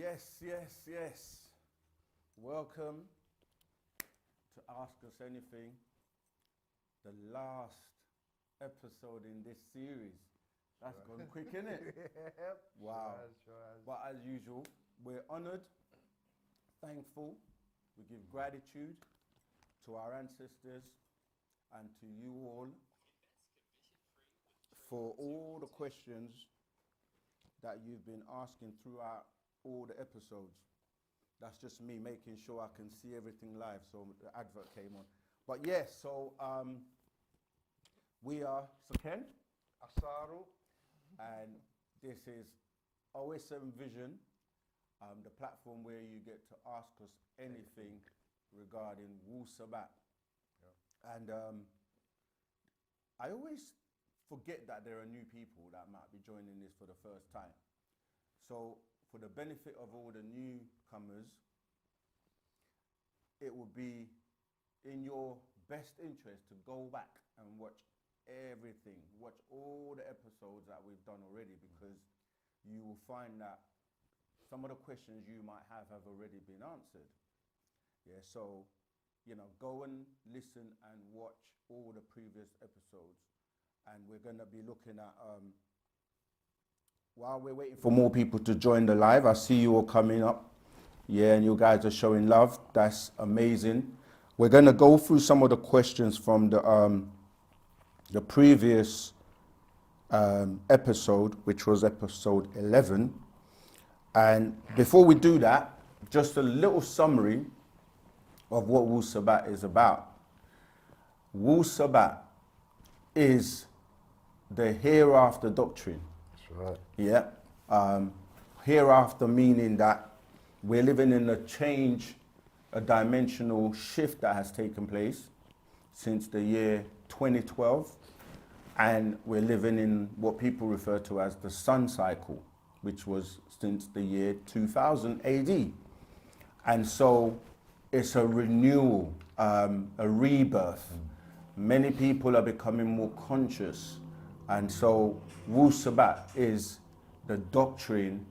Yes. Welcome to Ask Us Anything, the last episode in this series. That's gone quick, innit? Yep. Wow. Sure has. But as usual, we're honored, thankful, we give gratitude to our ancestors and to you all for all the questions that you've been asking throughout all the episodes. That's just me making sure I can see everything live, so the advert came on. But yes, so we are Seqen, Asaru. and this is OSM Vision, the platform where you get to ask us anything regarding Wu-Sabat. Yeah. And I always forget that there are new people that might be joining this for the first time. So for the benefit of all the newcomers, it would be in your best interest to go back and watch everything, watch all the episodes that we've done already, because you will find that some of the questions you might have already been answered. Yeah, so, you know, go and listen and watch all the previous episodes. And we're gonna be looking at, while we're waiting for more people to join the live, I see you all coming up. Yeah, and you guys are showing love. That's amazing. We're gonna go through some of the questions from the previous episode, which was episode 11. And before we do that, just a little summary of what Wu-Sabat is about. Wu-Sabat is the hereafter doctrine. That's right. Yeah. Hereafter meaning that we're living in a change, a dimensional shift that has taken place since the year 2012. And we're living in what people refer to as the sun cycle, which was since the year 2000 AD. And so it's a renewal, a rebirth. Many people are becoming more conscious. And so Wu-Sabat is the doctrine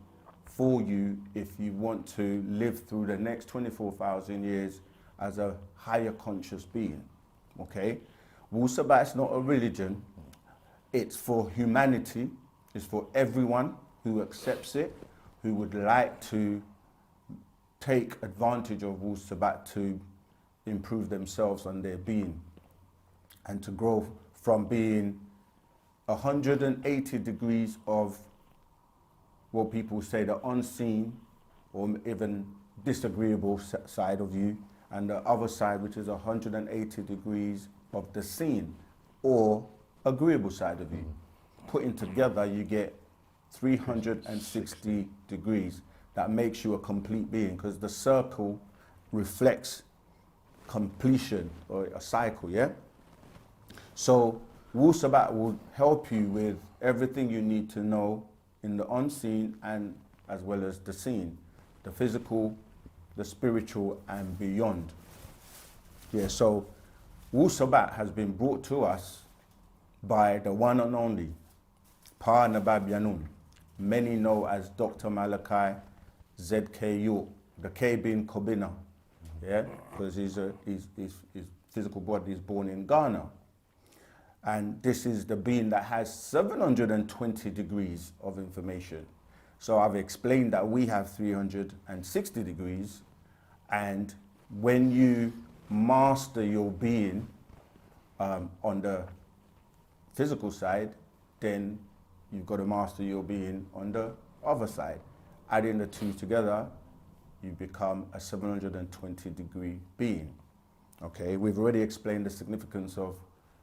for you if you want to live through the next 24,000 years as a higher conscious being, okay? Wu-Sabat is not a religion. It's for humanity. It's for everyone who accepts it, who would like to take advantage of Wu-Sabat to improve themselves and their being, and to grow from being 180 degrees of what people say the unseen or even disagreeable side of you, and the other side, which is 180 degrees of the seen or agreeable side of you. Putting together, you get 360 degrees. That makes you a complete being, because the circle reflects completion or a cycle, yeah? So Wu-Sabat will help you with everything you need to know in the unseen and as well as the seen, the physical, the spiritual, and beyond. Yeah, so Wu-Sabat has been brought to us by the one and only Pa Nabab Yanun, many know as Dr. Malachi ZKU, the K being Kobina, yeah, because his physical body is born in Ghana. And this is the being that has 720 degrees of information. So I've explained that we have 360 degrees, and when you master your being on the physical side, then you've got to master your being on the other side. Adding the two together, you become a 720 degree being. Okay, we've already explained the significance of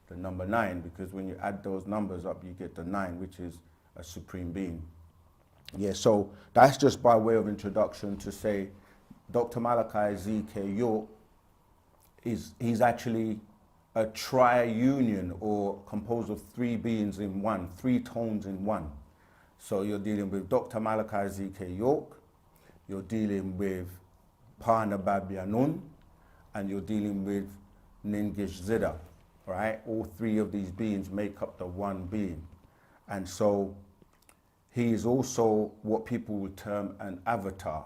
the number 9, because when you add those numbers up, you get the 9, which is a supreme being. Yeah, so that's just by way of introduction to say Dr. Malachi Z.K. York he's actually a tri-union, or composed of 3 beings in one, 3 tones in one. So you're dealing with Dr. Malachi Z.K. York, you're dealing with Pa Nabab Yanun, and you're dealing with Ningish Zida, right? All 3 of these beings make up the one being. And so he is also what people would term an avatar.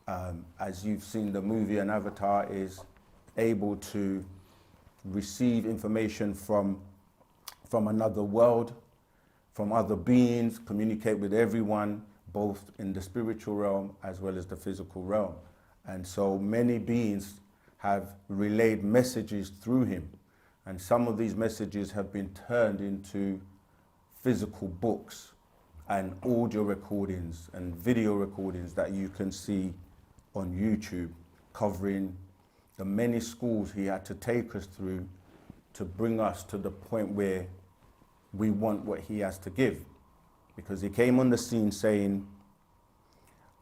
as you've seen the movie, an avatar is able to receive information from another world, from other beings, communicate with everyone, both in the spiritual realm as well as the physical realm. And so many beings have relayed messages through him. And some of these messages have been turned into physical books and audio recordings and video recordings that you can see on YouTube, covering the many schools he had to take us through to bring us to the point where we want what he has to give. Because he came on the scene saying,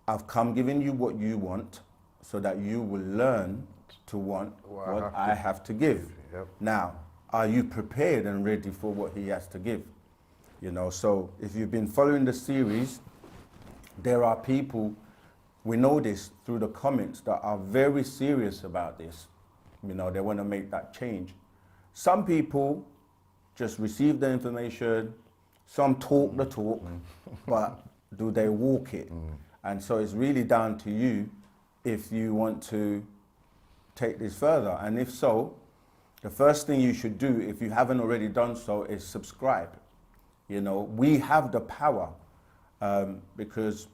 I've come giving you what you want so that you will learn to want what I have to give. Yep. Now, are you prepared and ready for what he has to give? You know, so if you've been following the series, there are people, we know this through the comments, that are very serious about this. You know, they want to make that change. Some people just receive the information, some talk the talk, but do they walk it? And so it's really down to you if you want to take this further. And if so, the first thing you should do, if you haven't already done so, is subscribe. You know, we have the power, because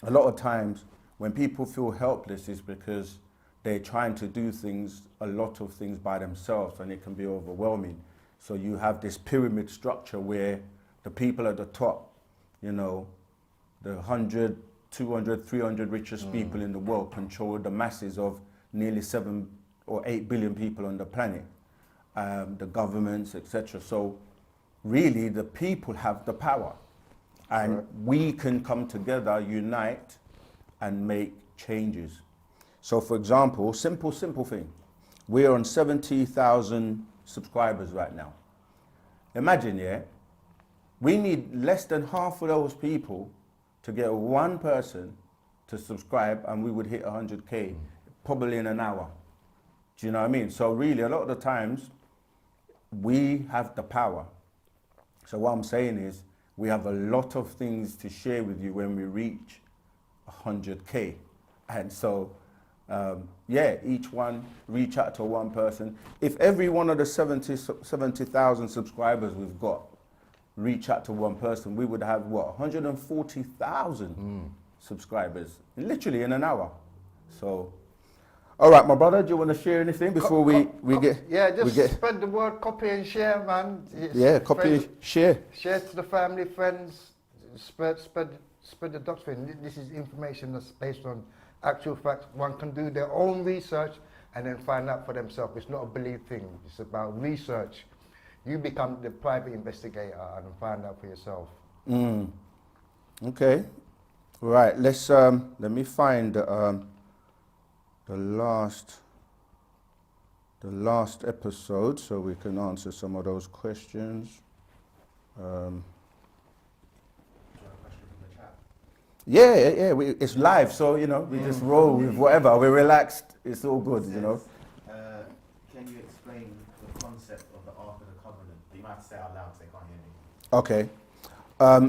a lot of times when people feel helpless, it's because they're trying to do things, a lot of things by themselves, and it can be overwhelming. So you have this pyramid structure where the people at the top, you know, the 100, 200, 300 richest people in the world control the masses of nearly 7 or 8 billion people on the planet, the governments, etc. So really the people have the power, and we can come together, unite, and make changes. So for example, simple thing. We're on 70,000 subscribers right now. Imagine, yeah, we need less than half of those people to get one person to subscribe, and we would hit 100K probably in an hour. Do you know what I mean? So really, a lot of the times, we have the power. So what I'm saying is, we have a lot of things to share with you when we reach 100K. And so, yeah, each one, reach out to one person. If every one of the 70,000 subscribers we've got reach out to one person, we would have, what, 140,000 subscribers, literally in an hour. So, all right, my brother, do you want to share anything before we get... Yeah, just spread the word, copy and share, man. Yeah, copy, share. Share to the family, friends, spread the doctrine. This is information that's based on actual facts. One can do their own research and then find out for themselves. It's not a belief thing. It's about research. You become the private investigator and find out for yourself. Okay. Right. Let's let me find the last episode so we can answer some of those questions. Yeah, it's live, so you know we just roll with whatever. We're relaxed. It's all good, you know. Can you explain the concept of the Ark of the Covenant? You might have to say it out loud so they can't hear me. Okay.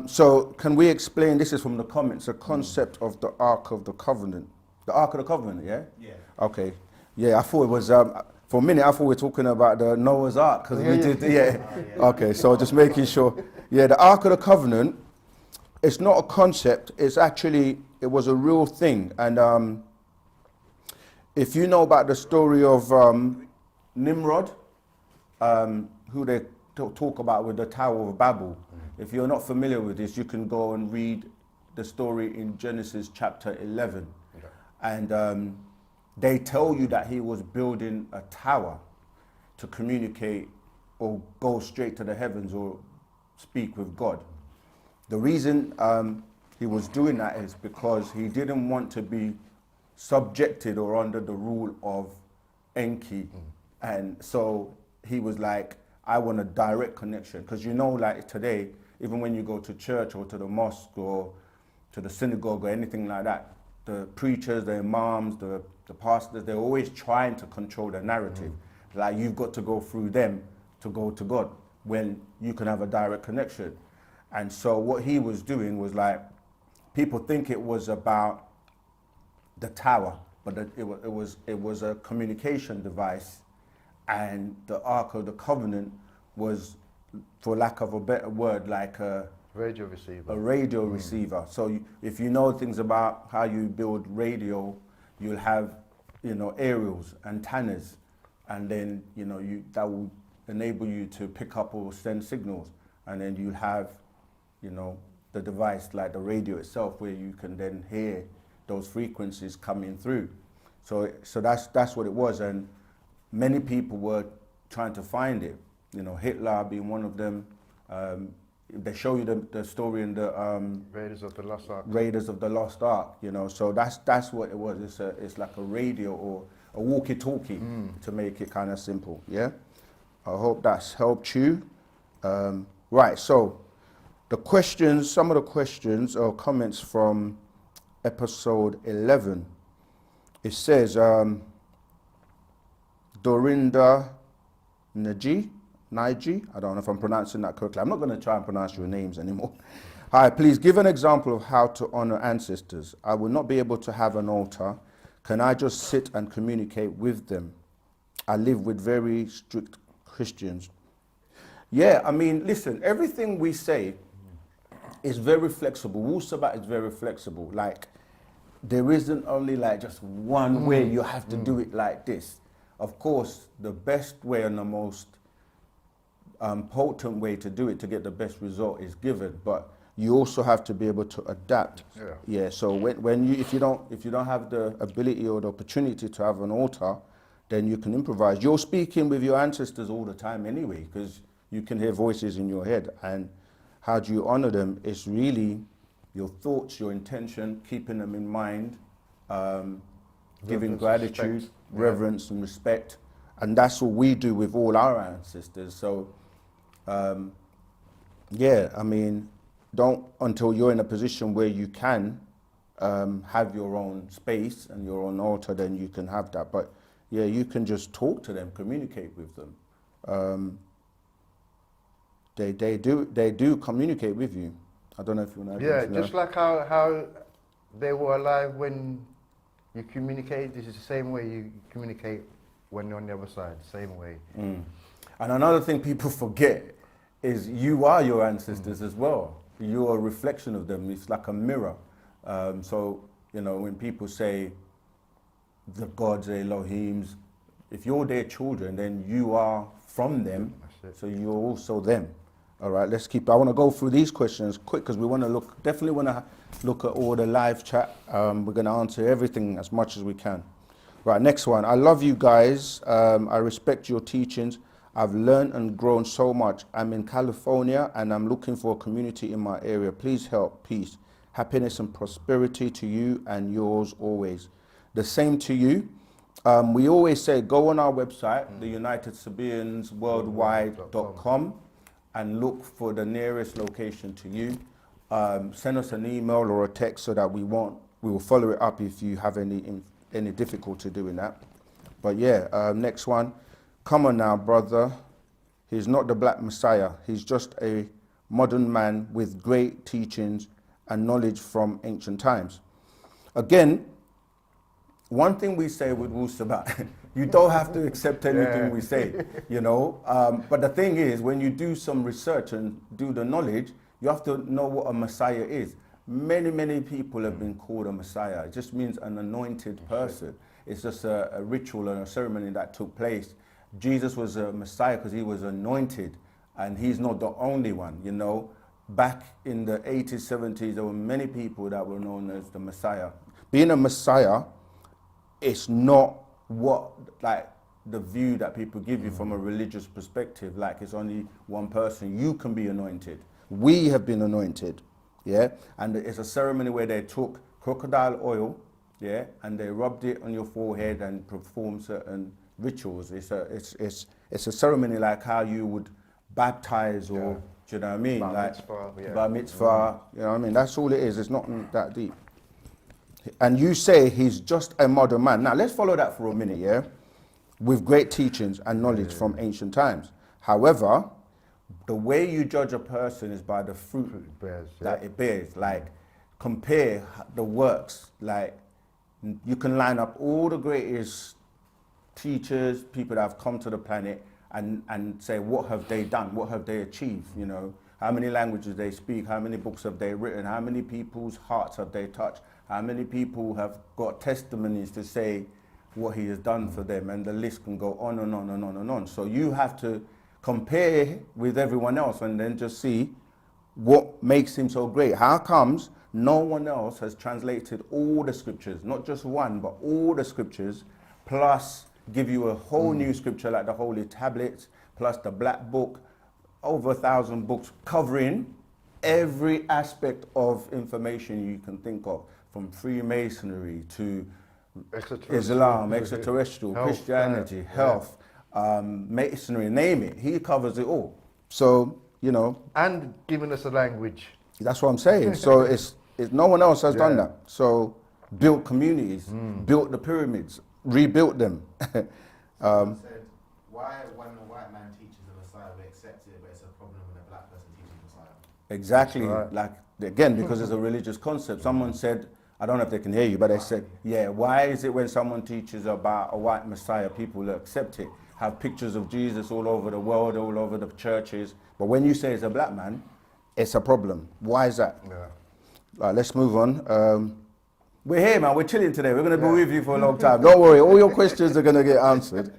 So can we explain? This is from the comments. The concept of the Ark of the Covenant. The Ark of the Covenant, yeah. Yeah. Okay. Yeah, I thought it was. For a minute, I thought we were talking about the Noah's Ark because we did. Yeah. Okay. So just making sure. Yeah, the Ark of the Covenant. It's not a concept, it's actually, it was a real thing. And if you know about the story of Nimrod, who they talk about with the Tower of Babel, if you're not familiar with this, you can go and read the story in Genesis chapter 11. Okay. And they tell you that he was building a tower to communicate or go straight to the heavens or speak with God. The reason he was doing that is because he didn't want to be subjected or under the rule of Enki. And so he was like, I want a direct connection. Because you know, like today, even when you go to church or to the mosque or to the synagogue or anything like that, the preachers, the imams, the pastors, they're always trying to control the narrative. Like you've got to go through them to go to God when you can have a direct connection. And so what he was doing was like, people think it was about the tower, but it was a communication device, and the Ark of the Covenant was, for lack of a better word, like a Radio receiver. radio receiver. So if you know things about how you build radio, you'll have, aerials, antennas, and then, that will enable you to pick up or send signals. And then you'll have, the device like the radio itself, where you can then hear those frequencies coming through. So that's what it was. And many people were trying to find it. Hitler being one of them. They show you the story in the Raiders of the Lost Ark. Raiders of the Lost Ark, So that's what it was. It's like a radio or a walkie-talkie, to make it kind of simple. Yeah. I hope that's helped you. Right. So some of the questions or comments from episode 11. It says, Dorinda Naji, I don't know if I'm pronouncing that correctly. I'm not going to try and pronounce your names anymore. Hi, please give an example of how to honor ancestors. I will not be able to have an altar. Can I just sit and communicate with them? I live with very strict Christians. Yeah, I mean, listen, everything we say is very flexible. Wu-Sabat is very flexible. Like, there isn't only like just one way you have to do it like this. Of course, the best way and the most potent way to do it to get the best result is given, but you also have to be able to adapt. Yeah. So if you don't have the ability or the opportunity to have an altar, then you can improvise. You're speaking with your ancestors all the time anyway, because you can hear voices in your head. And how do you honor them? It's really your thoughts, your intention, keeping them in mind, giving gratitude, reverence and respect. And that's what we do with all our ancestors. So, don't, until you're in a position where you can have your own space and your own altar, then you can have that. But yeah, you can just talk to them, communicate with them. They do communicate with you. I don't know if you want to. Yeah, just like how they were alive when you communicate. This is the same way you communicate when you're on the other side. Same way. And another thing people forget is you are your ancestors as well. You're a reflection of them. It's like a mirror. So when people say the gods, the Elohims, if you're their children, then you are from them. So you're also them. All right, I want to go through these questions quick because we want to definitely want to look at all the live chat. We're going to answer everything as much as we can. Right, next one. I love you guys. I respect your teachings. I've learned and grown so much. I'm in California and I'm looking for a community in my area. Please help. Peace, happiness and prosperity to you and yours always. The same to you. We always say go on our website, the United Sabaeans Worldwide.com, and look for the nearest location to you. Send us an email or a text so that we will follow it up if you have any difficulty doing that. But yeah, next one. Come on now, brother. He's not the Black Messiah. He's just a modern man with great teachings and knowledge from ancient times. Again, one thing we say with Wu-Sabat, you don't have to accept anything we say, But the thing is, when you do some research and do the knowledge, you have to know what a Messiah is. Many, many people have been called a Messiah. It just means an anointed person. It's just a ritual and a ceremony that took place. Jesus was a Messiah because he was anointed, and he's not the only one, Back in the 80s, 70s, there were many people that were known as the Messiah. Being a Messiah, it's not the view that people give you from a religious perspective, like it's only one person. You can be anointed. We have been anointed, yeah? And it's a ceremony where they took crocodile oil, yeah, and they rubbed it on your forehead and performed certain rituals. It's a ceremony like how you would baptize or, do you know what I mean? Bar mitzvah, you know what I mean? That's all it is. It's not that deep. And you say he's just a modern man. Now, let's follow that for a minute, yeah? With great teachings and knowledge from ancient times. However, the way you judge a person is by the fruit that it bears. Like, compare the works. Like, You can line up all the greatest teachers, people that have come to the planet, and say, what have they done? What have they achieved? You know, how many languages they speak? How many books have they written? How many people's hearts have they touched? How many people have got testimonies to say what he has done for them? And the list can go on and on and on and on. So you have to compare with everyone else and then just see what makes him so great. How comes no one else has translated all the scriptures, not just one, but all the scriptures, plus give you a whole new scripture like the Holy Tablets, plus the Black Book, over 1,000 books covering every aspect of information you can think of, from Freemasonry to Islam, extraterrestrial, Christianity, health, Masonry, name it. He covers it all. So, you know. And giving us a language. That's what I'm saying. So it's no one else has done that. So built communities, built the pyramids, rebuilt them. Said, why when a white man teaches the Messiah we accept it, but it's a problem when a black person teaches the Messiah? Exactly. Right. Like, again, because it's a religious concept. Someone said, I don't know if they can hear you, but they said, yeah, why is it when someone teaches about a white Messiah, people accept it, have pictures of Jesus all over the world, all over the churches, but when you say it's a black man, it's a problem. Why is that? Yeah. Right, let's move on. We're here, man. We're chilling today. We're going to be with you for a long time. Don't worry. All your questions are going to get answered.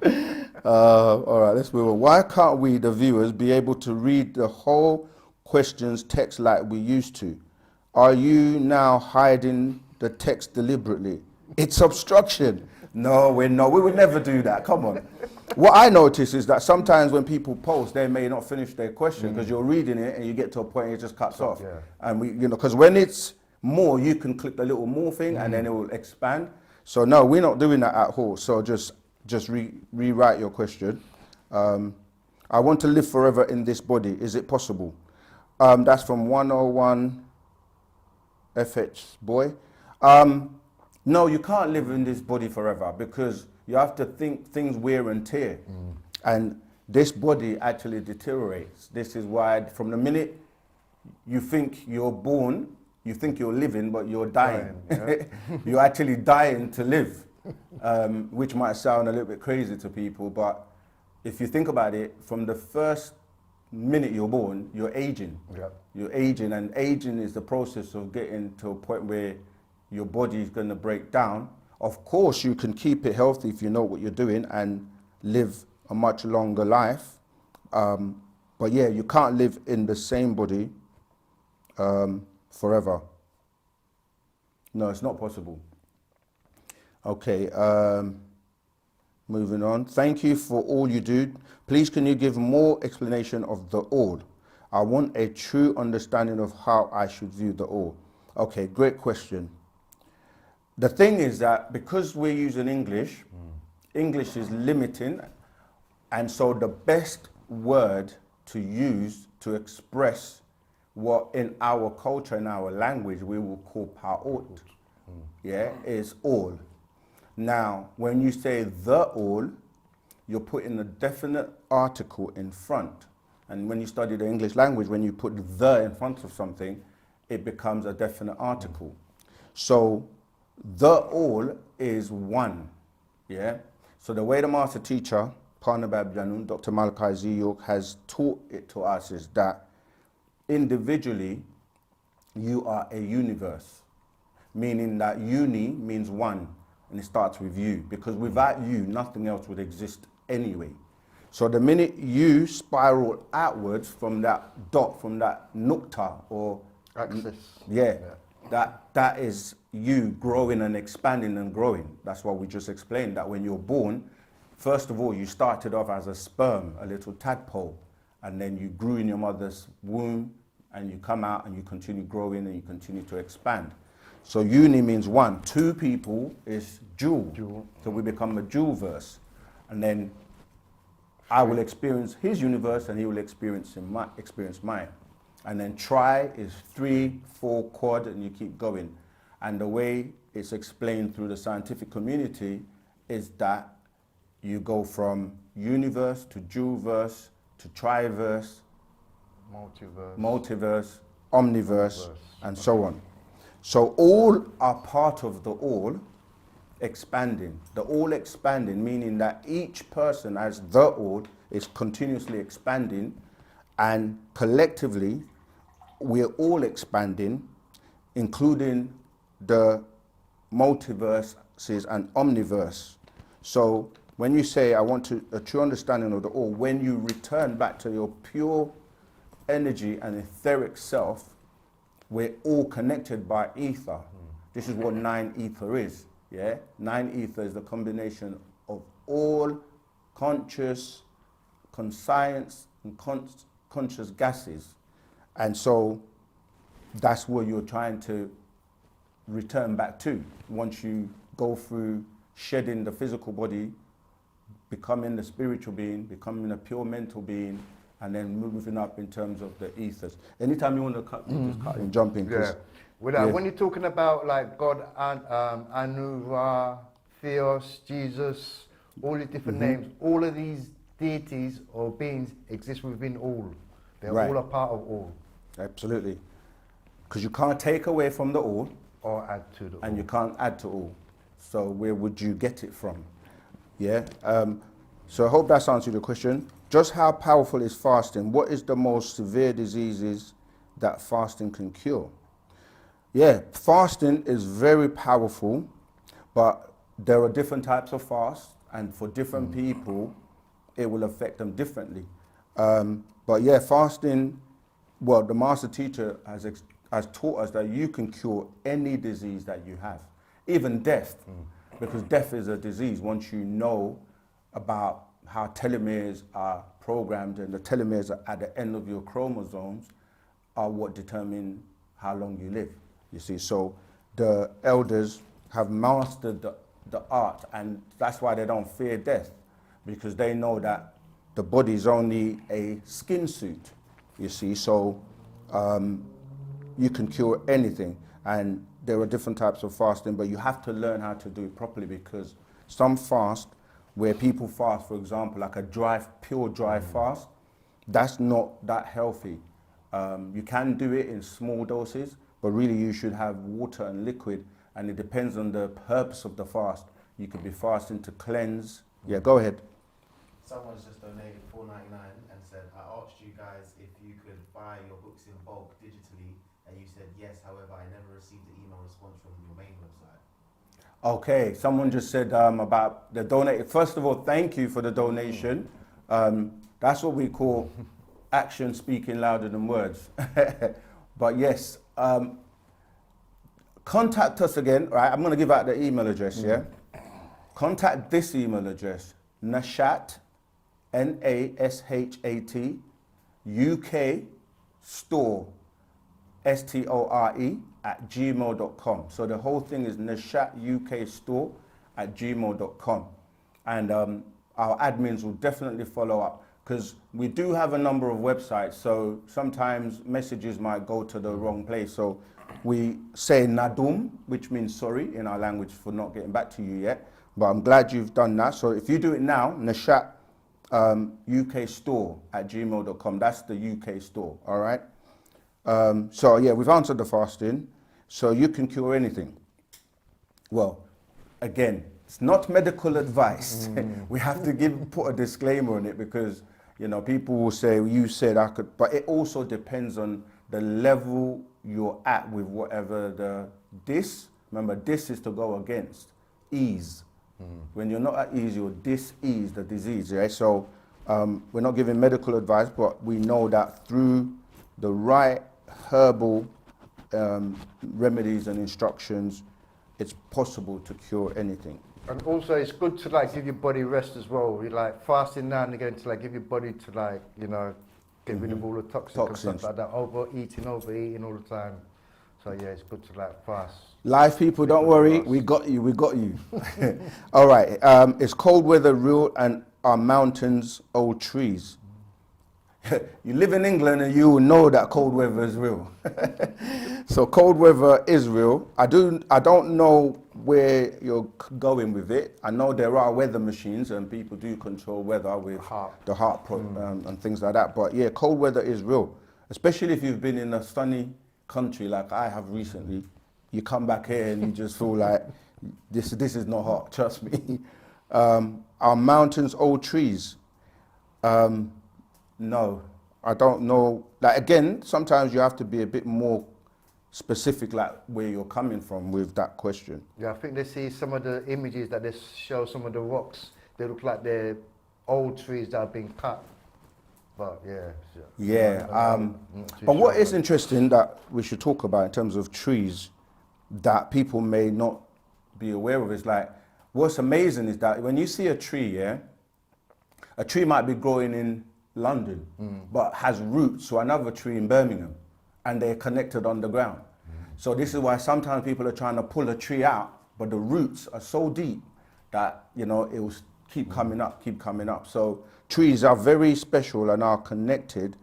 All right, let's move on. Why can't we, the viewers, be able to read the whole questions text like we used to? Are you now hiding the text deliberately? It's obstruction. No, we're not. We would never do that. Come on. What I notice is that sometimes when people post, they may not finish their question because you're reading it and you get to a point and it just cuts off. Yeah. And we, you know, because when it's more, you can click the little more thing and then it will expand. So no, we're not doing that at all. So just rewrite your question. I want to live forever in this body. Is it possible? That's from 101 FH boy. No, you can't live in this body forever because you have to think things wear and tear. And this body actually deteriorates. This is why from the minute you think you're born, you think you're living, but you're dying. Yeah. You're actually dying to live, which might sound a little bit crazy to people, but if you think about it, from the first minute you're born, you're aging. Yeah. You're aging, and aging is the process of getting to a point where your body is going to break down. Of course, you can keep it healthy if you know what you're doing and live a much longer life. But yeah, you can't live in the same body forever. No, it's not possible. Okay, moving on. Thank you for all you do. Please, can you give more explanation of the all? I want a true understanding of how I should view the all. Okay, great question. The thing is that because we're using English, English is limiting, and so the best word to use to express what in our culture, in our language, we will call pa'ut, is all. Now, when you say the all, you're putting a definite article in front. And when you study the English language, when you put the in front of something, it becomes a definite article. So the all is one, yeah? So the way the master teacher, Parnabab Janun, Dr. Malachi Z. York, has taught it to us is that individually, you are a universe, meaning that uni means one, and it starts with you, because without you, nothing else would exist anyway. So the minute you spiral outwards from that dot, from that nukta, or Axis. that is you growing and expanding and growing. That's what we just explained, that when you're born, first of all, you started off as a sperm, a little tadpole, and then you grew in your mother's womb, and you come out and you continue growing and you continue to expand. So uni means one. Two people is jewel. So we become a jewel verse. And then I will experience his universe and he will experience mine. And then tri is 3, 4, quad, and you keep going. And the way it's explained through the scientific community is that you go from universe to jewelverse to triverse, multiverse, omniverse, and so on. So all are part of the all, expanding. The all expanding, meaning that each person as the all is continuously expanding, and collectively we're all expanding, including the multiverses and omniverse. So when you say I want a true understanding of the all, when you return back to your pure energy and etheric self, we're all connected by ether. This is what 9 ether is. Yeah, 9 ether is the combination of all conscious, conscience, and conscious gases. And so that's where you're trying to return back to once you go through shedding the physical body, becoming the spiritual being, becoming a pure mental being, and then moving up in terms of the ethers. Anytime you want to cut, you just cut and jump in. Yeah. When you're talking about like God, Anu, Ra, Theos, Jesus, all the different names, all of these deities or beings exist within all. They're all a part of all. Absolutely. Because you can't take away from the all. Or add to the all. And you can't add to all. So where would you get it from? Yeah. So I hope that's answered your question. Just how powerful is fasting? What is the most severe diseases that fasting can cure? Yeah, fasting is very powerful, but there are different types of fast, and for different people, it will affect them differently. But yeah, fasting, well, the master teacher has taught us that you can cure any disease that you have, even death, because death is a disease. Once you know about how telomeres are programmed, and the telomeres are at the end of your chromosomes are what determine how long you live, you see. So the elders have mastered the art, and that's why they don't fear death, because they know that the body is only a skin suit, you see. So you can cure anything, and there are different types of fasting, but you have to learn how to do it properly, because some fast, where people fast, for example, like a pure dry fast, that's not that healthy. You can do it in small doses, but really you should have water and liquid, and it depends on the purpose of the fast. You could be fasting to cleanse. Yeah, go ahead. Someone's just donated $4.99 and said, I asked you guys if you could buy your books in bulk digitally, and you said yes, however, I never received the email response from your main website. Okay, someone just said about the donate. First of all, thank you for the donation. That's what we call action speaking louder than words. But yes, contact us again, right? I'm going to give out the email address, yeah? Contact this email address, Nashat, Nashat, UK store, STORE @gmail.com. So the whole thing is nashatukstore@gmail.com. And our admins will definitely follow up, because we do have a number of websites, so sometimes messages might go to the wrong place. So we say nadum, which means sorry in our language for not getting back to you yet, but I'm glad you've done that. So if you do it now, Nashat UK store @gmail.com, that's the UK store, all right? So yeah, we've answered the fasting. So you can cure anything. Well, again, it's not medical advice. We have to put a disclaimer on it, because you know, people will say, you said I could, but it also depends on the level you're at with whatever the remember, dis is to go against, ease. When you're not at ease, you're dis-ease the disease, right? So we're not giving medical advice, but we know that through the right herbal remedies and instructions, it's possible to cure anything. And also, it's good to like give your body rest as well. We like fasting now and again to like give your body to like, you know, get rid of all the toxins and stuff like that. Overeating all the time. So yeah, it's good to like fast. Live people, don't worry, we got you. All right, is cold weather real, and are mountains old trees? You live in England and you will know that cold weather is real. So cold weather is real. I don't know where you're going with it. I know there are weather machines and people do control weather with the heart and things like that. But yeah, cold weather is real, especially if you've been in a sunny country like I have recently. you come back here and you just feel like this is not hot, trust me. Are mountains old trees? No, I don't know. Like again, sometimes you have to be a bit more specific, like where you're coming from with that question. Yeah, I think they see some of the images that they show, some of the rocks, they look like they're old trees that have been cut. But Yeah, I'm not too but what sure, is interesting that we should talk about in terms of trees that people may not be aware of is like, what's amazing is that when you see a tree, yeah, a tree might be growing in London, but has roots to another tree in Birmingham, and they're connected underground. So this is why sometimes people are trying to pull a tree out, but the roots are so deep that, you know, it will keep coming up, keep coming up. So trees are very special and are connected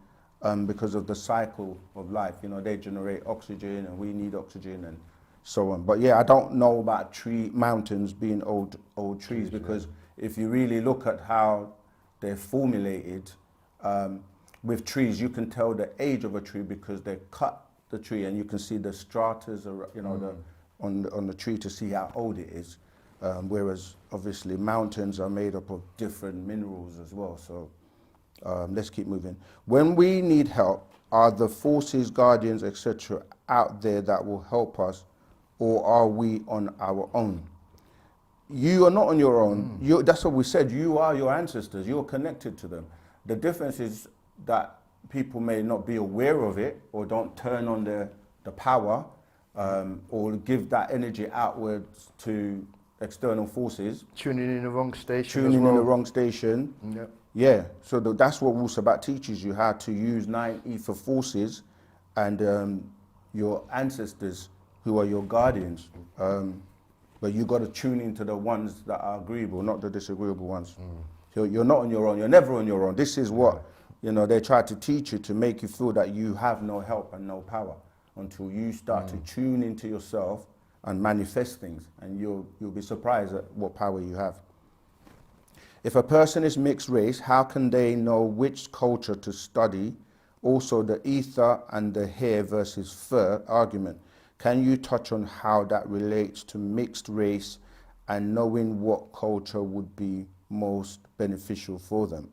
because of the cycle of life. You know, they generate oxygen and we need oxygen and so on. But yeah, I don't know about mountains being old trees because if you really look at how they're formulated, with trees, you can tell the age of a tree because they cut the tree and you can see the stratas, you know, on the tree to see how old it is. Whereas obviously mountains are made up of different minerals as well. So let's keep moving. When we need help, are the forces, guardians, etc. out there that will help us, or are we on our own? You are not on your own. That's what we said. You are your ancestors. You're connected to them. The difference is that people may not be aware of it or don't turn on the power or give that energy outwards to external forces. tuning in the wrong station. Tuning in the wrong station. Yeah. Yeah, so that's what Wu-Sabat teaches you, how to use 9 ether forces and your ancestors who are your guardians. But you got to tune into the ones that are agreeable, not the disagreeable ones. So you're not on your own. You're never on your own. This is what, you know, they try to teach you to make you feel that you have no help and no power until you start to tune into yourself and manifest things, and you'll be surprised at what power you have. If a person is mixed race, how can they know which culture to study? Also, the ether and the hair versus fur argument. Can you touch on how that relates to mixed race and knowing what culture would be most beneficial for them?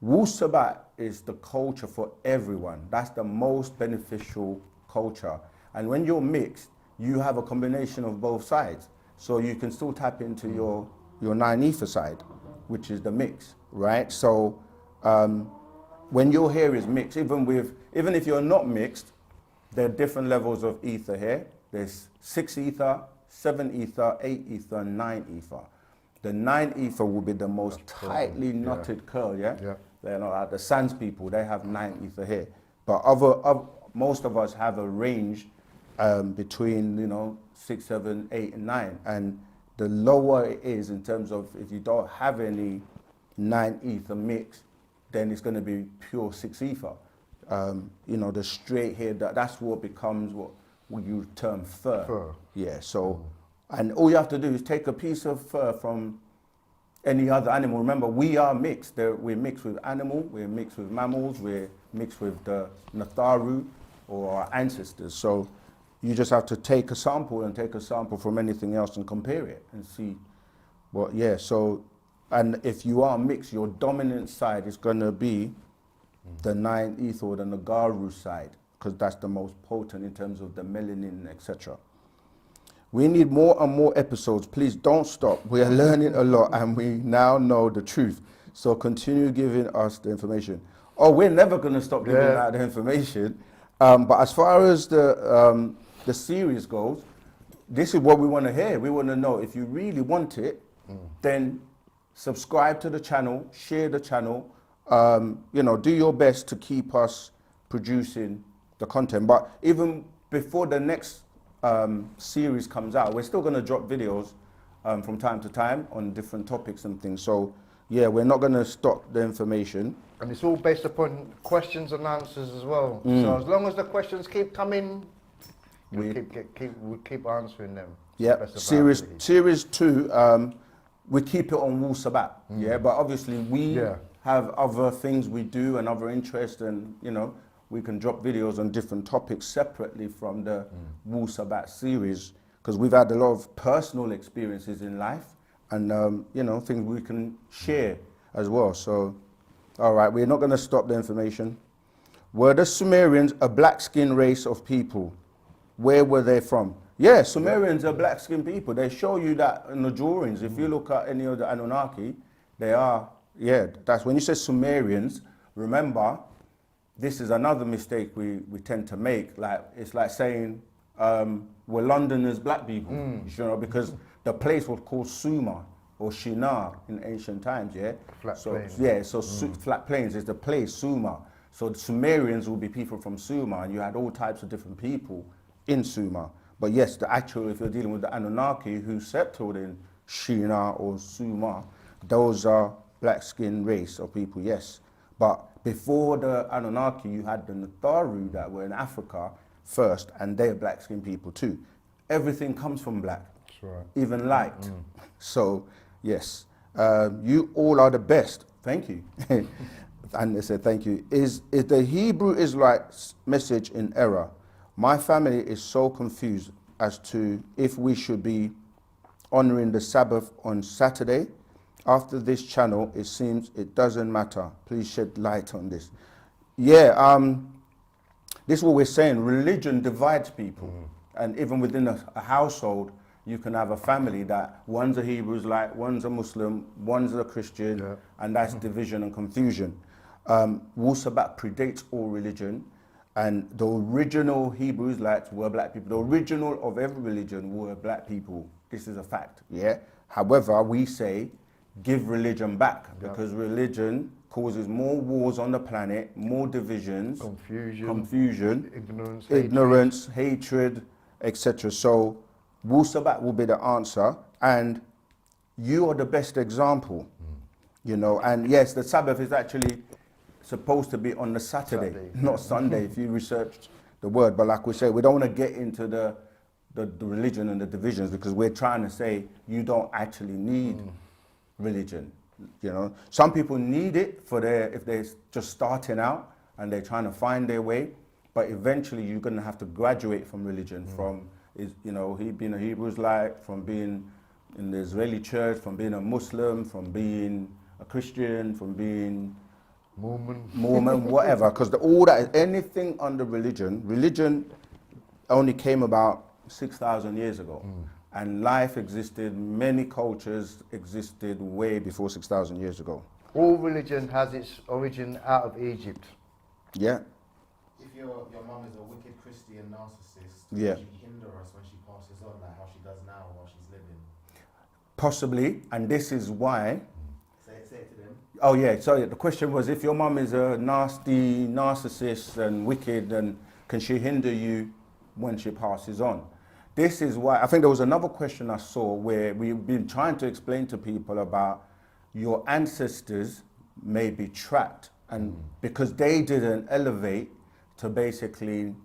Wu-Sabat is the culture for everyone. That's the most beneficial culture. And when you're mixed, you have a combination of both sides. So you can still tap into your 9 ether side, which is the mix, right? So when your hair is mixed, even if you're not mixed, there are different levels of ether here. There's 6 ether, 7 ether, 8 ether, 9 ether. The 9 ether will be the most tightly knotted curl, yeah? You know, like the Sans people, they have 9 ether here. But most of us have a range between, you know, 6, 7, 8, and 9. And the lower it is in terms of if you don't have any 9 ether mix, then it's going to be pure 6 ether. You know, the straight hair, that's what becomes what you term fur. Yeah, so, and all you have to do is take a piece of fur from any other animal. Remember, we are mixed. We're mixed with animal, we're mixed with mammals, we're mixed with the Natharu or our ancestors. So you just have to take a sample from anything else and compare it and see what, so, and if you are mixed, your dominant side is going to be the 9 ether or the Nagaru side, because that's the most potent in terms of the melanin, etc. We need more and more episodes. Please don't stop. We are learning a lot and we now know the truth. So continue giving us the information. Oh, we're never going to stop giving out the information. But as far as the series goes, this is what we want to hear. We want to know if you really want it, then subscribe to the channel, share the channel, you know, do your best to keep us producing the content. But even before the next series comes out, we're still going to drop videos from time to time on different topics and things. So yeah, we're not going to stop the information. And it's all based upon questions and answers as well. So as long as the questions keep coming, we'll keep answering them. Yeah, series 2, we keep it on Wu-Sabat. Yeah, but obviously we have other things we do and other interests, and you know, we can drop videos on different topics separately from the Wu-Sabat series, because we've had a lot of personal experiences in life and, you know, things we can share as well. So, all right, we're not going to stop the information. Were the Sumerians a black-skinned race of people? Where were they from? Yeah, Sumerians are black-skinned people. They show you that in the drawings. If you look at any of the Anunnaki, they are, yeah, that's when you say Sumerians, remember, this is another mistake we tend to make. Like, it's like saying, we're Londoners black people, you know, because the place was called Sumer or Shinar in ancient times, yeah? Flat plains. Yeah, so flat plains is the place, Sumer. So the Sumerians will be people from Sumer, and you had all types of different people in Sumer. But yes, the actual, if you're dealing with the Anunnaki who settled in Shinar or Sumer, those are black-skinned race of people, yes. But before the Anunnaki, you had the Natharu that were in Africa first, and they're black-skinned people too. Everything comes from black, That's right. even light. So, yes, you all are the best. Thank you. And they said, thank you. Is the Hebrew Israelite message in error? My family is so confused as to if we should be honoring the Sabbath on Saturday. After this channel, it seems it doesn't matter. Please shed light on this. Yeah, this is what we're saying. Religion divides people. And even within a household, you can have a family that one's a Hebrew Israelite, one's a Muslim, one's a Christian, and that's division and confusion. Wu-Sabat predates all religion, and the original Hebrew Israelites were black people. The original of every religion were black people. This is a fact, yeah? However, we say, give religion back, because religion causes more wars on the planet, more divisions, confusion, ignorance, hatred, etc. So Wu-Sabat will be the answer, and you are the best example, you know. And yes, the Sabbath is actually supposed to be on the Saturday, not Sunday, if you researched the word. But like we say, we don't want to get into the religion and the divisions, because we're trying to say you don't actually need religion, you know. Some people need it for if they're just starting out and they're trying to find their way, but eventually you're going to have to graduate from religion, from, you know, being a Hebrew Israelite, from being in the Israeli church, from being a Muslim, from being a Christian, from being Mormon, whatever, because all that, anything under religion only came about 6,000 years ago. And life existed, many cultures existed way before 6,000 years ago. All religion has its origin out of Egypt. Yeah. If your mum is a wicked Christian narcissist, Yeah. does she hinder us when she passes on, like how she does now while she's living? Possibly, and this is why. Say it to them. Oh yeah, sorry, the question was, if your mum is a nasty narcissist and wicked, and can she hinder you when she passes on? This is why, I think there was another question I saw where we've been trying to explain to people about your ancestors may be trapped, and because they didn't elevate to basically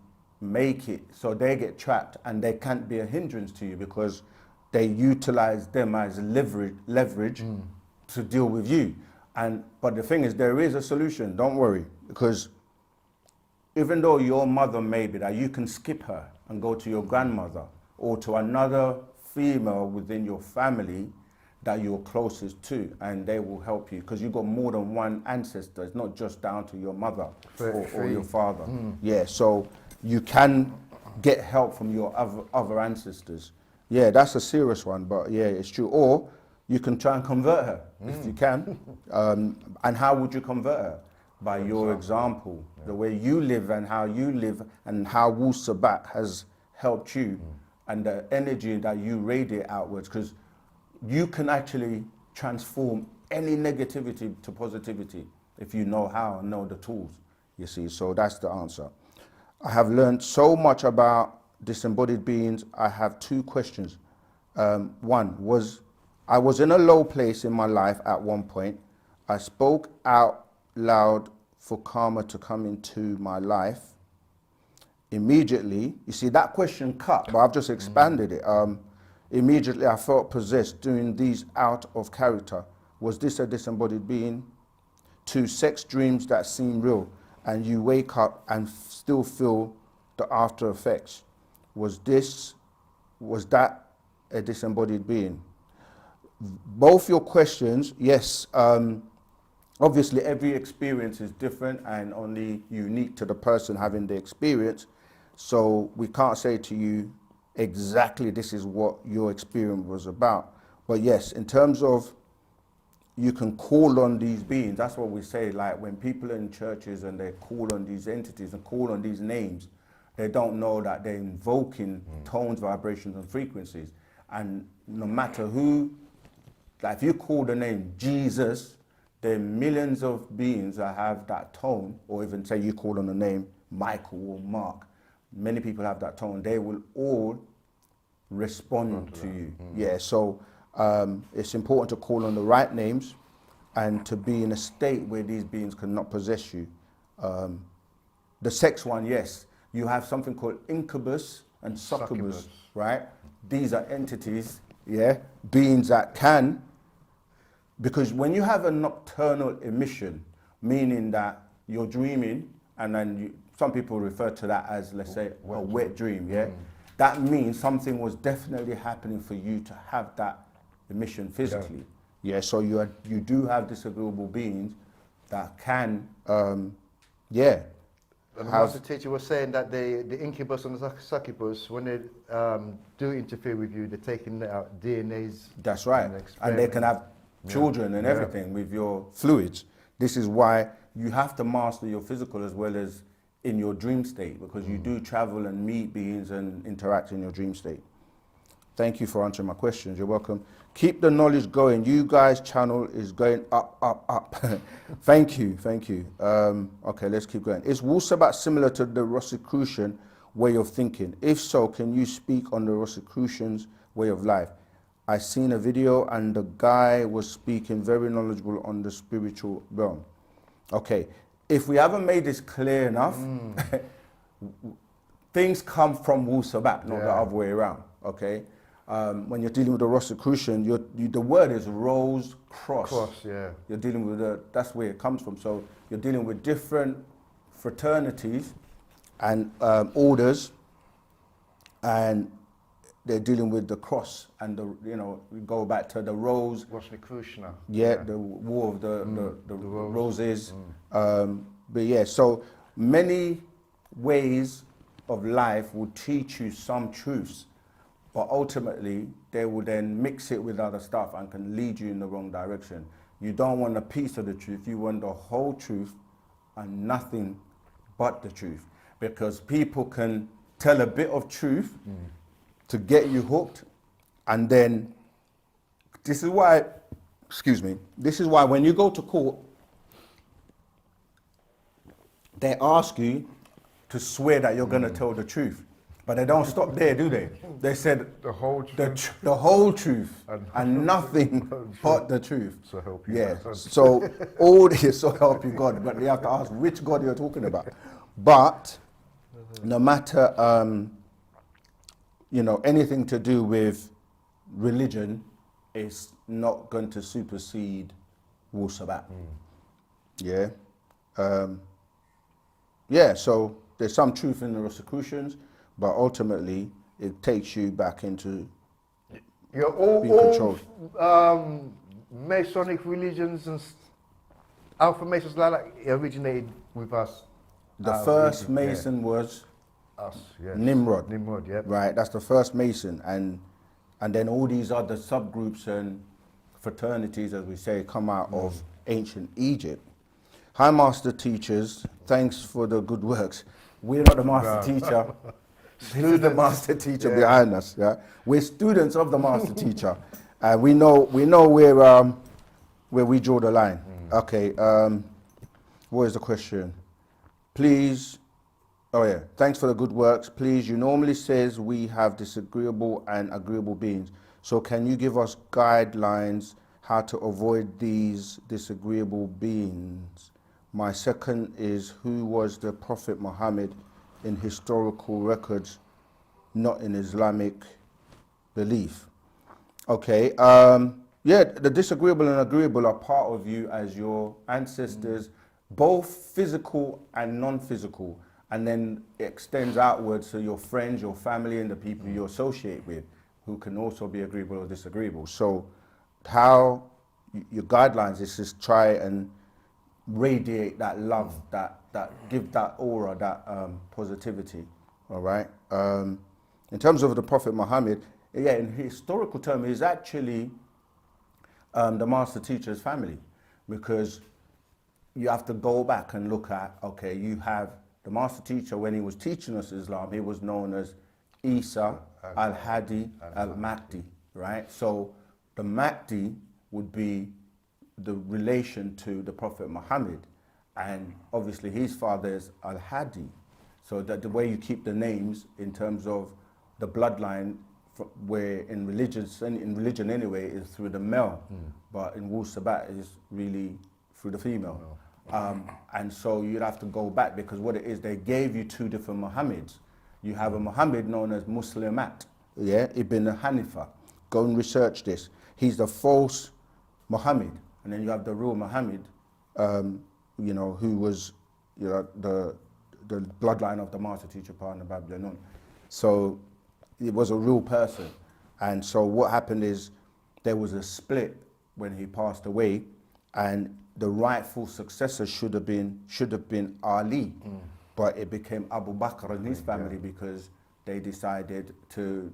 make it, so they get trapped and they can't be a hindrance to you because they utilize them as leverage to deal with you. But the thing is, there is a solution, don't worry, because even though your mother may be that, you can skip her and go to your grandmother or to another female within your family that you're closest to, and they will help you, because you've got more than one ancestor. It's not just down to your mother or your father. Yeah, so you can get help from your other ancestors. Yeah, that's a serious one, but yeah, it's true. Or you can try and convert her if you can. And how would you convert her? By your example, the way you live and how you live, and how Wu-Sabat has helped you, and the energy that you radiate outwards, because you can actually transform any negativity to positivity if you know how and know the tools, you see. So that's the answer. I have learned so much about disembodied beings. I have two questions. One was, I was in a low place in my life at one point. I spoke out loud for karma to come into my life. Immediately, you see that question cut, but I've just expanded it. Immediately I felt possessed, doing these out of character. Was this a disembodied being? 2, sex dreams that seem real. and you wake up and still feel the after effects. Was that a disembodied being? Both your questions, yes. Obviously, every experience is different and only unique to the person having the experience. So we can't say to you exactly this is what your experience was about. But yes, in terms of you can call on these beings, that's what we say, like when people are in churches and they call on these entities and call on these names, they don't know that they're invoking tones, vibrations, and frequencies. And no matter who, like if you call the name Jesus, there are millions of beings that have that tone, or even say you call on the name Michael or Mark. Many people have that tone. They will all respond to you. Yeah, so it's important to call on the right names and to be in a state where these beings cannot possess you. The sex one, yes. You have something called incubus and succubus, right? These are entities, yeah, beings that can, because when you have a nocturnal emission, meaning that you're dreaming, and then some people refer to that as, let's say, a wet dream, yeah? That means something was definitely happening for you to have that emission physically. Yeah, so you do have disagreeable beings that can, yeah. And the master teacher was saying that the incubus and the succubus, when they do interfere with you, they're taking out DNAs. That's right. And they can have children and everything with your fluids. This is why you have to master your physical as well as in your dream state, because you do travel and meet beings and interact in your dream state. Thank you for answering my questions. You're welcome. Keep the knowledge going. You guys' channel is going up, up, up. Thank you, thank you. Okay, let's keep going. Is Wu-Sabat similar to the Rosicrucian way of thinking? If so, can you speak on the Rosicrucian's way of life? I seen a video and the guy was speaking very knowledgeable on the spiritual realm. Okay, if we haven't made this clear enough, things come from Wu-Sabat, not the other way around, okay? When you're dealing with the Rosicrucian, the word is rose cross. You're dealing with that's where it comes from. So you're dealing with different fraternities and orders, and they're dealing with the cross and we go back to the rose. Rosicrucian. Yeah, the war of the roses. But yeah, so many ways of life will teach you some truths, but ultimately they will then mix it with other stuff and can lead you in the wrong direction. You don't want a piece of the truth, you want the whole truth and nothing but the truth, because people can tell a bit of truth to get you hooked, and then this is why, this is why when you go to court, they ask you to swear that you're going to tell the truth. But they don't stop there, do they? They said the whole truth, the whole truth and nothing but the truth. So help you yeah. God. So all this, so help you God. But you have to ask which God you're talking about. But no matter anything to do with religion is not going to supersede Wu-Sabat. Yeah. Yeah. So there's some truth in the Rosicrucians, but ultimately it takes you back into being controlled. Masonic religions and Alpha Masons like that originated with us. The first Mason was us, yes. Nimrod. Nimrod, yeah. Right, that's the first Mason, and then all these other subgroups and fraternities, as we say, come out of ancient Egypt. Hi, master teachers. Thanks for the good works. We're not the master teacher. This is the master teacher behind us. Yeah, we're students of the master teacher, and we know where we draw the line. Okay. What is the question? Please. Oh yeah. Thanks for the good works. Please. You normally says we have disagreeable and agreeable beings. So can you give us guidelines how to avoid these disagreeable beings? My second is, who was the Prophet Muhammad in historical records, not in Islamic belief? Okay, yeah, the disagreeable and agreeable are part of you as your ancestors both physical and non-physical, and then it extends outwards to your friends, your family, and the people you associate with, who can also be agreeable or disagreeable. So how your guidelines is just try and radiate that love, that give that aura, that positivity. All right. In terms of the Prophet Muhammad, yeah, in historical terms, he's actually the master teacher's family, because you have to go back and look at, okay, you have the master teacher, when he was teaching us Islam, he was known as Isa al-Hadi al-Mahdi, right? So the Mahdi would be the relation to the Prophet Muhammad, and obviously his father is al-Hadi. So that the way you keep the names in terms of the bloodline, where in religion anyway, is through the male, but in Wu-Sabat is really through the female. And so you'd have to go back, because what it is, they gave you two different Muhammads. You have a Muhammad known as Muslimat, yeah, Ibn Hanifa. Go and research this. He's the false Muhammad. And then you have the real Muhammad, you know, who was, you know, the bloodline of the master teacher, partner Babylon. So it was a real person. And so what happened is there was a split when he passed away, and the rightful successor should have been Ali, but it became Abu Bakr and his family, because they decided to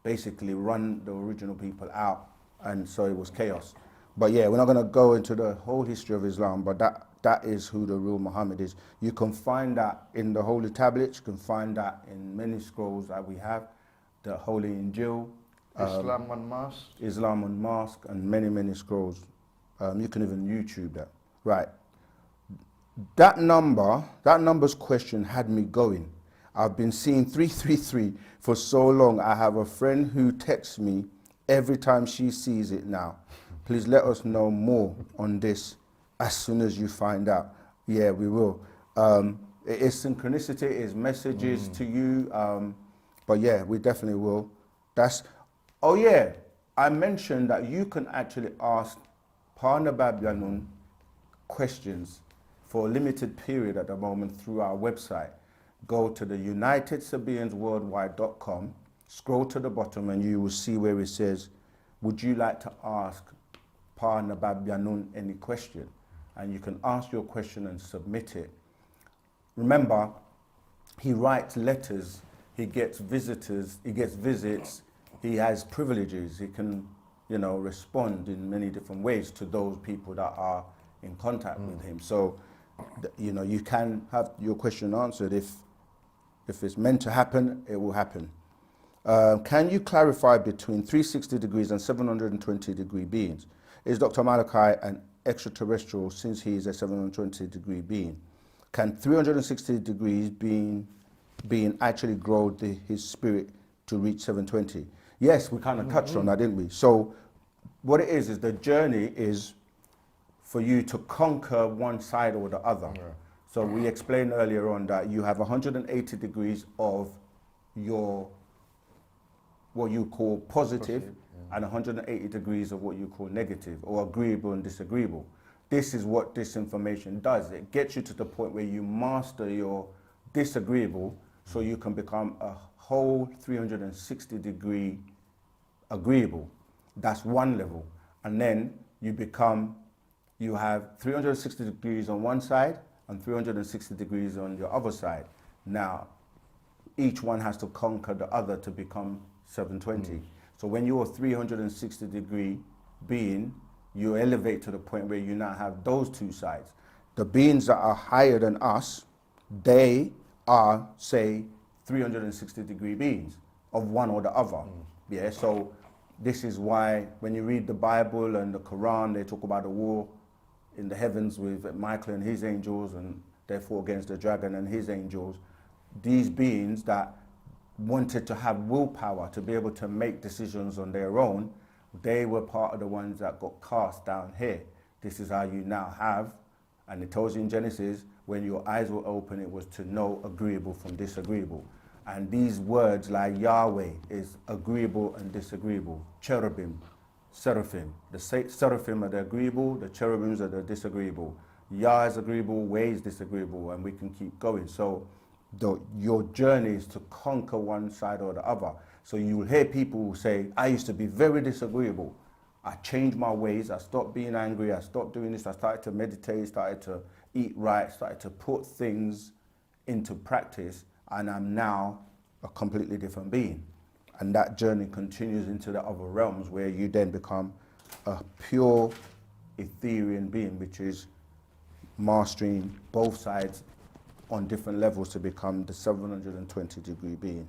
basically run the original people out, and so it was chaos. But yeah, we're not going to go into the whole history of Islam, but that is who the real Muhammad is. You can find that in the Holy Tablets, you can find that in many scrolls that we have, the Holy Injil, Islam Unmasked. Islam Unmasked, and many scrolls. You can even YouTube that. Right. That number's question had me going. I've been seeing 333 for so long. I have a friend who texts me every time she sees it now. Please let us know more on this as soon as you find out. Yeah, we will. It is synchronicity, it is messages to you. But yeah, we definitely will. Oh yeah, I mentioned that you can actually ask Partner Babyanun questions for a limited period at the moment through our website. Go to the UnitedSabiansWorldwide.com, scroll to the bottom, and you will see where it says, would you like to ask Partner Babyanun any question? And you can ask your question and submit it. Remember, he writes letters, he gets visitors, he gets visits, he has privileges, he can, you know, respond in many different ways to those people that are in contact with him. So, you know, you can have your question answered. If it's meant to happen, it will happen. Can you clarify between 360 degrees and 720 degree beings? Is Dr. Malachi an extraterrestrial since he is a 720 degree being? Can 360 degrees being actually grow his spirit to reach 720? Yes, we kind of touched on that, didn't we? So what it is the journey is for you to conquer one side or the other. Yeah. So we explained earlier on that you have 180 degrees of your, what you call positive, and 180 degrees of what you call negative, or agreeable and disagreeable. This is what this information does. It gets you to the point where you master your disagreeable, so you can become a whole 360 degree agreeable. That's one level. And then you have 360 degrees on one side and 360 degrees on your other side. Now, each one has to conquer the other to become 720. So when you're a 360 degree being, you elevate to the point where you now have those two sides. The beings that are higher than us, they are, say, 360 degree beings of one or the other. Yeah, so this is why when you read the Bible and the Quran, they talk about the war in the heavens with Michael and his angels, and they fought against the dragon and his angels. These beings that wanted to have willpower to be able to make decisions on their own, they were part of the ones that got cast down here. This is how you now have, and it tells you in Genesis, when your eyes were open, it was to know agreeable from disagreeable. And these words like Yahweh is agreeable and disagreeable. Cherubim, seraphim. The seraphim are the agreeable, the cherubims are the disagreeable. ya is agreeable, way is disagreeable, and we can keep going. So your journey is to conquer one side or the other. So you'll hear people who say, I used to be very disagreeable. I changed my ways, I stopped being angry, I stopped doing this, I started to meditate, started to eat right, started to put things into practice, and I'm now a completely different being. And that journey continues into the other realms where you then become a pure Ethereal being, which is mastering both sides on different levels to become the 720-degree being.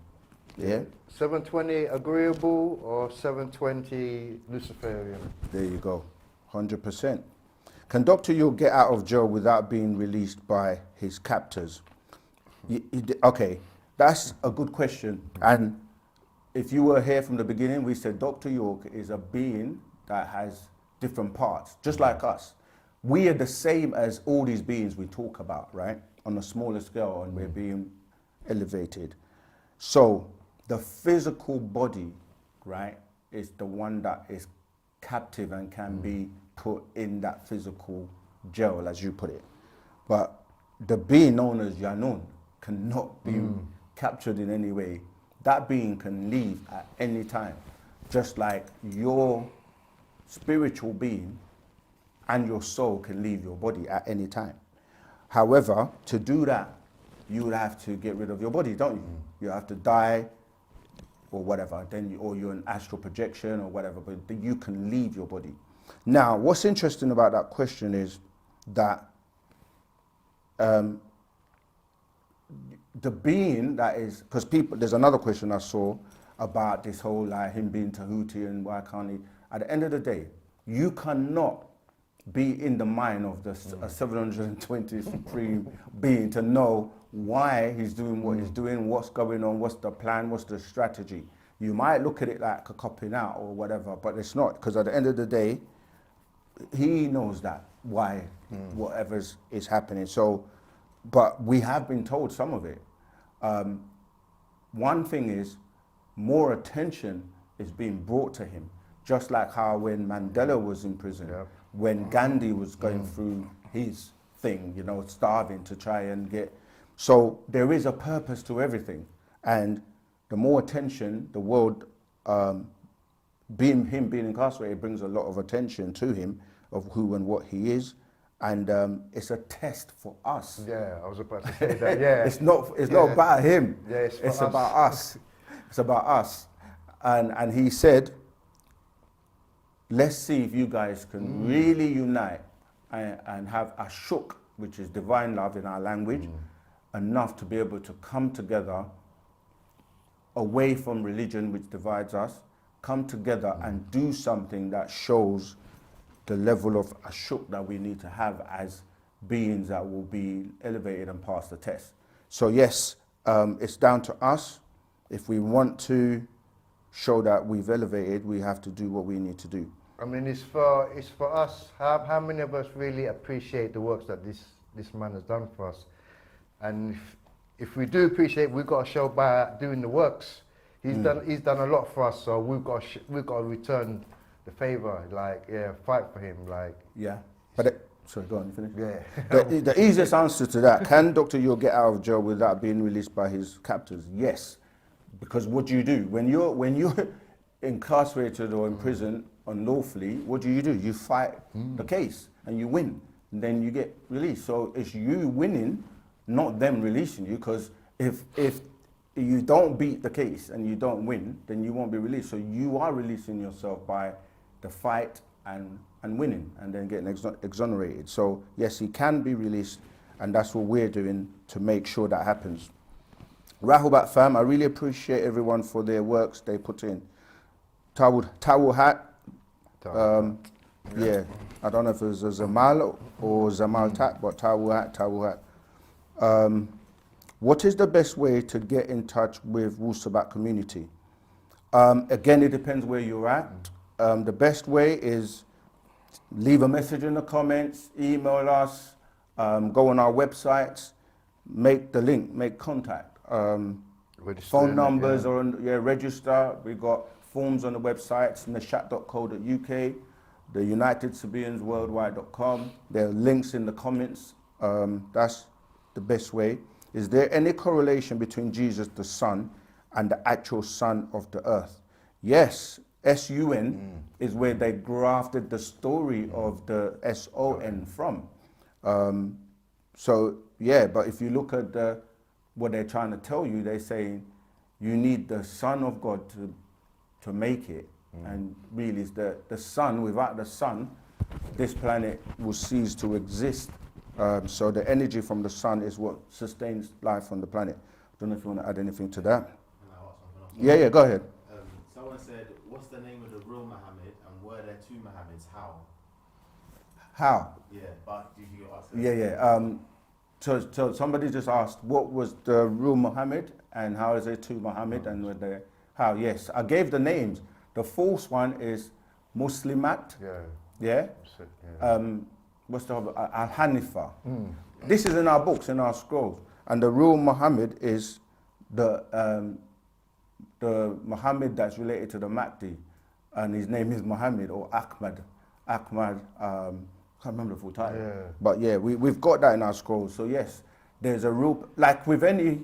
Yeah? 720 agreeable or 720 Luciferian? There you go. 100%. Can Dr. Yule get out of jail without being released by his captors? Okay, that's a good question. And if you were here from the beginning, we said Dr. York is a being that has different parts, just like us. We are the same as all these beings we talk about, right? On a smaller scale, and we're being elevated. So the physical body, right, is the one that is captive and can be put in that physical jail, as you put it. But the being known as Yanun cannot be captured in any way. That being can leave at any time, just like your spiritual being and your soul can leave your body at any time. However, to do that, you would have to get rid of your body, don't you? You have to die or whatever, or you're an astral projection or whatever, but you can leave your body. Now, what's interesting about that question is that the being that is, because people, there's another question I saw about this whole like him being Tahuti and why can't he? At the end of the day, you cannot be in the mind of the 720 supreme being to know why he's doing what he's doing, what's going on, what's the plan, what's the strategy. You might look at it like a copping out or whatever, but it's not, because at the end of the day, he knows that why whatever is happening. So, but we have been told some of it. One thing is more attention is being brought to him, just like how when Mandela was in prison, when Gandhi was going through his thing, you know, starving to try and get. So there is a purpose to everything, and the more attention the world, being incarcerated brings a lot of attention to him of who and what he is. And it's a test for us. Yeah, I was about to say that. Yeah, it's not about him. Yeah, it's about us. It's about us. And he said, let's see if you guys can really unite and have a shuk, which is divine love in our language, enough to be able to come together away from religion, which divides us, come together and do something that shows the level of ashuk that we need to have as beings that will be elevated and pass the test. So yes, it's down to us. If we want to show that we've elevated, we have to do what we need to do. I mean, it's for us. How many of us really appreciate the works that this man has done for us? And if we do appreciate, we've got to show by doing the works. He's done a lot for us, so we've got to return the favor, like, yeah, fight for him, like. Yeah, but sorry, go on, finish. Yeah. The easiest answer to that, can Dr. Yule get out of jail without being released by his captors? Yes, because what do you do? When you're incarcerated or in prison unlawfully, what do? You fight the case and you win, and then you get released. So it's you winning, not them releasing you, because if you don't beat the case and you don't win, then you won't be released. So you are releasing yourself by the fight and winning, and then getting exonerated. So yes, he can be released, and that's what we're doing to make sure that happens. Rahubat fam, I really appreciate everyone for their works they put in. Tawul hat, yeah, I don't know if it was a Zamal or Zamal Tat, but Tawul hat. What is the best way to get in touch with Wu-Sabat community? Again, it depends where you're at. The best way is leave a message in the comments, email us, go on our websites, make the link, make contact. Phone numbers are on, register. We've got forms on the websites, nashat.co.uk. the United Sabians Worldwide.com. There are links in the comments. That's the best way. Is there any correlation between Jesus the Son and the actual Son of the Earth? Yes, S-U-N is where they grafted the story of the S-O-N from. So yeah, but if you look at what they're trying to tell you, they're saying you need the Son of God to make it. And really, it's the sun. Without the sun, this planet will cease to exist. So the energy from the sun is what sustains life on the planet. I don't know if you want to add anything to that. Yeah, go ahead. Someone said, what's the name of the real Muhammad and were there two Muhammads? How? Yeah, but did you ask that? So somebody just asked, what was the real Muhammad and how is there two Muhammad and were there, how? Yes, I gave the names. The false one is Muslimat. Yeah. What's the other? Al-Hanifa. This is in our books, in our scrolls. And the real Muhammad is the Muhammad that's related to the Mahdi. And his name is Muhammad or Ahmad. Ahmad, can't remember the full title. Yeah. But yeah, we've got that in our scrolls. So yes, there's a real, like with any,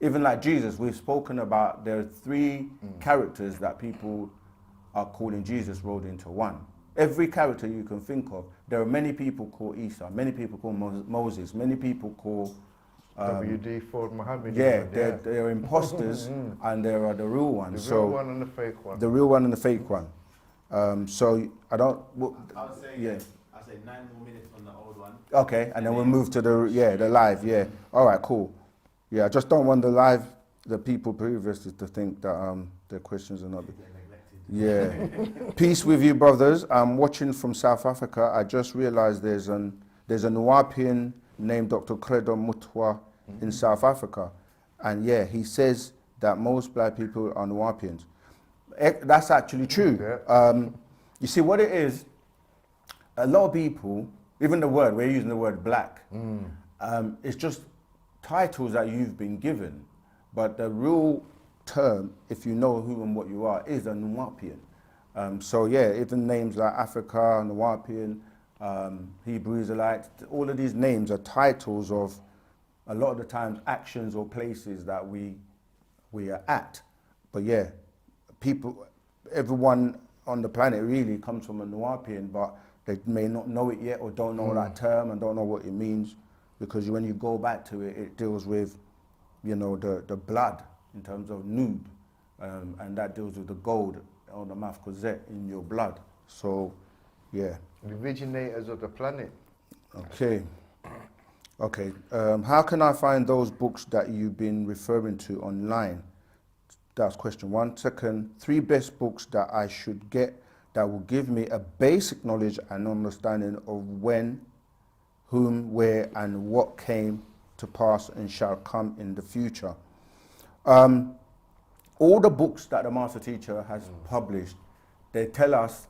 even like Jesus, we've spoken about there are three characters that people are calling Jesus rolled into one. Every character you can think of, there are many people called Isa, many people call Moses, many people call WD Ford Muhammad. Yeah, they're imposters and there are the real ones. The real one and the fake one. The real one and the fake one. So I don't. I would say I'd say 9 more minutes on the old one. Okay, and then we'll move to the live. Yeah. All right, cool. Yeah, I just don't want the people previously to think that their questions are not. Yeah. Peace with you, brothers. I'm watching from South Africa. I just realized there's a Nuwapian named Dr. Credo Mutwa in South Africa. And yeah, he says that most black people are Nuwapians. That's actually true. Yeah. You see what it is, a lot of people, even we're using the word black, it's just titles that you've been given. But the real term, if you know who and what you are, is a Nuwapian. So yeah, even names like Africa, Nuwapian, Hebrew Israelite, all of these names are titles of a lot of the times actions or places that we are at. But yeah, everyone on the planet really comes from a Nuwapian, but they may not know it yet or don't know that term and don't know what it means, because when you go back to it, it deals with, you know, the blood in terms of Nub, and that deals with the gold or the mafkozet in your blood. So, yeah. The originators of the planet. Okay. How can I find those books that you've been referring to online? That's question one. Second, 3 best books that I should get that will give me a basic knowledge and understanding of when, whom, where, and what came to pass and shall come in the future. All the books that the Master Teacher has published, they tell us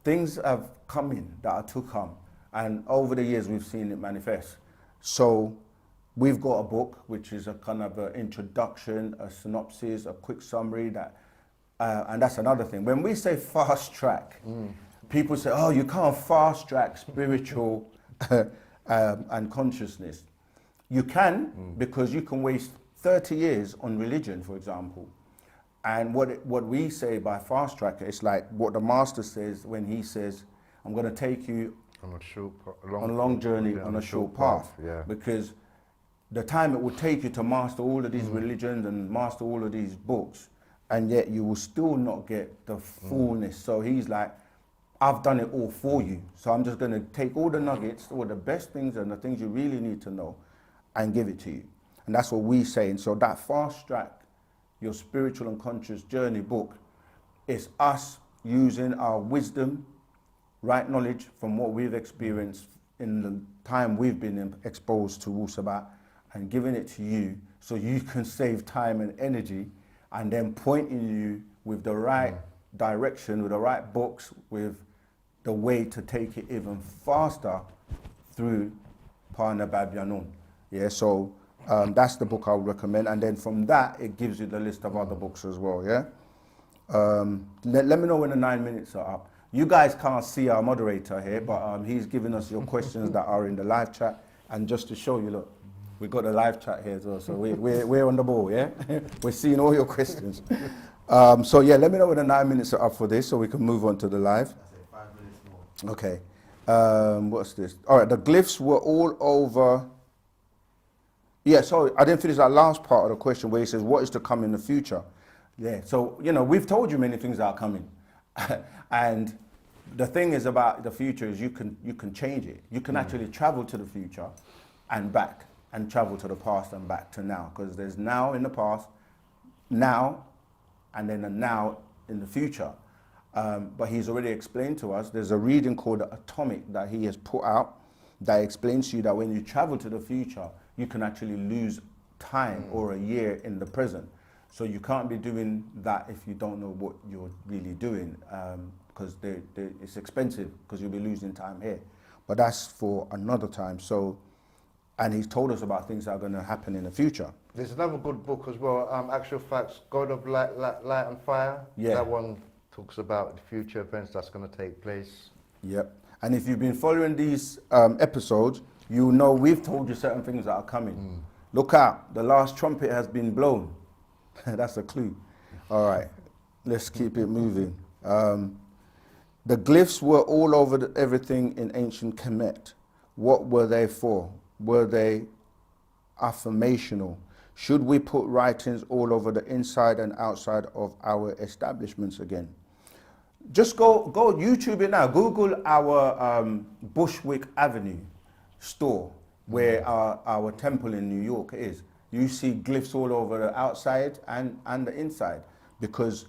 things have come in that are to come, and over the years we've seen it manifest. So we've got a book which is a kind of an introduction, a synopsis, a quick summary that, and that's another thing. When we say fast track, people say, oh, you can't fast track spiritual and consciousness. You can, because you can waste 30 years on religion, for example. And what we say by fast track, it's like what the Master says when he says, I'm going to take you on a long journey on a short path. Yeah. Because the time it will take you to master all of these religions and master all of these books, and yet you will still not get the fullness. So he's like, I've done it all for you. So I'm just going to take all the nuggets, all the best things and the things you really need to know, and give it to you. And that's what we say. And so that fast track, your spiritual and conscious journey book, is us using our wisdom, right knowledge from what we've experienced in the time we've been exposed to Wu-Sabat, and giving it to you so you can save time and energy, and then pointing you with the right direction, with the right books, with the way to take it even faster through Parna Babyanun. Yeah, so that's the book I would recommend. And then from that, it gives you the list of other books as well, yeah? Let me know when the 9 minutes are up. You guys can't see our moderator here, but he's giving us your questions that are in the live chat. And just to show you, look, we've got the live chat here as well, so we're on the ball, yeah? We're seeing all your questions. So yeah, let me know when the 9 minutes are up for this so we can move on to the live. I say 5 minutes more. Okay. What's this? All right, the glyphs were all over. Yeah, sorry, I didn't finish that last part of the question where he says, what is to come in the future? Yeah, so, you know, we've told you many things that are coming. And the thing is about the future is you can change it. You can actually travel to the future and back, and travel to the past and back to now. Because there's now in the past, now, and then a now in the future. But he's already explained to us, there's a reading called Atomic that he has put out that explains to you that when you travel to the future, you can actually lose time or a year in the present. So you can't be doing that if you don't know what you're really doing, because it's expensive because you'll be losing time here. But that's for another time. So, and he's told us about things that are going to happen in the future. There's another good book as well, Actual Facts, God of Light and Fire. Yeah. That one talks about the future events that's going to take place. Yep. And if you've been following these episodes, you know we've told you certain things that are coming. Look out, the last trumpet has been blown. That's a clue. All right, let's keep it moving. The glyphs were all over everything in ancient Kemet. What were they for? Were they affirmational? Should we put writings all over the inside and outside of our establishments again? Just go YouTube it now. Google our Bushwick Avenue store where our temple in New York is. You see glyphs all over the outside and the inside because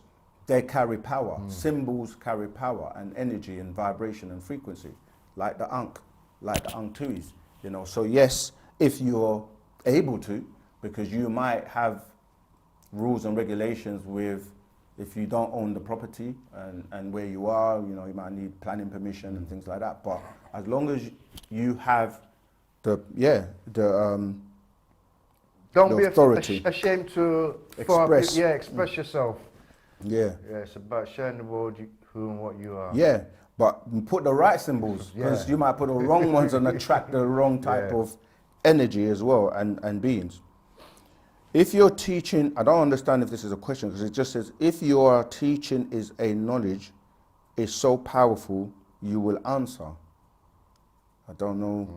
they carry power. Symbols carry power and energy and vibration and frequency, like the Ankh, like the Ankh-Tuis, you know. So yes, if you're able to, because you might have rules and regulations with, if you don't own the property and where you are, you know, you might need planning permission and things like that. But as long as you have Don't be authority. ashamed to Express. express yourself. Yeah. Yeah, it's about showing the world who and what you are. Yeah, but put the right symbols because you might put the wrong ones and attract the wrong type of energy as well and beings. If you're teaching, I don't understand if this is a question because it just says, if your teaching is a knowledge, is so powerful, you will answer. I don't know.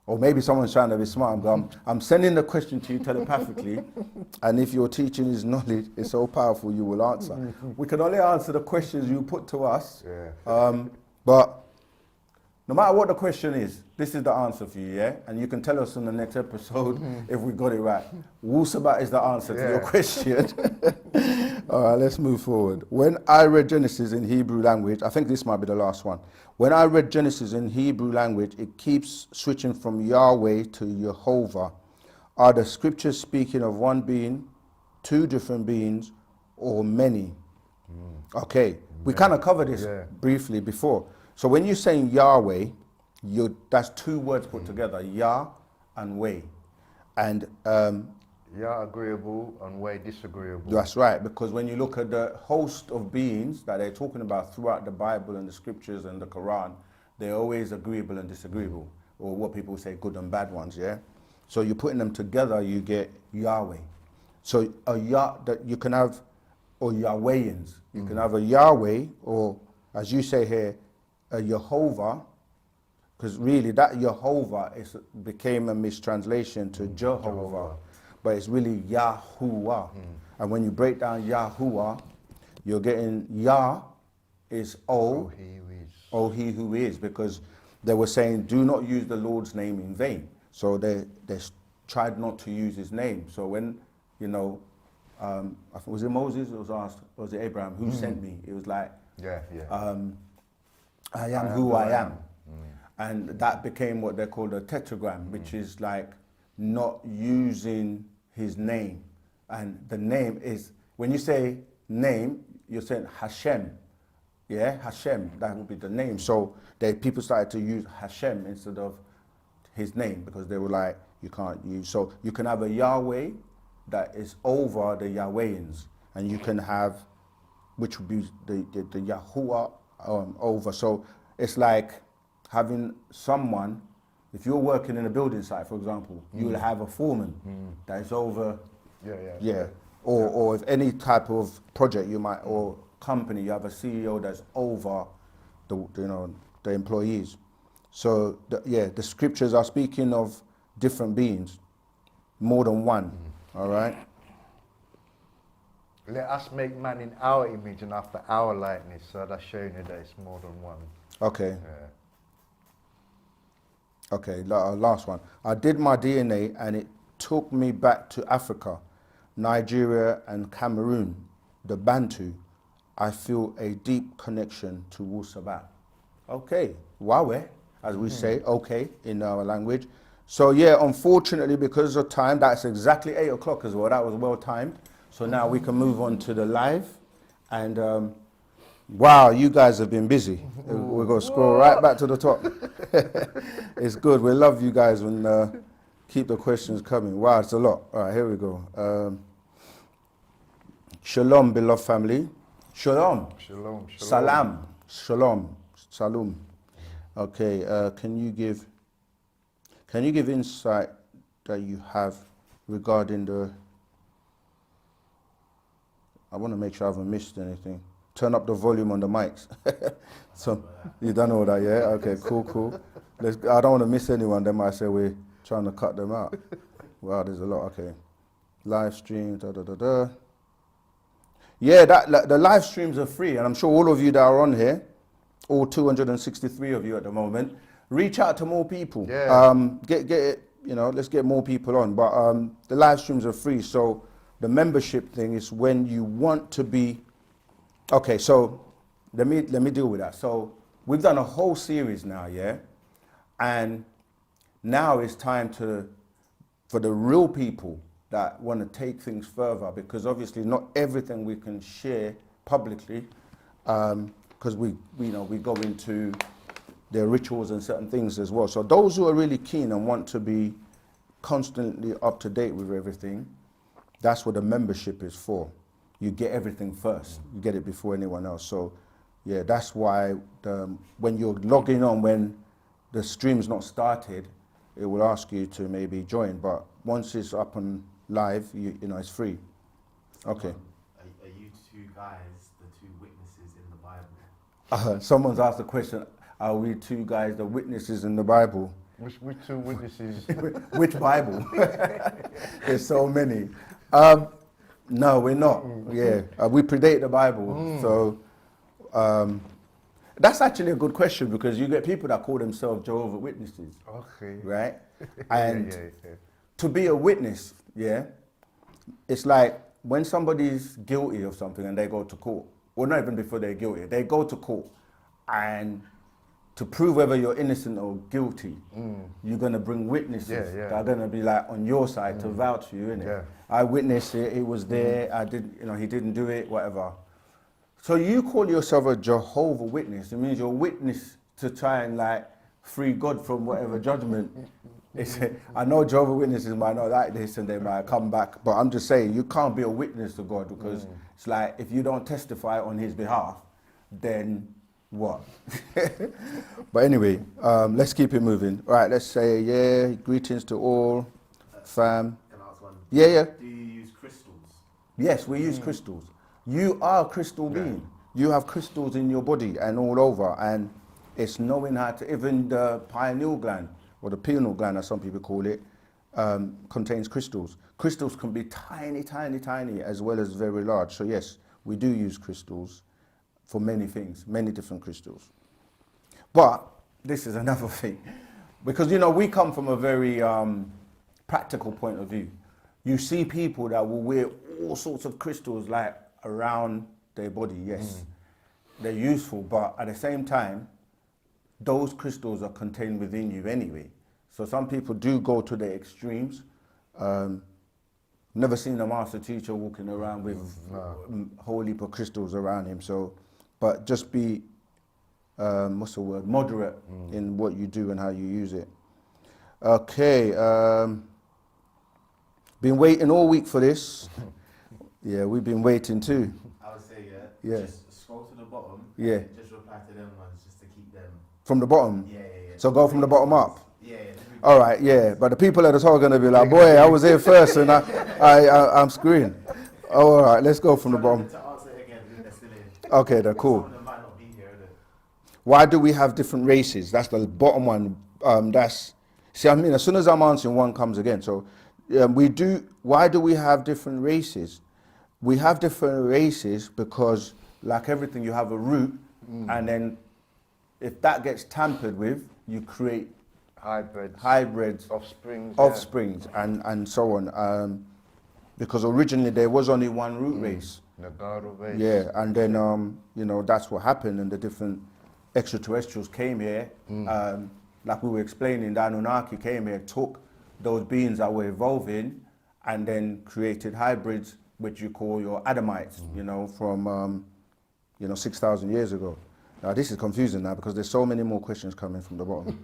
Or maybe someone's trying to be smart. I'm sending the question to you telepathically, and if your teaching is knowledge, is so powerful, you will answer. We can only answer the questions you put to us, but no matter what the question is, this is the answer for you, yeah? And you can tell us in the next episode if we got it right. Wu-Sabat is the answer to your question. All right, let's move forward. When I read Genesis in Hebrew language, I think this might be the last one. When I read Genesis in Hebrew language, it keeps switching from Yahweh to Jehovah. Are the scriptures speaking of one being, two different beings, or many? Okay, we kind of covered this briefly before. So when you're saying Yahweh, that's two words put together, Yah and Way. And Yah agreeable and Way disagreeable. That's right, because when you look at the host of beings that they're talking about throughout the Bible and the scriptures and the Quran, they're always agreeable and disagreeable, or what people say good and bad ones, yeah? So you're putting them together, you get Yahweh. So a Yah that you can have, or Yahwehians, you can have a Yahweh, or as you say here, a Jehovah, because really that Jehovah became a mistranslation to Jehovah, but it's really Yahuwah. And when you break down Yahuwah, you're getting Yah is O, he who is, because they were saying, do not use the Lord's name in vain. So they tried not to use his name. So when, you know, was it Moses who was asked, or was it Abraham, who sent me? It was like, I am who I am. And that became what they called a tetragram, which is like not using his name. And the name is, when you say name, you're saying Hashem. Yeah, Hashem, that would be the name. So people started to use Hashem instead of his name because they were like, you can't use. So you can have a Yahweh that is over the Yahwehians, and you can have, which would be the Yahuwah over. So it's like having someone, if you're working in a building site, for example, you will have a foreman that is over, or if any type of project you might, or company, you have a CEO that's over the employees. So the scriptures are speaking of different beings, more than one. All right. Let us make man in our image and after our likeness. So that's showing you that it's more than one. Okay. Yeah. Okay, last one. I did my DNA and it took me back to Africa, Nigeria and Cameroon, the Bantu. I feel a deep connection to Wu-Sabat. Okay, wawe, as we say, okay, in our language. So yeah, unfortunately, because of time, that's exactly 8 o'clock as well. That was well timed. So now we can move on to the live. And wow, you guys have been busy. We're going to scroll right back to the top. It's good. We love you guys and keep the questions coming. Wow, it's a lot. All right, here we go. Shalom, beloved family. Shalom. Shalom. Shalom. Salam. Shalom. Salum. Okay, can you give insight that you have regarding I want to make sure I haven't missed anything. Turn up the volume on the mics. So you done all that, yeah? Okay, cool. I don't want to miss anyone. They might say we're trying to cut them out. Wow, there's a lot. Okay, live stream. Yeah, the live streams are free, and I'm sure all of you that are on here, all 263 of you at the moment, reach out to more people. Yeah. Get it. Let's get more people on. But the live streams are free, so the membership thing is when you want to be. Okay, so let me deal with that. So we've done a whole series now, yeah, and now it's time for the real people that want to take things further, because obviously not everything we can share publicly, because we go into their rituals and certain things as well. So those who are really keen and want to be constantly up to date with everything, that's what the membership is for. You get everything first. You get it before anyone else. So yeah, that's why when you're logging on, when the stream's not started, it will ask you to maybe join. But once it's up and live, it's free. Okay. Are you two guys the two witnesses in the Bible? Someone's asked the question, are we two guys the witnesses in the Bible? Which two witnesses? Which Bible? There's so many. No, we're not. Yeah, we predate the Bible. So that's actually a good question, because you get people that call themselves Jehovah's Witnesses. Okay. Right? And yeah. to be a witness, yeah, it's like when somebody's guilty of something and they go to court, well, not even before they're guilty, they go to court, and to prove whether you're innocent or guilty, you're going to bring witnesses that are going to be like on your side to vouch for you, innit? Yeah. I witnessed it, it was there, I didn't, he didn't do it, whatever. So you call yourself a Jehovah's Witness. It means you're a witness to try and like free God from whatever judgment. I know Jehovah's Witnesses might not like this and they might come back, but I'm just saying you can't be a witness to God, because it's like if you don't testify on his behalf, then what? But anyway, let's keep it moving. All right, let's say, greetings to all, fam. Can I ask one? Yeah. Do you use crystals? Yes, we use crystals. You are a crystal being. You have crystals in your body and all over, and it's knowing how to, even the pineal gland, or the pineal gland as some people call it, contains crystals. Crystals can be tiny, tiny, tiny, as well as very large. So yes, we do use crystals for many things, many different crystals. But this is another thing, because we come from a very practical point of view. You see people that will wear all sorts of crystals like around their body. Yes, they're useful, but at the same time, those crystals are contained within you anyway. So some people do go to the extremes. Never seen a master teacher walking around with a whole heap of crystals around him. So, but just be, moderate in what you do and how you use it. Okay, been waiting all week for this. Yeah, we've been waiting too. I would say, Yeah. just scroll to the bottom. Yeah. And just reply reply to them ones just to keep them. From the bottom. Yeah. So go from the bottom up. Yeah. All right, yeah. But the people at the top are gonna be like, boy, I was here first, and I'm screwing. Oh, all right, let's go from the bottom. To answer it again, if they're still in. Okay, they're cool. Some of them might not be here, innit? Why do we have different races? That's the bottom one. See, I mean, as soon as I'm answering, one comes again. So why do we have different races? We have different races because, like everything, you have a root, and then if that gets tampered with, you create hybrids, offsprings, and so on. Because originally there was only one root race. Nagaro race. Yeah, and then that's what happened, and the different extraterrestrials came here. Like we were explaining, the Anunnaki came here, took those beings that were evolving, and then created hybrids, which you call your Adamites. From 6,000 years ago. Now this is confusing now because there's so many more questions coming from the bottom.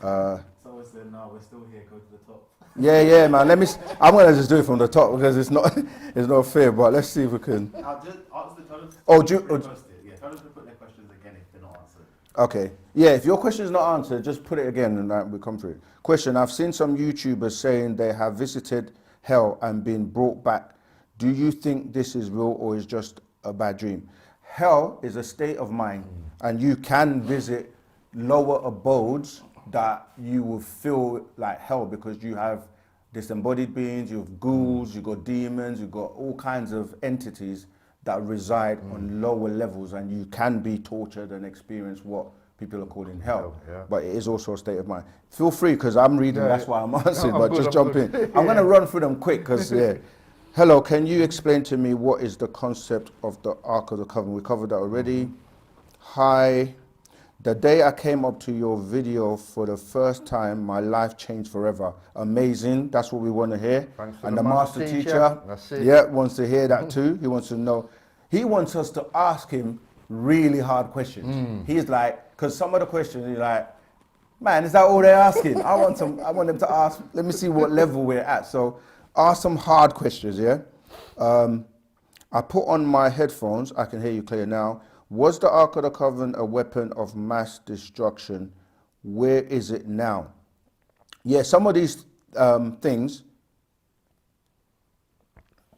Someone said, no, we're still here, go to the top. Yeah, man. I'm gonna just do it from the top because it's not fair. But let's see if we can. I'll just answer the total. Oh, tell them to put their questions again if they're not answered. Okay. Yeah, if your question is not answered, just put it again and we'll come through it. Question: I've seen some YouTubers saying they have visited hell and been brought back. Do you think this is real or is just a bad dream? Hell is a state of mind, and you can visit lower abodes that you will feel like hell because you have disembodied beings, you have ghouls, you've got demons, you've got all kinds of entities that reside on lower levels, and you can be tortured and experience what people are calling hell. Yeah. But it is also a state of mind. Feel free, because I'm reading, that's why I'm answering, No, but just jump in. I'm going to run through them quick, because, Hello, can you explain to me what is the concept of the Ark of the Covenant? We covered that already. Hi. The day I came up to your video for the first time, my life changed forever. Amazing. That's what we want to hear. Thanks to And the the master master teacher, That's it. yeah, wants to hear that too. He wants to know. He wants us to ask him really hard questions. He's like, because some of the questions, he's like, man, is that all they're asking? I want them to ask, let me see what level we're at. So ask some hard questions, yeah? I put on my headphones, I can hear you clear now. Was the Ark of the Covenant a weapon of mass destruction? Where is it now? Yeah, some of these things,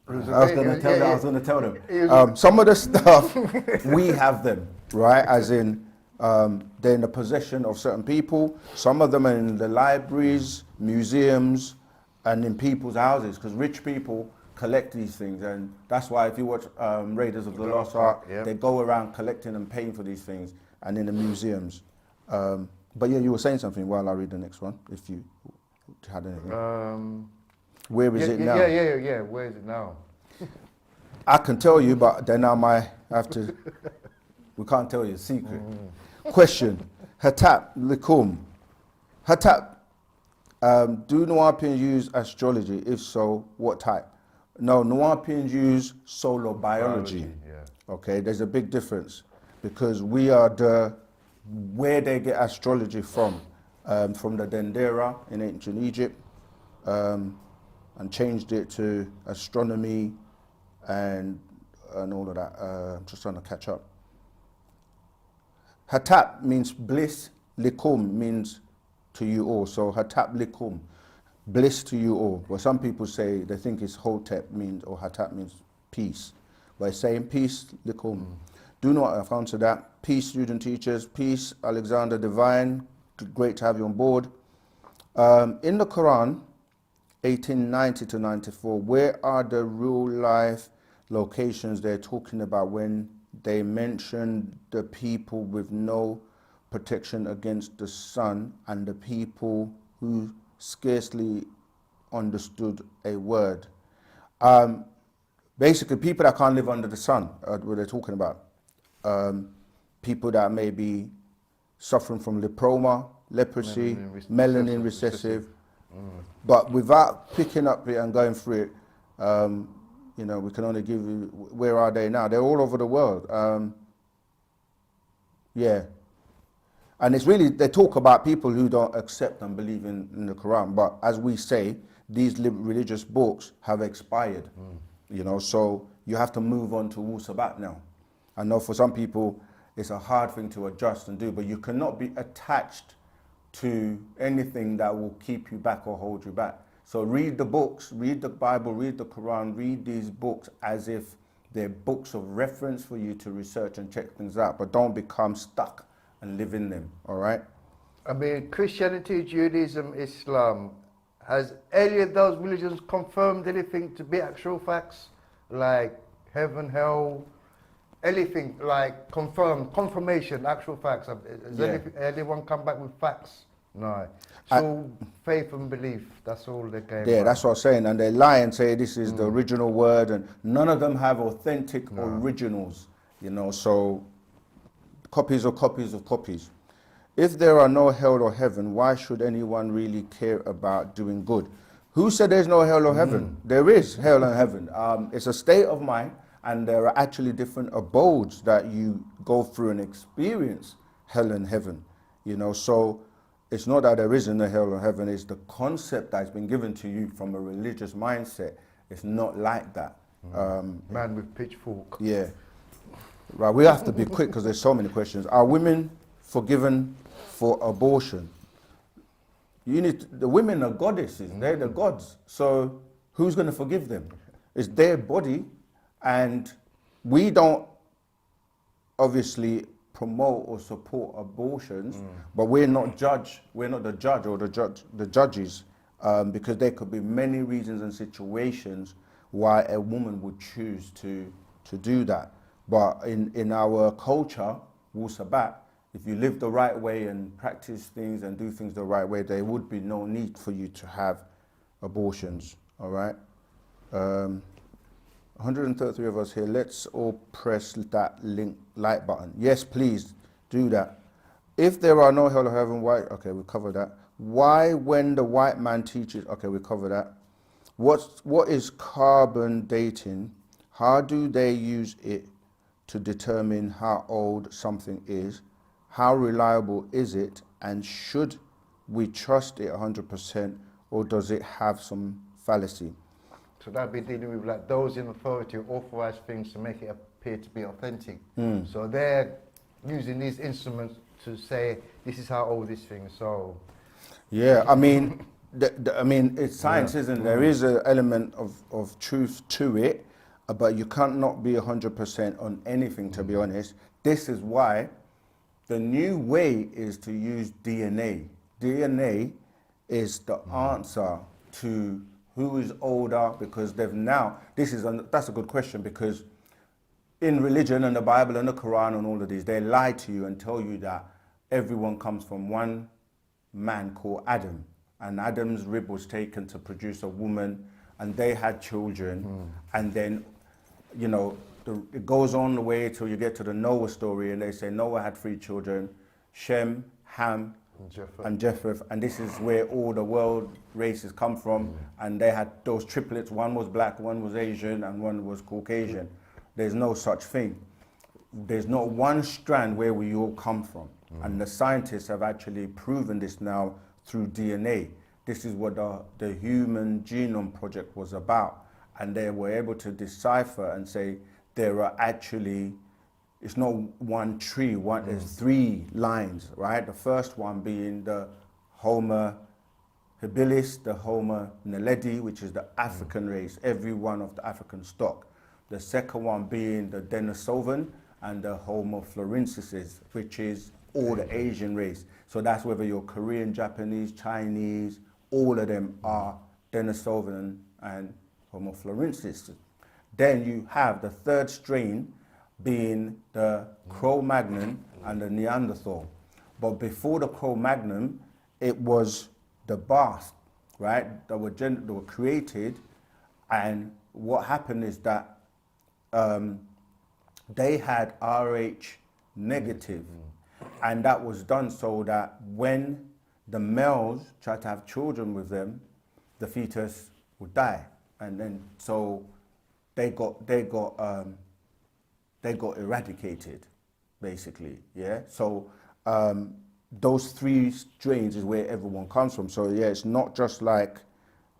I was going to tell them. Some of the stuff, we have them, right? As in, they're in the possession of certain people. Some of them are in the libraries, museums, and in people's houses, because rich people collect these things, and that's why if you watch Raiders of the Lost Ark, they go around collecting and paying for these things, and in the museums. But yeah, you were saying something while I read the next one, if you had anything. Where is it now? Yeah. Where is it now? I can tell you, but then I might have to. We can't tell you a secret. Question: Hatap Likum. Hatap, do Nuwapians use astrology? If so, what type? No, Nuwapians use solar biology. Okay, there's a big difference because we are where they get astrology from the Dendera in ancient Egypt, and changed it to astronomy and all of that. I'm just trying to catch up. Hatap means bliss, likum means to you all. So Hatap likum, bliss to you all. Well, some people say they think it's Hotep means, or Hatap means peace. By saying peace, likum. Do not, I've answered that. Peace, student teachers. Peace, Alexander Divine. Great to have you on board. In the Quran, 1890 to 94, where are the real life locations they're talking about when they mention the people with no protection against the sun and the people who scarcely understood a word? Basically, people that can't live under the sun, what they're talking about. People that may be suffering from leprosy, melanin recessive. But without picking up it and going through it, we can only give you, where are they now? They're all over the world. And it's really, they talk about people who don't accept and believe in the Quran. But as we say, these religious books have expired. So you have to move on to Wu-Sabat now. I know for some people, it's a hard thing to adjust and do, but you cannot be attached to anything that will keep you back or hold you back. So read the books, read the Bible, read the Quran, read these books as if they're books of reference for you to research and check things out, but don't become stuck and live in them, all right? I mean, Christianity, Judaism, Islam, has any of those religions confirmed anything to be actual facts? Like heaven, hell, anything like confirmation, actual facts? Has anyone come back with facts? No. It's all faith and belief. That's all they're going Yeah, by. that's what I'm saying. And they lie and say this is the original word, and none of them have authentic originals, you know, so copies of copies of copies. If there are no hell or heaven, why should anyone really care about doing good? Who said there's no hell or heaven? There is hell and heaven. It's a state of mind, and there are actually different abodes that you go through and experience hell and heaven, you know, so it's not that there isn't a hell or heaven, it's the concept that's been given to you from a religious mindset. It's not like that. Man with pitchfork. Yeah. Right, we have to be quick because there's so many questions. Are women forgiven for abortion? The women are goddesses, they're the gods. So who's going to forgive them? It's their body, and we don't obviously promote or support abortions, but we're not the judge or the judges, because there could be many reasons and situations why a woman would choose to do that. But in our culture, Wu-Sabat, if you live the right way and practice things and do things the right way, there would be no need for you to have abortions, all right? 133 of us here, let's all press that like button. Yes, please, do that. If there are no hell or heaven, why? Okay, we covered that. Why, when the white man teaches? Okay, we covered that. What is carbon dating? How do they use it to determine how old something is? How reliable is it? And should we trust it 100%, or does it have some fallacy? So that'd be dealing with like those in authority who authorize things to make it appear to be authentic. So they're using these instruments to say this is how old this thing is. So yeah, I mean, it's science, isn't it? There is an element of truth to it, but you can't not be 100% on anything, to be honest. This is why the new way is to use DNA. DNA is the answer to who is older, because they've now, that's a good question, because in religion and the Bible and the Quran and all of these, they lie to you and tell you that everyone comes from one man called Adam, and Adam's rib was taken to produce a woman, and they had children, and then, you know, it goes on the way till you get to the Noah story, and they say Noah had 3 children, Shem, Ham, and Japheth, and this is where all the world races come from, and they had those triplets. One was black, one was Asian, and one was Caucasian. There's no such thing. There's not one strand where we all come from, and the scientists have actually proven this now through DNA. This is what the Human Genome Project was about, and they were able to decipher and say there are actually, it's not one tree, there's 3 lines, right? The first one being the Homo habilis, the Homo naledi, which is the African race, every one of the African stock. The second one being the Denisovan and the Homo florensis, which is all the Asian race. So that's whether you're Korean, Japanese, Chinese, all of them are Denisovan and Homo florensis. Then you have the third strain being the Cro-Magnon and the Neanderthal. But before the Cro-Magnon, it was the Basque, right? That were created, and what happened is that they had Rh negative, and that was done so that when the males tried to have children with them, the fetus would die, and then so they got eradicated, basically, yeah? So those 3 strains is where everyone comes from. So yeah, it's not just like,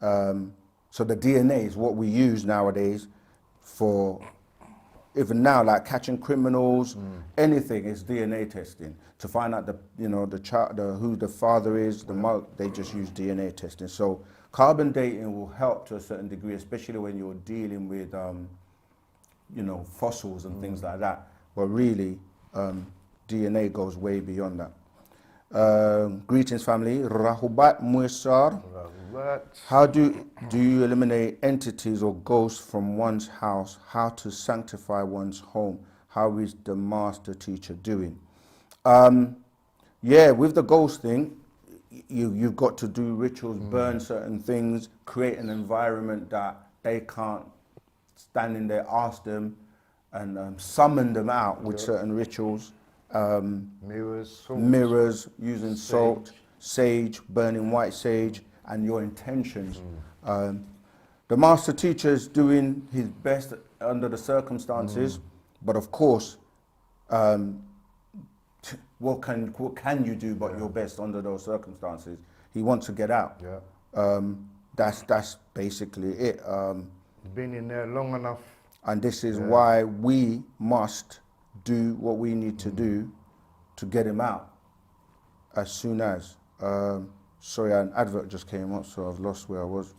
so the DNA is what we use nowadays for even now, like catching criminals, anything is DNA testing to find out the child, who the father is, the mother. They just use DNA testing. So carbon dating will help to a certain degree, especially when you're dealing with fossils and things like that. But really, DNA goes way beyond that. Greetings, family. Rahubat Muisar. How do you eliminate entities or ghosts from one's house? How to sanctify one's home? How is the master teacher doing? Yeah, with the ghost thing, you've got to do rituals, burn certain things, create an environment that they can't stand in there, ask them, and summon them out with certain rituals. Mirrors, using salt, sage, burning white sage, and your intentions. The master teacher is doing his best under the circumstances, but of course, what can you do but your best under those circumstances? He wants to get out. That's basically it. Been in there long enough. And this is why we must do what we need to do to get him out as soon as. Sorry, an advert just came up, so I've lost where I was.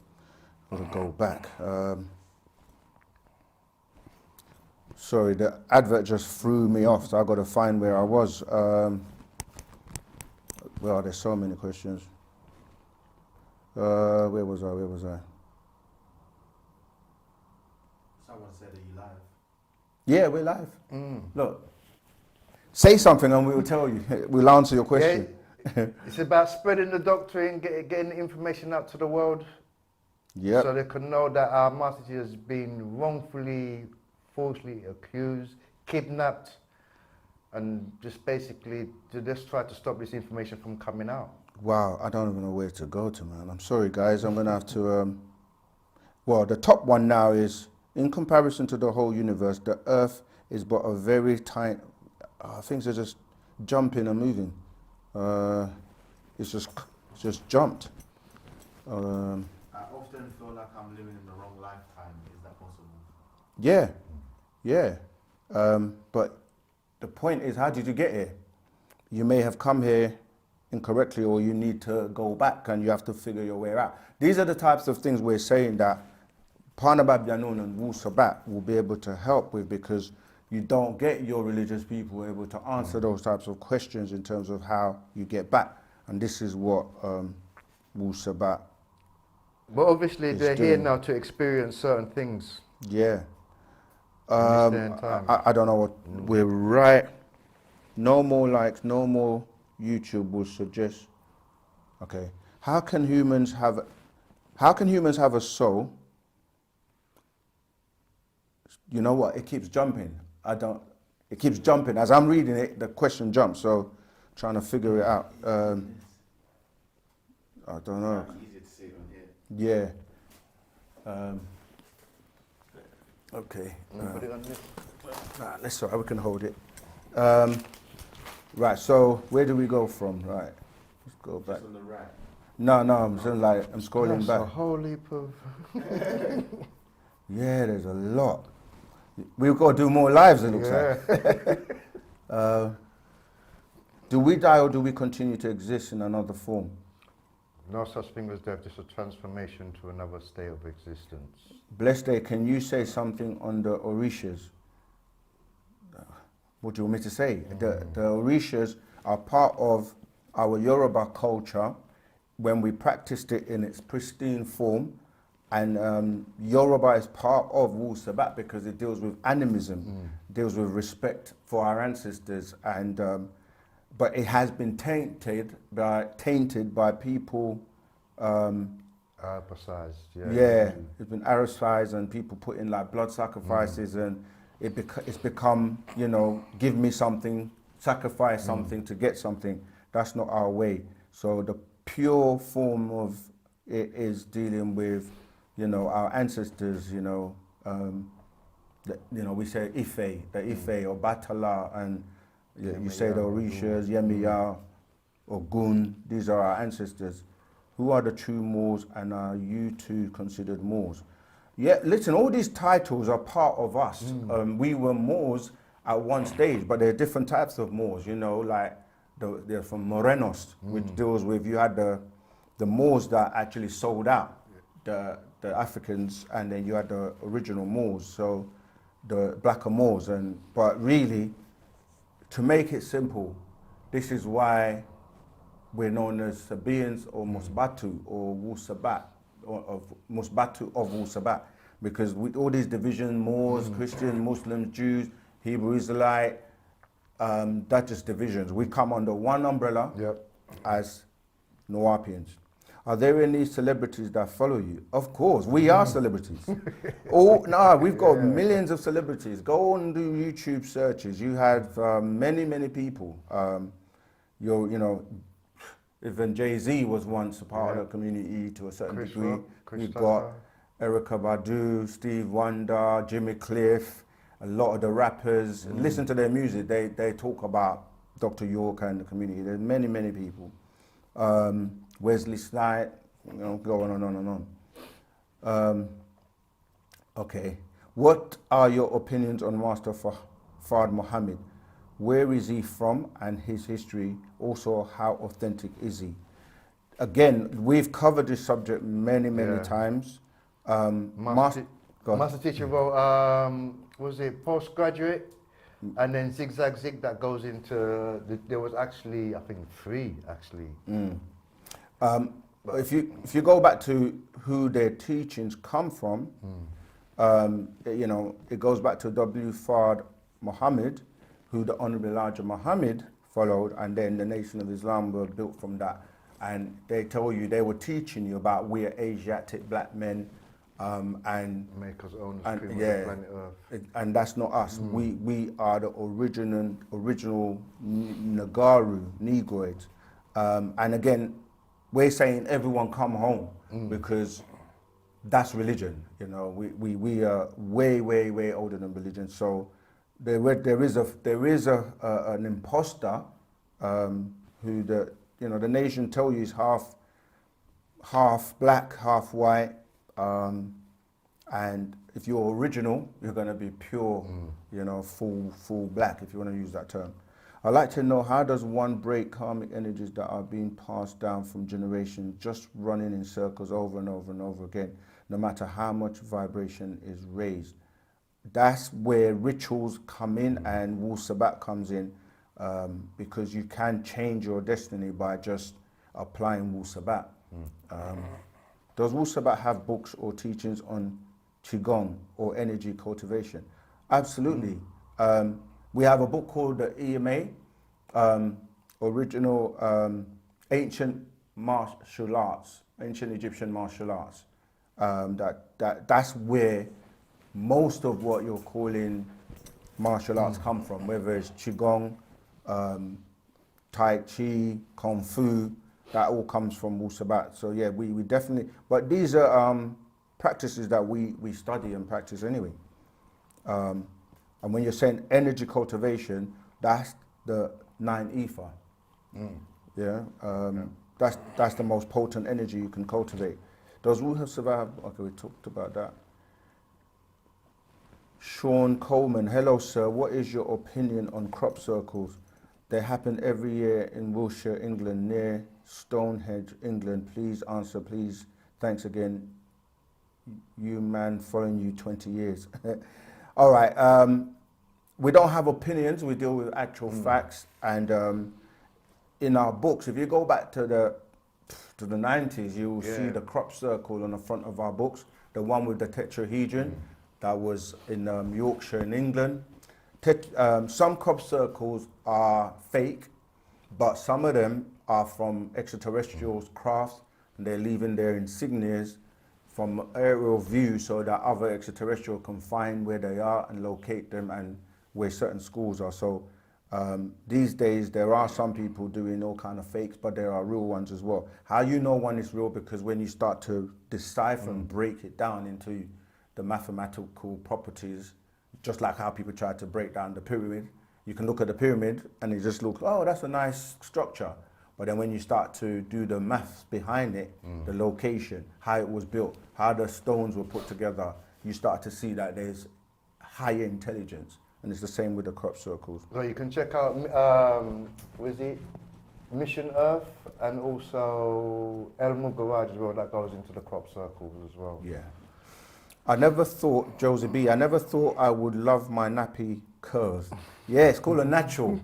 I've got to go back. Sorry, the advert just threw me off, so I've got to find where I was. Well, there's so many questions. Where was I? Someone said, are you live? Yeah, we're live. Look, say something and we'll tell you. We'll answer your question. Yeah, it's about spreading the doctrine, getting the information out to the world. Yeah. So they can know that our master teacher has been wrongfully, falsely accused, kidnapped, and just basically to just try to stop this information from coming out. Wow, I don't even know where to go to, man. I'm sorry, guys. I'm going to have to... well, the top one now is, in comparison to the whole universe, the Earth is but a very tiny... things are just jumping and moving. It's just jumped. I often feel like I'm living in the wrong lifetime. Is that possible? Yeah. But the point is, how did you get here? You may have come here incorrectly, or you need to go back and you have to figure your way out. These are the types of things we're saying that Panabab Yanun and Wu-Sabat will be able to help with, because you don't get your religious people able to answer those types of questions in terms of how you get back. And this is what Wu-Sabat. But obviously they're doing. here now to experience certain things. Yeah. In this day and time. I don't know what we're right. No more likes, no more YouTube will suggest. Okay. How can humans have a soul? You know what? It keeps jumping. It keeps jumping. As I'm reading it, the question jumps. So trying to figure it out. I don't know. It's easier to see it on here. Yeah. Okay. Put it on this. Nah, that's all right. We can hold it. Right. So where do we go from? Right. Let's go back. Just on the right. No. I'm scrolling That's back. a whole heap of... Yeah, there's a lot. We've got to do more lives, it looks like. Do we die or do we continue to exist in another form? No such thing as death, just a transformation to another state of existence. Blessed Day, can you say something on the Orishas? What do you want me to say? The Orishas are part of our Yoruba culture when we practiced it in its pristine form. And Yoruba is part of Wu-Sabat because it deals with animism, deals with respect for our ancestors, and but it has been tainted by people. Arabicized, Yeah, it's been Arabicized, and people put in like blood sacrifices, and it's become, give me something, sacrifice something to get something. That's not our way. So the pure form of it is dealing with, our ancestors, we say Ife, the Ife or Batala, and you say the Orishas, Yemiya, or Gun, these are our ancestors. Who are the true Moors, and are you two considered Moors? Yeah, listen, all these titles are part of us. We were Moors at one stage, but there are different types of Moors, you know, like they're from Morenos, which deals with, you had the Moors that actually sold out the Africans, and then you had the original Moors, so the blacker Moors. But really, to make it simple, this is why we're known as Sabaeans or Musbatu or Wu-Sabat, or of Musbatu of Wu-Sabat, because with all these divisions, Moors, Christian, Muslims, Jews, Hebrew Israelite, that's just divisions. We come under one umbrella as Nuwapians. Are there any celebrities that follow you? Of course, we are celebrities. We've got millions of celebrities. Go and do YouTube searches. You have many people. You know, even Jay-Z was once a part of the community to a certain degree. You've got Erykah Badu, Steve Wonder, Jimmy Cliff, a lot of the rappers. Listen to their music. They talk about Dr. York and the community. There's many people. Wesley Snipes, you know, going on and on. Okay. What are your opinions on Master Fard Muhammad? Where is he from and his history? Also, how authentic is he? Again, we've covered this subject many times. Master teacher wrote, was it postgraduate? And then Zigzag Zig that goes into, there was actually, I think 3 actually. If you go back to who their teachings come from, you know, it goes back to W. Fard Muhammad, who the Honorable Elijah Muhammad followed, and then the Nation of Islam were built from that. And they told you, they were teaching you about we're Asiatic black men, and make us own the planet Earth. And that's not us. We are the original Nagaru, Negroids. And again, we're saying everyone come home because that's religion. You know, we are way older than religion. So there is an imposter who the nation tell you is half black, half white, and if you're original, you're going to be pure, you know, full black, if you want to use that term. I'd like to know, how does one break karmic energies that are being passed down from generations, just running in circles over and over again, no matter how much vibration is raised? That's where rituals come in and Wu-Sabat comes in, because you can change your destiny by just applying Wu-Sabat. Does Wu-Sabat have books or teachings on Qigong or energy cultivation? Absolutely. We have a book called the EMA, original ancient martial arts, ancient Egyptian martial arts. That's where most of what you're calling martial arts come from, whether it's Qigong, Tai Chi, Kung Fu, that all comes from Wu-Sabat. So yeah, we definitely, but these are practices that we study and practice anyway. And when you're saying energy cultivation, that's the 9 ether. Yeah, that's the most potent energy you can cultivate. Does Wu have survived? Okay, we talked about that. Sean Coleman, hello sir, what is your opinion on crop circles? They happen every year in Wiltshire, England, near Stonehenge, England. Please answer, please. Thanks again. You man, following you 20 years. All right, we don't have opinions, we deal with actual facts. And in our books, if you go back to the 90s, you will see the crop circle on the front of our books, the one with the tetrahedron that was in Yorkshire in England. Some crop circles are fake, but some of them are from extraterrestrials' crafts, and they're leaving their insignias from aerial view so that other extraterrestrial can find where they are and locate them and where certain schools are. So these days there are some people doing all kind of fakes, but there are real ones as well. How you know one is real? Because when you start to decipher and break it down into the mathematical properties, just like how people try to break down the pyramid, you can look at the pyramid and it just looks, oh, that's a nice structure. But then when you start to do the maths behind it, the location, how it was built, how the stones were put together, you start to see that there's higher intelligence. And it's the same with the crop circles. So you can check out, what is it? Mission Earth, and also Elmo Garage as well, that goes into the crop circles as well. Yeah. I never thought, Josie B, I never thought I would love my nappy curls. Yeah, it's called a natural.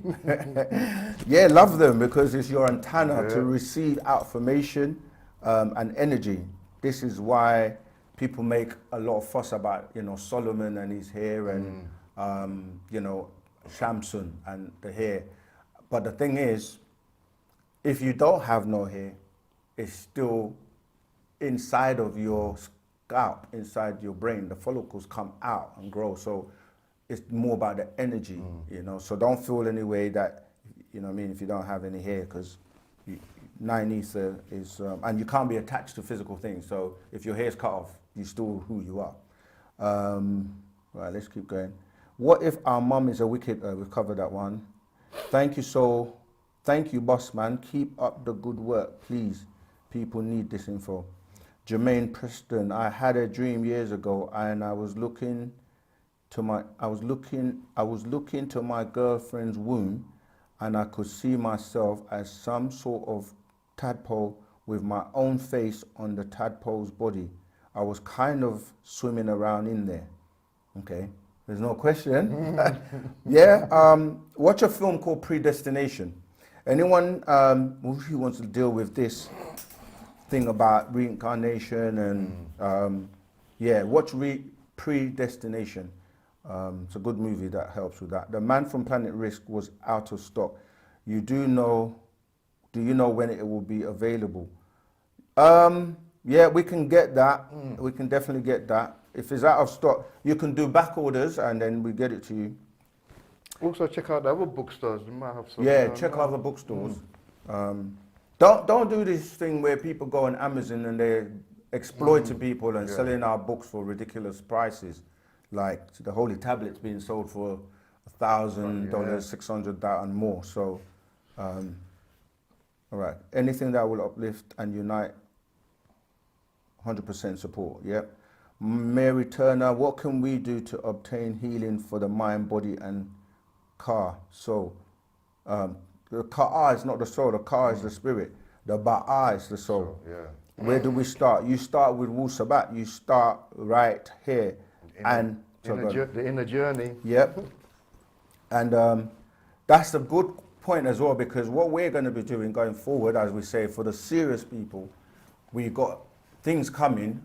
Yeah, love them because it's your antenna to receive affirmation and energy. This is why people make a lot of fuss about, you know, Solomon and his hair and, you know, Samson and the hair. But the thing is, if you don't have no hair, it's still inside of your scalp, inside your brain. The follicles come out and grow. So it's more about the energy, you know. So don't feel any way that, you know what I mean, if you don't have any hair, because nine ether is, and you can't be attached to physical things. So if your hair's cut off, you're still who you are. Right, let's keep going. What if our mum is a wicked, we've covered that one. Thank you, boss man. Keep up the good work, please. People need this info. Jermaine Preston, I had a dream years ago, and I was looking to my girlfriend's womb, and I could see myself as some sort of tadpole with my own face on the tadpole's body. I was kind of swimming around in there. Okay, there's no question. Yeah, watch a film called Predestination. Anyone who wants to deal with this thing about reincarnation and yeah, watch Predestination. It's a good movie that helps with that. The Man from Planet Risk was out of stock. Do you know when it will be available? Yeah, we can get that. We can definitely get that. If it's out of stock, you can do back orders and then we get it to you. Also check out the other bookstores. You might have some. Yeah, check out the bookstores. Don't do this thing where people go on Amazon and they're exploiting people and selling our books for ridiculous prices. Like the Holy Tablets being sold for $1,000, $600 and more. So, all right. Anything that will uplift and unite, 100% support. Yep. Mary Turner, what can we do to obtain healing for the mind, body, and car? So, the car is not the soul. The car is the spirit. The ba'a is the soul. Where do we start? You start with Wu-Sabat. You start right here. The inner journey. Yep. And that's a good point as well, because what we're going to be doing going forward, as we say, for the serious people, we got things coming,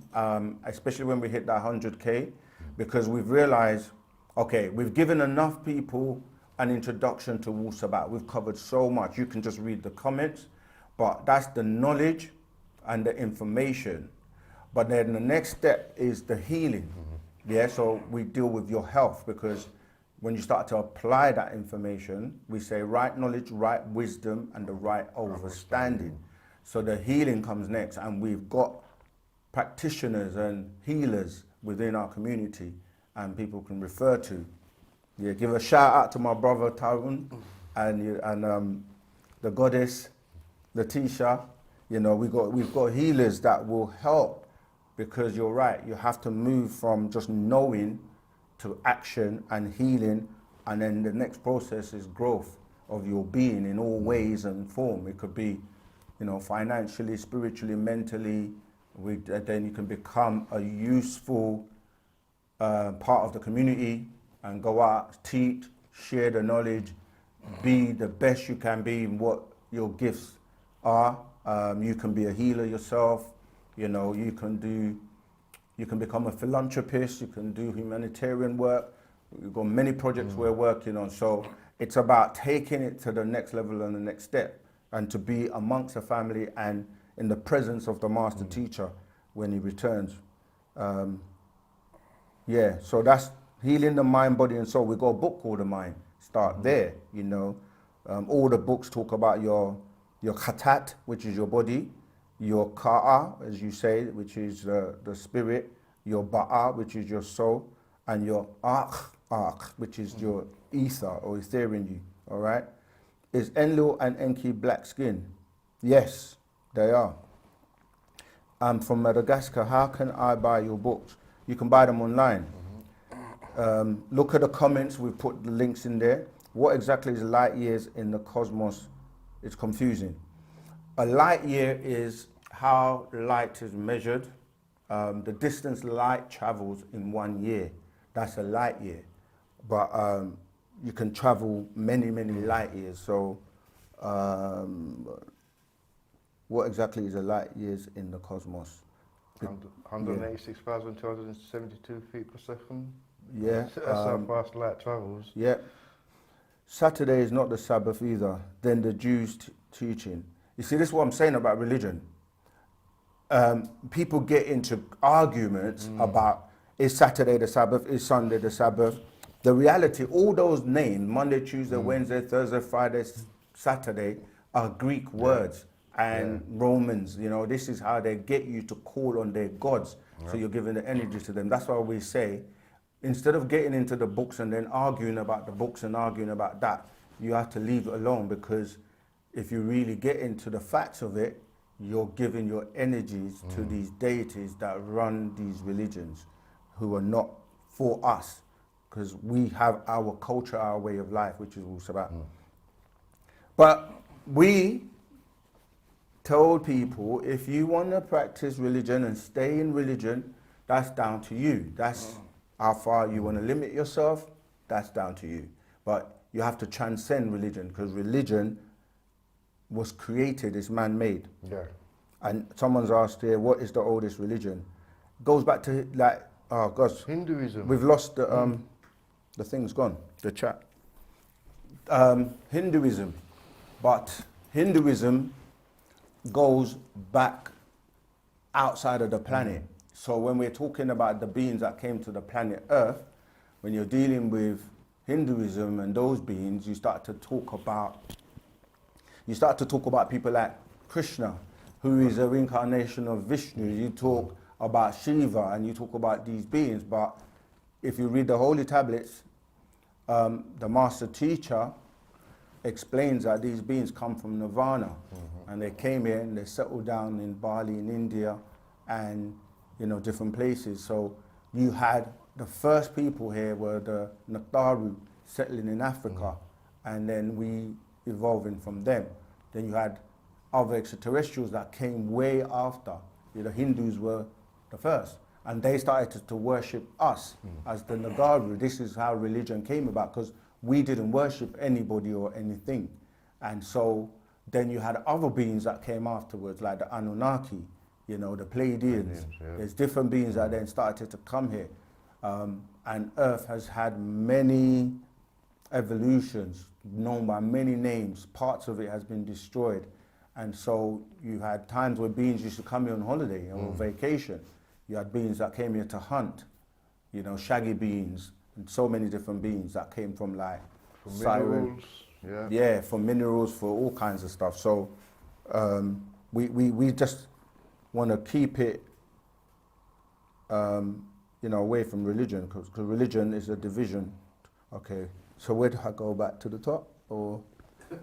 especially when we hit that 100K, because we've realized, okay, we've given enough people an introduction to Wu-Sabat. We've covered so much. You can just read the comments, but that's the knowledge and the information. But then the next step is the healing. Yeah, so we deal with your health, because when you start to apply that information, we say right knowledge, right wisdom, and the right understanding. So the healing comes next, and we've got practitioners and healers within our community, and people can refer to. Yeah, give a shout out to my brother Tarun and the goddess Letitia. You know, we've got healers that will help, because you're right. You have to move from just knowing to action and healing, and then the next process is growth of your being in all ways and form. It could be, you know, financially, spiritually, mentally. Then you can become a useful part of the community and go out, teach, share the knowledge, be the best you can be in what your gifts are. You can be a healer yourself. You know, you can become a philanthropist, you can do humanitarian work. We've got many projects we're working on. So it's about taking it to the next level and the next step, and to be amongst the family and in the presence of the master teacher when he returns. Yeah, so that's healing the mind, body, and soul. We've got a book called The Mind. Start there, you know. All the books talk about your khatat, which is your body, your ka'a, as you say, which is the spirit, your ba'a, which is your soul, and your akh, which is your ether or ether in you, all right? Is Enlil and Enki black skin? Yes, they are. I'm from Madagascar. How can I buy your books? You can buy them online. Look at the comments, we've put the links in there. What exactly is light years in the cosmos? It's confusing. A light year is how light is measured. The distance light travels in 1 year. That's a light year. But you can travel many, many light years. So what exactly is a light years in the cosmos? 186,272 feet per second. Yeah. That's how fast light travels. Yeah. Saturday is not the Sabbath either. Then the Jews teaching. You see, this is what I'm saying about religion. People get into arguments about, is Saturday the Sabbath, is Sunday the Sabbath? The reality, all those names, Monday, Tuesday, Wednesday, Thursday, Friday, Saturday, are Greek words and Romans. You know, this is how they get you to call on their gods. So you're giving the energy to them. That's why we say, instead of getting into the books and then arguing about the books and arguing about that, you have to leave it alone, because if you really get into the facts of it, you're giving your energies to these deities that run these religions, who are not for us, because we have our culture, our way of life, which is Wu-Sabat. But we told people, if you want to practice religion and stay in religion, that's down to you. That's how far you want to limit yourself, that's down to you. But you have to transcend religion, because religion was created, it's man-made. Yeah. And someone's asked here, what is the oldest religion? Goes back to, like, oh gosh, Hinduism. we've lost the thing's gone, the chat. Hinduism, but Hinduism goes back outside of the planet. So when we're talking about the beings that came to the planet Earth, when you're dealing with Hinduism and those beings, you start to talk about people like Krishna, who is a reincarnation of Vishnu. You talk about Shiva and you talk about these beings, but if you read the holy tablets, the master teacher explains that these beings come from Nirvana, and they came here and they settled down in Bali, in India, and different places. So you had the first people here were the Nagtaru settling in Africa, and then we evolving from them. Then you had other extraterrestrials that came way after. The Hindus were the first, and they started to worship us as the Nagaru. This is how religion came about, because we didn't worship anybody or anything. And so then you had other beings that came afterwards, like the Anunnaki, the Pleiadians. There's different beings that then started to come here. And Earth has had many evolutions, known by many names. Parts of it has been destroyed. And so you had times where beings used to come here on holiday or vacation. You had beings that came here to hunt, shaggy beings, and so many different beings that came from minerals, from minerals, for all kinds of stuff. So we just want to keep it away from religion, because religion is a division. Okay, so where do I go back to the top, or?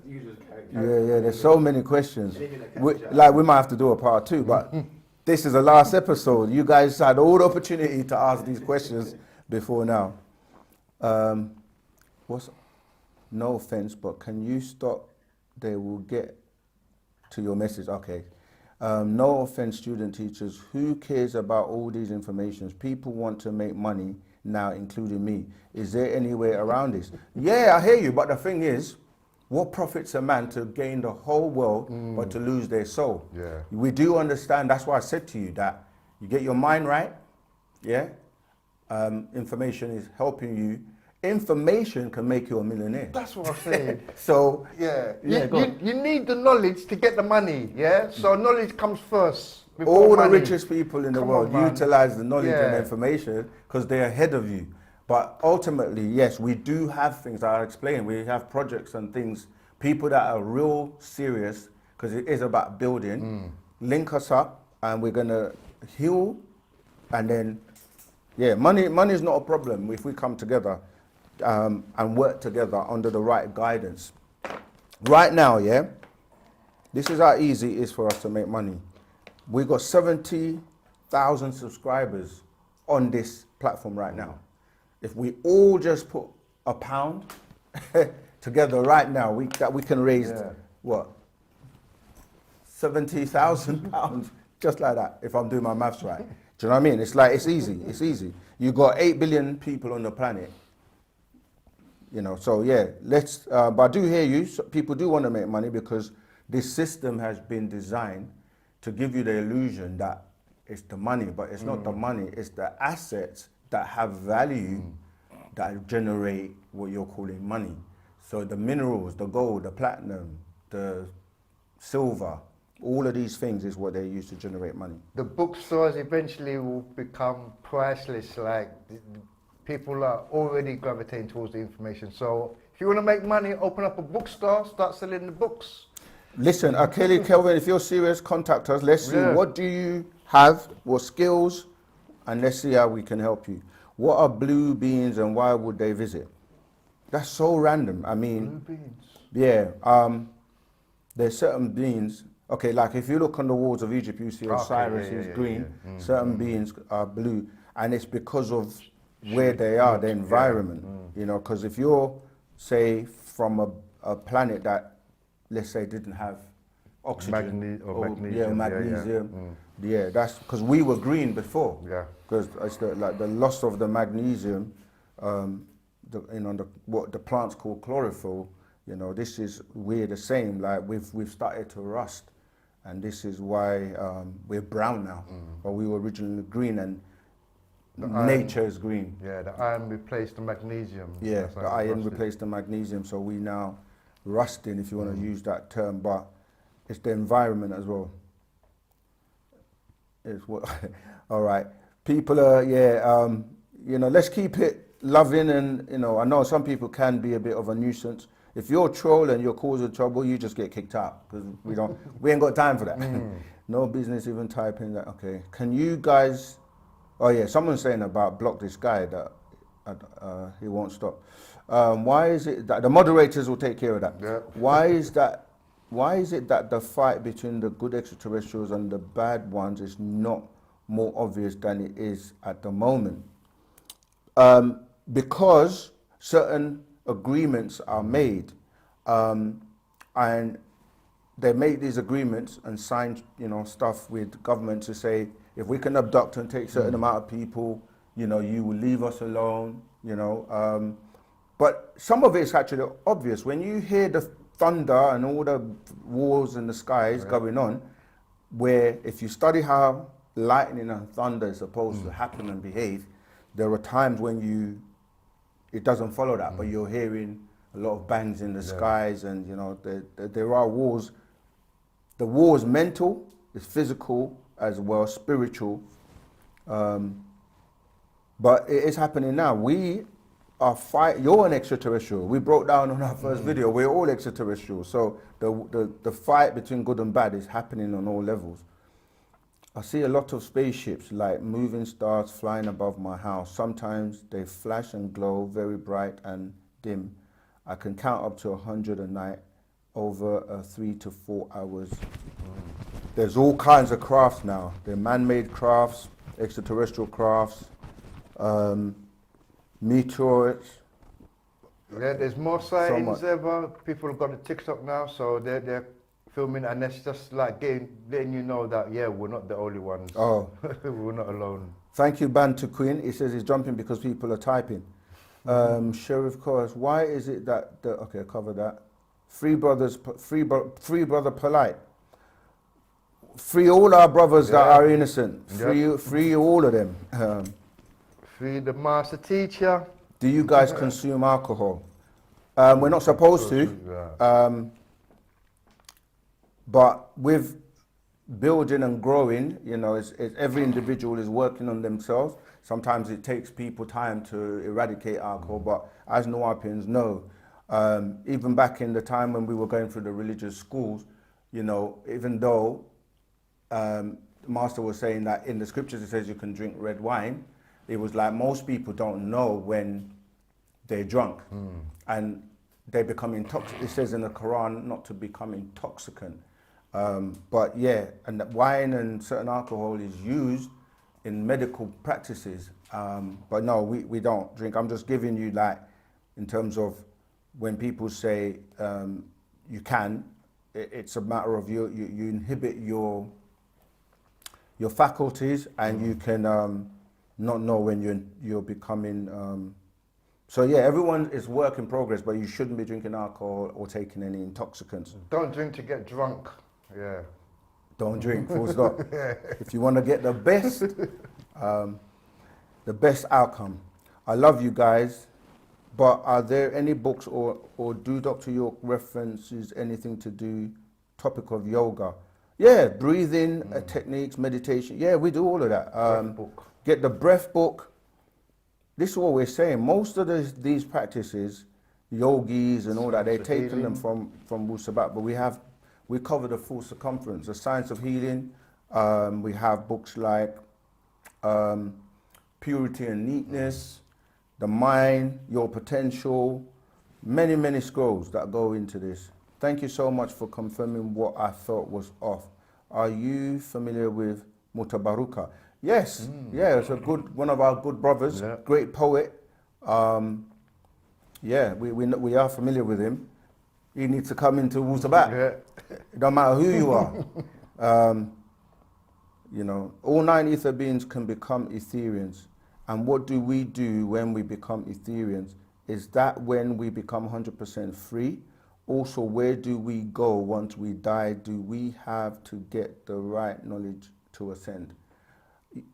You just There's so many questions. We might have to do a part 2, but this is the last episode. You guys had all the opportunity to ask these questions before now. No offense, but can you stop? They will get to your message. Okay. No offense, student teachers. Who cares about all these informations? People want to make money now, including me. Is there any way around this? Yeah, I hear you, but the thing is, what profits a man to gain the whole world but to lose their soul? Yeah. We do understand. That's why I said to you that you get your mind right. Yeah. Information is helping you. Information can make you a millionaire. That's what I'm saying. So you need the knowledge to get the money. Yeah. So knowledge comes first. All money. the richest people in the world utilize the knowledge and information because they're ahead of you. But ultimately, yes, we do have things that I explained. We have projects and things, people that are real serious, because it is about building. Link us up and we're going to heal. And then, money is not a problem if we come together and work together under the right guidance. Right now, this is how easy it is for us to make money. We got 70,000 subscribers on this platform right now. If we all just put £1 together right now, we can raise what, £70,000 just like that. If I'm doing my maths right, do you know what I mean? It's like it's easy. It's easy. You got 8 billion people on the planet. You know, so yeah, let's. But I do hear you. So people do want to make money because this system has been designed to give you the illusion that it's the money, but it's not the money. It's the assets that have value that generate what you're calling money. So the minerals, the gold, the platinum, the silver, all of these things is what they use to generate money. The bookstores eventually will become priceless. Like people are already gravitating towards the information. So if you want to make money, open up a bookstore, start selling the books. Listen, Kelly, Kelvin, if you're serious, contact us. Let's see, what do you have, what skills, and let's see how we can help you. What are blue beans and why would they visit? That's so random. I mean, Blue beans. Yeah, there's certain beans. Okay, like if you look on the walls of Egypt, you see Osiris is green, certain beans are blue, and it's because of where they are, the environment. You know, because if you're, say, from a planet that, let's say, didn't have oxygen magnesium. Yeah, that's because we were green before. Yeah, because it's the loss of the magnesium. What the plants call chlorophyll. You know, this is, we're the same. Like we've started to rust, and this is why we're brown now. But we were originally green, and nature is green. Yeah, the iron replaced the magnesium. Yeah, the iron replaced the magnesium, so we now rusting, if you want to use that term. But it's the environment as well. It's what. All right, people are you know, let's keep it loving, and you know, I know some people can be a bit of a nuisance. If you're a troll and you're causing trouble, you just get kicked out because we ain't got time for that. No business even typing that. Okay, can you guys? Oh yeah, someone's saying about block this guy that he won't stop. Why is it that the moderators will take care of that? Yeah. Why is it that the fight between the good extraterrestrials and the bad ones is not more obvious than it is at the moment? Because certain agreements are made, and they make these agreements and sign, you know, stuff with government to say, if we can abduct and take certain amount of people, you know, you will leave us alone, you know. But some of it's actually obvious. When you hear the thunder and all the wars in the skies going on, where if you study how lightning and thunder is supposed to happen and behave, there are times when it doesn't follow that, but you're hearing a lot of bangs in the skies, and you know, there are wars. The war is mental, it's physical as well, spiritual. But it is happening now. We are you're an extraterrestrial. We broke down on our first video, we're all extraterrestrials. So the fight between good and bad is happening on all levels. I see a lot of spaceships, like moving stars flying above my house. Sometimes they flash and glow very bright and dim. I can count up to 100 a night over 3 to 4 hours. There's all kinds of crafts now. They're man-made crafts, extraterrestrial crafts, meteorites. Yeah, there's more sightings ever. People have got a TikTok now, so they're filming, and that's just like letting you know that, yeah, we're not the only ones. Oh. We're not alone. Thank you, Bantu Queen. He says he's jumping because people are typing. Sheriff Chorus, why is it that, okay, cover that. Free brother polite. Free all our brothers that are innocent. Free all of them. Free the master teacher. Do you guys consume alcohol? We're not supposed to. But with building and growing, you know, every individual is working on themselves. Sometimes it takes people time to eradicate alcohol, but as Nuwapians know, even back in the time when we were going through the religious schools, you know, even though the master was saying that in the scriptures it says you can drink red wine, it was like most people don't know when they're drunk and they become intoxicated. It says in the Quran not to become intoxicant. But yeah, and wine and certain alcohol is used in medical practices. But no, we don't drink. I'm just giving you like, in terms of when people say you can, it's a matter of you inhibit your faculties, and you can not know when you're becoming. So yeah, everyone is work in progress, but you shouldn't be drinking alcohol or taking any intoxicants. Don't drink to get drunk. Yeah. Don't drink, full stop. If you want to get the best outcome. I love you guys, but are there any books or do Dr. York references anything to do topic of yoga? Yeah, breathing techniques, meditation. Yeah, we do all of that. Breath book. Get the breath book. This is what we're saying. Most of these practices, yogis and all that, they're taking them from Wu-Sabat, but we cover the full circumference, the science of healing. We have books like Purity and Neatness, The Mind, Your Potential, many, many scrolls that go into this. Thank you so much for confirming what I thought was off. Are you familiar with Mutabaruka? Yes, yeah, it's one of our good brothers, great poet. Yeah, we are familiar with him. He needs to come into Wu-Sabat. It don't matter who you are. You know, all 9 ether beings can become Etherians. And what do we do when we become Etherians? Is that when we become 100% free? Also, where do we go once we die? Do we have to get the right knowledge to ascend?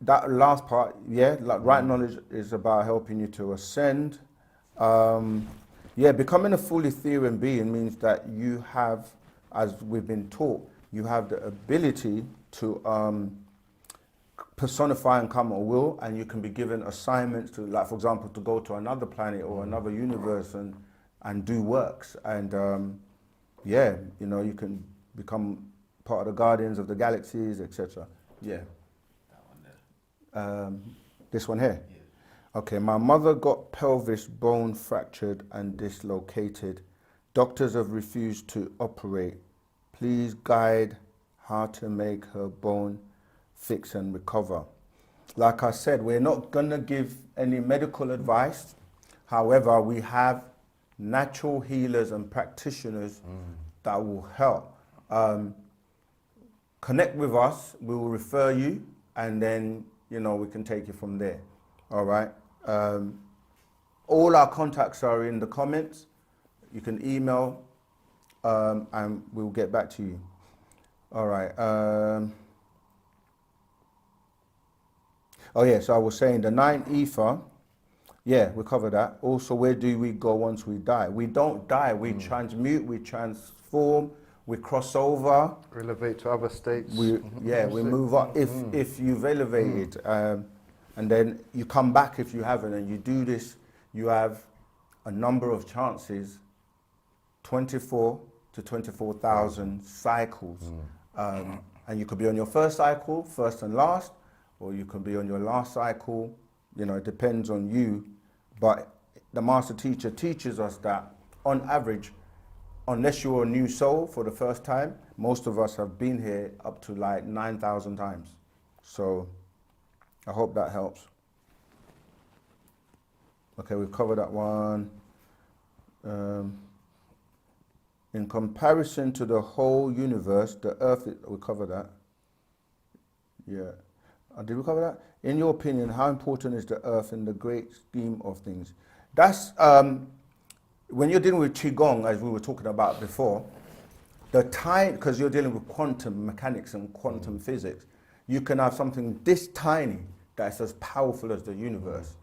That last part, yeah, like right knowledge is about helping you to ascend. Yeah, becoming a full Etherian being means that you have, as we've been taught, you have the ability to personify and come at will, and you can be given assignments to, like, for example, to go to another planet or another universe and do works. And yeah, you know, you can become part of the Guardians of the Galaxies, etc. Yeah. This one here? Yeah. Okay, my mother got pelvis bone fractured and dislocated. Doctors have refused to operate. Please guide how to make her bone fix and recover. Like I said, we're not gonna give any medical advice. However, we have natural healers and practitioners that will help. Connect with us, we will refer you, and then you know, we can take it from there. All right. All our contacts are in the comments. You can email, and we'll get back to you. All right. Oh yeah, so I was saying the 9 ether. Yeah, we covered that. Also, where do we go once we die? We don't die. We transmute. We transform. We cross over. Elevate to other states. We move up if you've elevated, and then you come back if you haven't, and you do this. You have a number of chances, 24 to 24,000 cycles, and you could be on your first cycle, first and last, or you can be on your last cycle. You know, it depends on you, but the master teacher teaches us that on average, unless you're a new soul for the first time, most of us have been here up to like 9,000 times. So I hope that helps. Okay, we've covered that one. In comparison to the whole universe, the Earth, we covered that. Yeah. Did we cover that? In your opinion, how important is the Earth in the great scheme of things? That's, when you're dealing with Qigong, as we were talking about before, the time, because you're dealing with quantum mechanics and quantum physics, you can have something this tiny that's as powerful as the universe,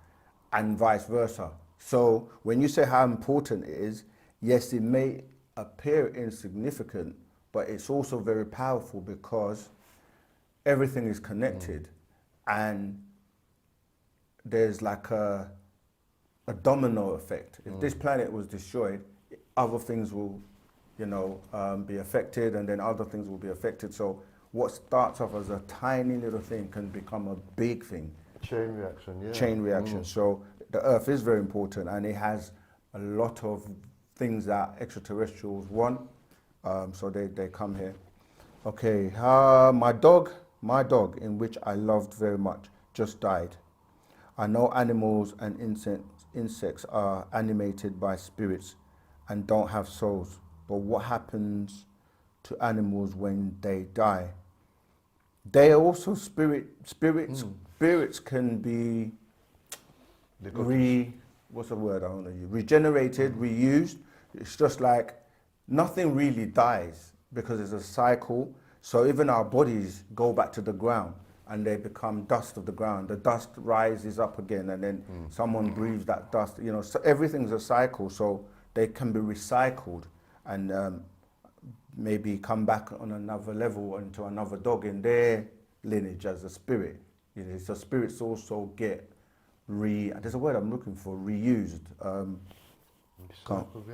and vice versa. So when you say how important it is, yes, it may appear insignificant, but it's also very powerful because everything is connected, and there's like a domino effect. If this planet was destroyed, other things will, you know, be affected, and then other things will be affected. So what starts off as a tiny little thing can become a big thing. Chain reaction, yeah. Chain reaction. So the Earth is very important, and it has a lot of things that extraterrestrials want. So they come here. Okay, my dog, in which I loved very much, just died. I know animals and insects are animated by spirits and don't have souls. But what happens to animals when they die? They are also spirits. Spirits can be what's the word I want to use? Regenerated, reused. It's just like nothing really dies because it's a cycle. So even our bodies go back to the ground and they become dust of the ground. The dust rises up again and then someone breathes that dust. You know, so everything's a cycle. So they can be recycled and maybe come back on another level into another dog in their lineage as a spirit. You know, so spirits also get there's a word I'm looking for, reused. Kind of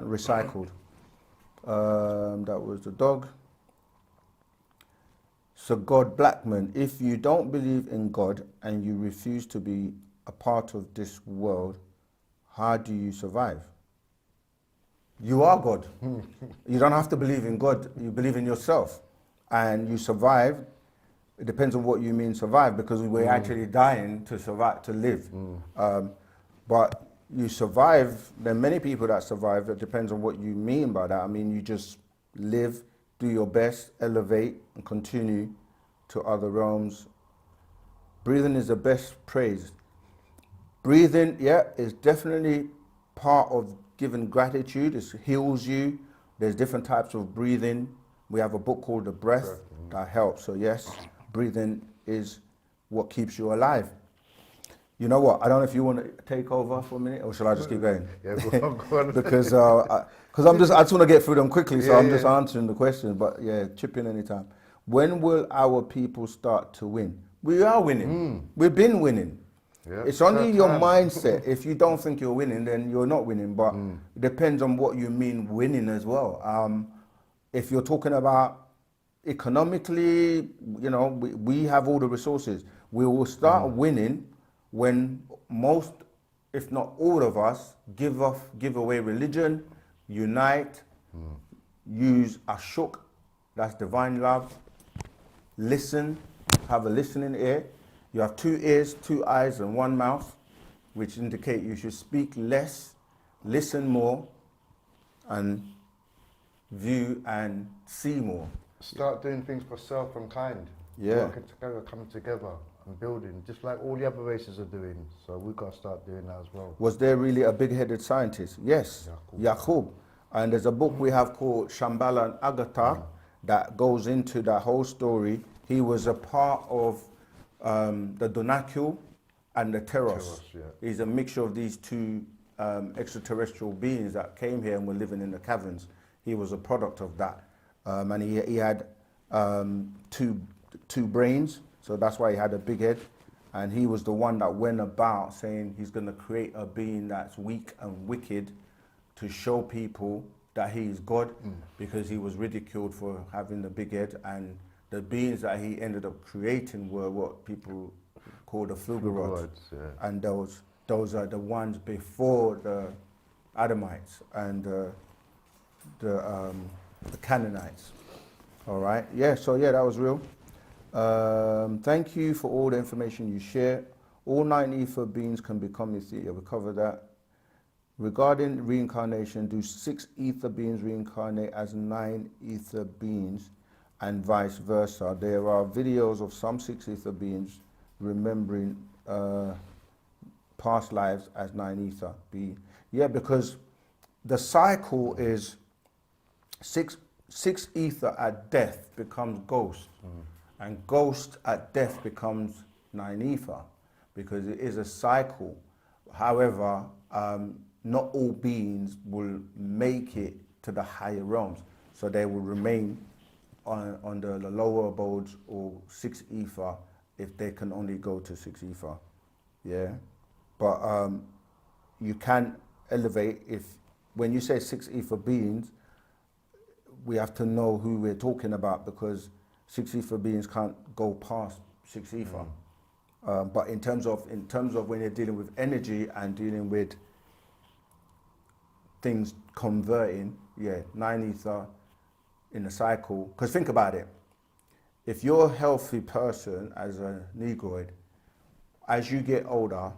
recycled. That was the dog. So God Blackman, if you don't believe in God and you refuse to be a part of this world, how do you survive? You are God. You don't have to believe in God, you believe in yourself. And you survive. It depends on what you mean survive, because we're actually dying to survive, to live. But you survive, there are many people that survive. It depends on what you mean by that. I mean, you just live, do your best, elevate, and continue to other realms. Breathing is the best praise. Breathing, yeah, is definitely part of giving gratitude. It heals you. There's different types of breathing. We have a book called The Breath that helps. So yes, breathing is what keeps you alive. You know what? I don't know if you want to take over for a minute, or shall I just keep going? Yeah, go on. Because I just want to get through them quickly, so I'm just answering the questions. But yeah, chip in anytime. When will our people start to win? We are winning. We've been winning. Yeah, it's only your mindset. If you don't think you're winning, then you're not winning. But it depends on what you mean winning as well. If you're talking about economically, you know, we have all the resources. We will start winning when most, if not all of us, give away religion, unite, use ashuk, that's divine love, listen, have a listening ear. You have 2 ears, 2 eyes, and 1 mouth, which indicate you should speak less, listen more, and view and see more. Start doing things for self and kind. Yeah. Working together, coming together and building, just like all the other races are doing. So we've got to start doing that as well. Was there really a big-headed scientist? Yes, Yaqub. And there's a book we have called Shambhala and Agatha that goes into that whole story. He was a part of the Donacule and the Teros. He's a mixture of these 2 extraterrestrial beings that came here and were living in the caverns. He was a product of that. And he had 2 brains, so that's why he had a big head. And he was the one that went about saying he's going to create a being that's weak and wicked to show people that he is God, because he was ridiculed for having the big head. And the beings that he ended up creating were what people call the Flugerods. And those are the ones before the Adamites and the Canaanites. All right. Yeah. So yeah, that was real. Thank you for all the information you share. All 9 ether beings can become ether. We covered that. Regarding reincarnation, do 6 ether beings reincarnate as 9 ether beings, and vice versa? There are videos of some 6 ether beings remembering past lives as 9 ether beings. Yeah, because the cycle is 6 ether at death becomes ghost, and ghost at death becomes 9 ether, because it is a cycle. However, not all beings will make it to the higher realms, so they will remain on the lower abodes or 6 ether if they can only go to 6 ether. Yeah, but you can elevate if, when you say 6 ether beings, we have to know who we're talking about, because 6 ether beings can't go past 6 ether. But in terms of when you're dealing with energy and dealing with things converting, yeah, 9 ether in a cycle. Because think about it, if you're a healthy person as a Negroid as you get older,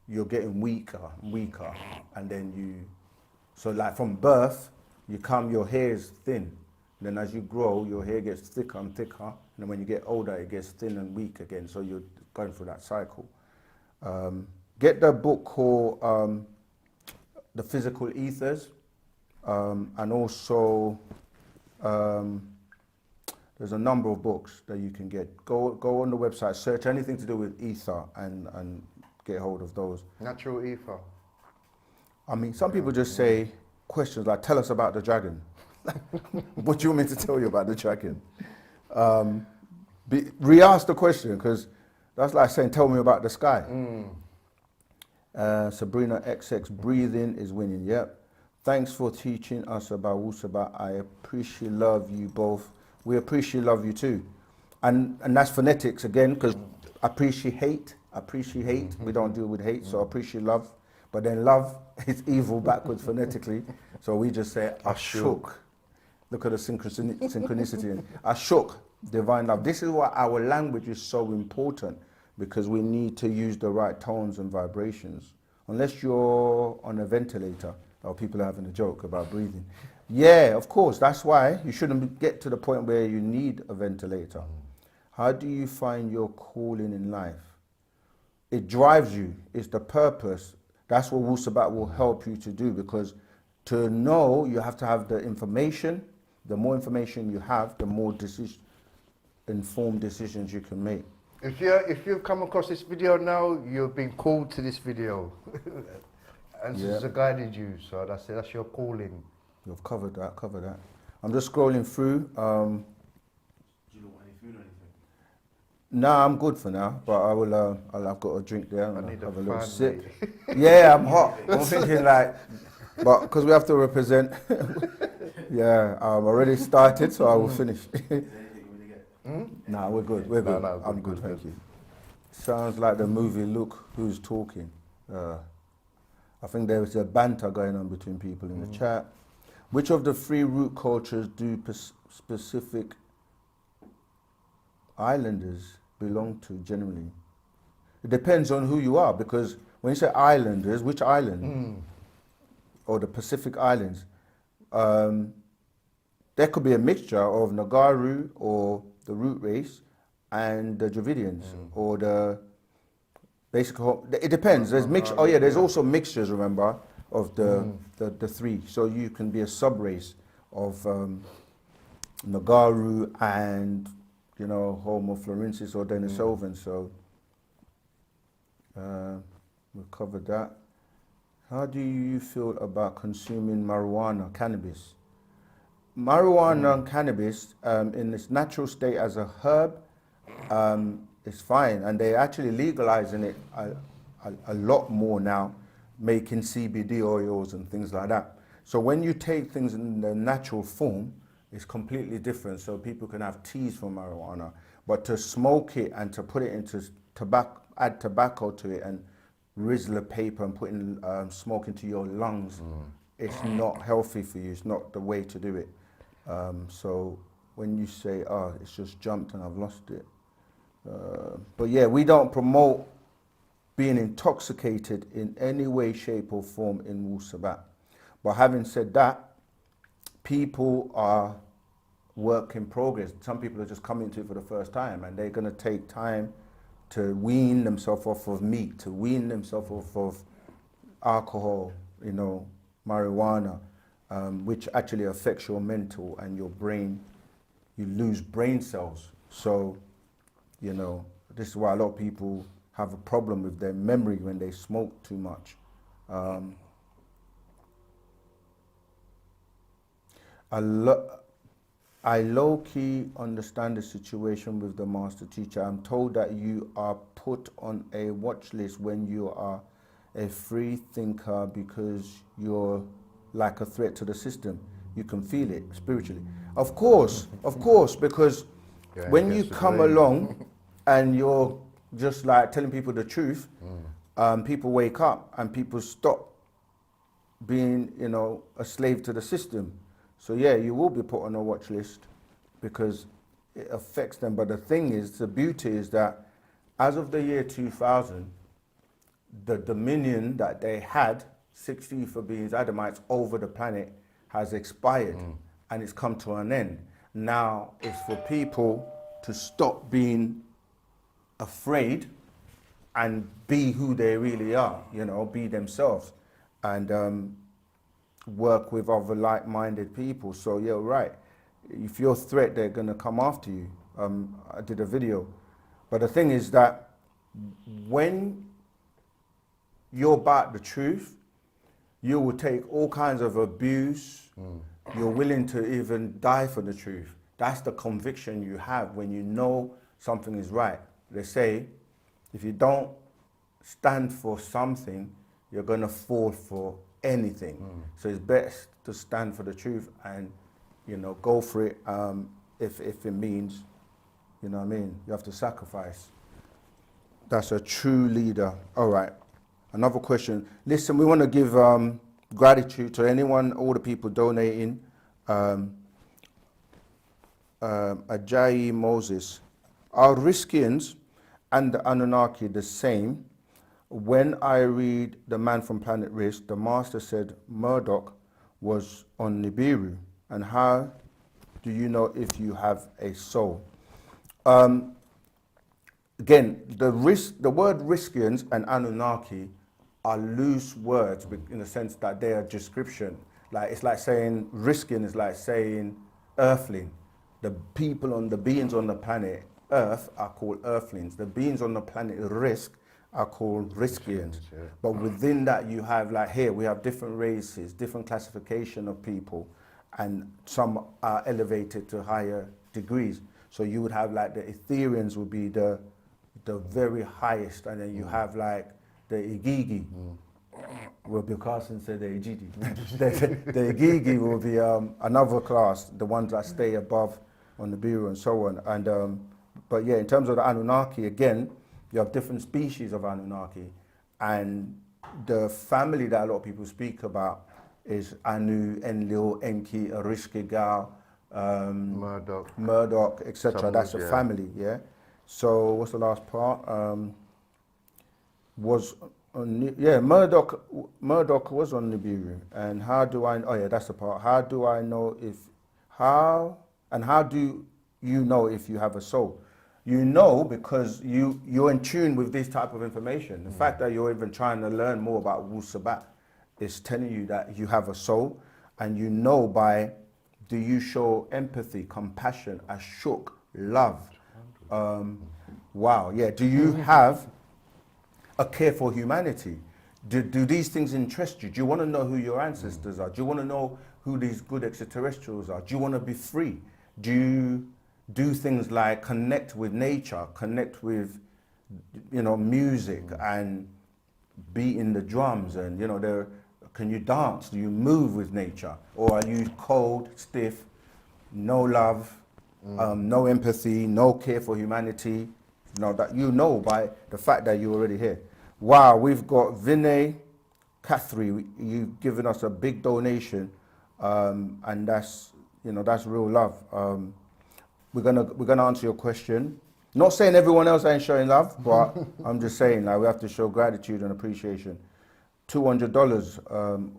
you're getting weaker and weaker, and then so like from birth, your hair is thin. Then as you grow, your hair gets thicker and thicker, and then when you get older, it gets thin and weak again. So you're going through that cycle. Get the book called The Physical Ethers, and also there's a number of books that you can get. Go on the website, search anything to do with ether, and get hold of those. Natural ether. I mean, some people just say questions like, "Tell us about the dragon." What do you want me to tell you about the dragon? Re-ask the question, because that's like saying, "Tell me about the sky." Sabrina XX, breathing is winning. Yep. Thanks for teaching us about Wu-Sabat. I appreciate, love you both. We appreciate, love you too. And that's phonetics again, because appreciate. We don't deal with hate, so appreciate, love. But then love is evil backwards phonetically. So we just say ashuk. Look at the synchronicity. Ashuk, divine love. This is why our language is so important, because we need to use the right tones and vibrations. Unless you're on a ventilator, or people are having a joke about breathing. Yeah, of course, that's why you shouldn't get to the point where you need a ventilator. How do you find your calling in life? It drives you, it's the purpose. That's what Wu-Sabat will help you to do, because to know, you have to have the information. The more information you have, the more informed decisions you can make. If you've come across this video now, you've been called to this video. And this has guided you, so that's your calling. You've covered that. I'm just scrolling through. Do you not want any food or anything? Nah, I'm good for now, but I've got a drink there and I need have a a little fan, sip. mate. Yeah, I'm hot. I'm thinking like, but because we have to represent, yeah, I'm already started, so I will finish. Is there anything you want to get? Nah, we're good. No, I'm good, thank you. Sounds like the movie Look Who's Talking. I think there is a banter going on between people in the chat. Which of the three root cultures do specific islanders belong to generally? It depends on who you are, because when you say islanders, which island? Or the Pacific Islands, there could be a mixture of Nagaru or the root race and the Dravidians or the basic. It depends. There's mix. Oh yeah, there's also mixtures. Remember, of the three. So you can be a sub race of Nagaru and Homo florensis or Denisovans. So we've covered that. How do you feel about consuming marijuana, cannabis? Marijuana and cannabis, in its natural state as a herb, is fine. And they're actually legalizing it a lot more now, making CBD oils and things like that. So when you take things in the natural form, it's completely different. So people can have teas from marijuana, but to smoke it and to put it into tobacco, add tobacco to it and Rizzler paper and putting smoke into your lungs, it's not healthy for you. It's not the way to do it. So when you say, oh, it's just jumped and I've lost it. But yeah, we don't promote being intoxicated in any way, shape or form in Wu-Sabat. But having said that, people are work in progress. Some people are just coming to it for the first time, and they're going to take time to wean themselves off of meat, to wean themselves off of alcohol, marijuana, which actually affects your mental and your brain. You lose brain cells. So, this is why a lot of people have a problem with their memory when they smoke too much. I low-key understand the situation with the master teacher. I'm told that you are put on a watch list when you are a free thinker because you're like a threat to the system. You can feel it spiritually. Of course, because when you come along and you're just like telling people the truth, people wake up and people stop being, a slave to the system. So yeah, you will be put on a watch list because it affects them. But the thing is, the beauty is that as of the year 2000, the dominion that they had, 60 for beings, Adamites, over the planet has expired and it's come to an end. Now it's for people to stop being afraid and be who they really are, be themselves, and work with other like-minded people. So yeah, right. If you're a threat, they're gonna come after you. I did a video, but the thing is that when you're about the truth, you will take all kinds of abuse. You're willing to even die for the truth. That's the conviction you have when you know something is right. They say, if you don't stand for something, you're gonna fall for anything. So it's best to stand for the truth and, go for it. If it means, you have to sacrifice. That's a true leader. All right. Another question. Listen, we want to give gratitude to anyone, all the people donating. Ajayi Moses. Are Riskians and the Anunnaki the same? When I read The Man from Planet Risk, the master said Murdoch was on Nibiru. And how do you know if you have a soul? Again, the word Riskians and Anunnaki are loose words in the sense that they are description. Like it's like saying Riskian is like saying Earthling. The people the beings on the planet Earth are called Earthlings. The beings on the planet Risk are called Riskians. Yeah. But within that you have, like here, we have different races, different classification of people, and some are elevated to higher degrees. So you would have like the Etherians would be the very highest, and then you have like the Igigi. Well, Bill Carson said the Igigi. the Igigi will be another class, the ones that stay above on the bureau and so on. And but yeah, in terms of the Anunnaki, again, you have different species of Anunnaki, and the family that a lot of people speak about is Anu, Enlil, Enki, Erishkigal, Murdoch, etc. That's a family, yeah. So what's the last part? Murdoch was on Nibiru. And how do I? That's the part. How do I know how do you know if you have a soul? You know because you're in tune with this type of information. The fact that you're even trying to learn more about Wu-Sabat is telling you that you have a soul, and you know by, do you show empathy, compassion, ashuk, love? Wow, yeah. Do you have a care for humanity? Do these things interest you? Do you want to know who your ancestors are? Do you want to know who these good extraterrestrials are? Do you want to be free? Do you do things like connect with nature, connect with, music and beating the drums, and can you dance? Do you move with nature? Or are you cold, stiff, no love, no empathy, no care for humanity? That by the fact that you're already here. Wow, we've got Vinay Kathri. You've given us a big donation, and that's real love. We're gonna answer your question. Not saying everyone else ain't showing love, but I'm just saying we have to show gratitude and appreciation. $200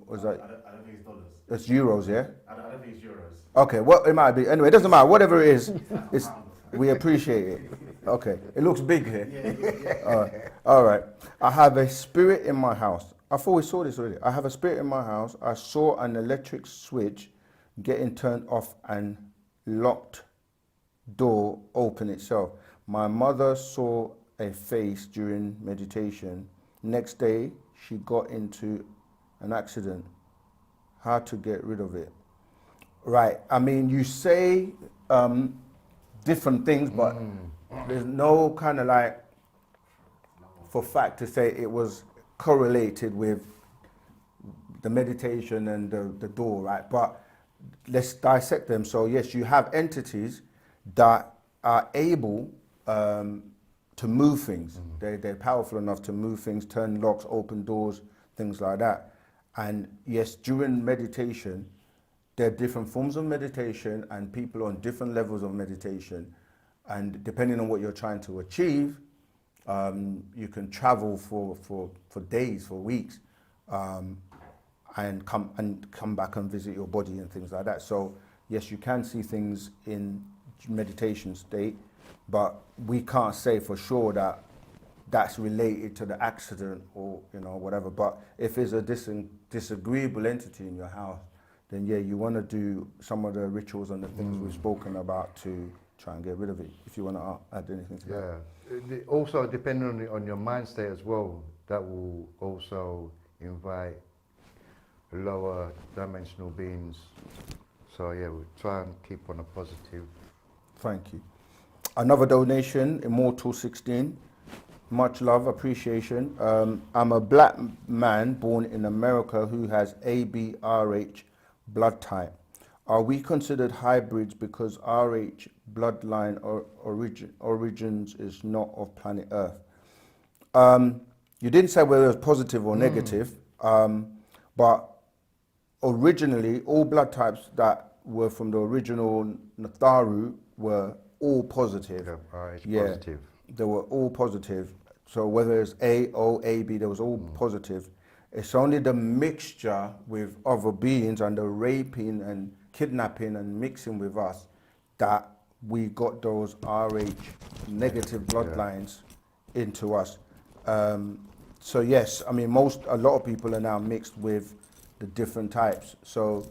was that? I don't think it's dollars. It's euros, yeah. I don't think it's euros. Okay, well it might be. Anyway, it doesn't matter. Whatever it is, we appreciate it. Okay, it looks big here. Yeah. All right. I have a spirit in my house. I thought we saw this already. I have a spirit in my house. I saw an electric switch getting turned off and locked door open itself. My mother saw a face during meditation. Next day, she got into an accident. How to get rid of it? Right. I mean, you say different things, but there's no kind of for fact to say it was correlated with the meditation and the door, right? But let's dissect them. So yes, you have entities that are able to move things. They're powerful enough to move things, turn locks, open doors, things like that. And yes, during meditation, there are different forms of meditation and people on different levels of meditation. And depending on what you're trying to achieve, You can travel for days, for weeks, and come back and visit your body and things like that. So yes, you can see things in meditation state, but we can't say for sure that that's related to the accident or whatever. But if it's a disagreeable entity in your house, then yeah, you want to do some of the rituals and the things we've spoken about to try and get rid of it. If you want to add anything to that. Yeah. Also, depending on your mind state as well, that will also invite lower dimensional beings. So yeah, we try and keep on a positive. Thank you. Another donation, Immortal 16. Much love, appreciation. I'm a black man born in America who has ABRH blood type. Are we considered hybrids because RH bloodline origins is not of planet Earth? You didn't say whether it was positive or negative, but originally all blood types that were from the original Natharu were all positive. Yeah, positive. They were all positive. So whether it's A, O, A, B, they was all positive. It's only the mixture with other beings and the raping and kidnapping and mixing with us that we got those RH negative bloodlines into us. So yes, I mean a lot of people are now mixed with the different types. So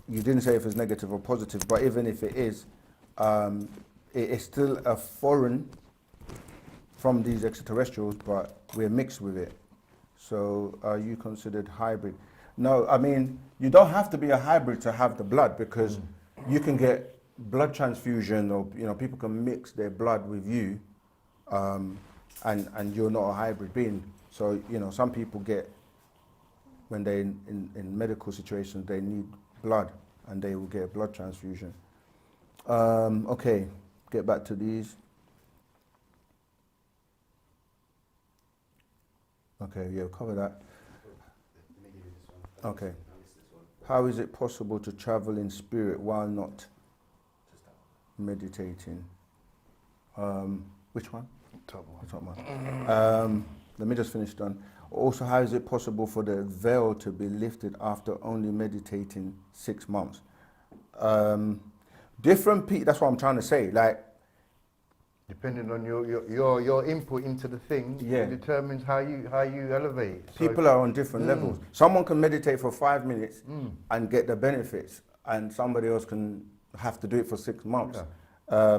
you didn't say if it's negative or positive, but even if it is, it is still a foreign from these extraterrestrials, but we're mixed with it. So are you considered hybrid? No, I mean, you don't have to be a hybrid to have the blood, because you can get blood transfusion, or people can mix their blood with you, and you're not a hybrid being. So some people get, when they're in medical situations, they need blood and they will get a blood transfusion. Okay, get back to these. Okay, yeah, we'll cover that. Okay. How is it possible to travel in spirit while not meditating? Which one? Top one. The top one. Let me just finish done. Also, how is it possible for the veil to be lifted after only meditating 6 months? Different people, that's what I'm trying to say. Like, depending on your input into the thing, it determines how you elevate. People are on different levels. Someone can meditate for 5 minutes and get the benefits, and somebody else can have to do it for 6 months. Yeah.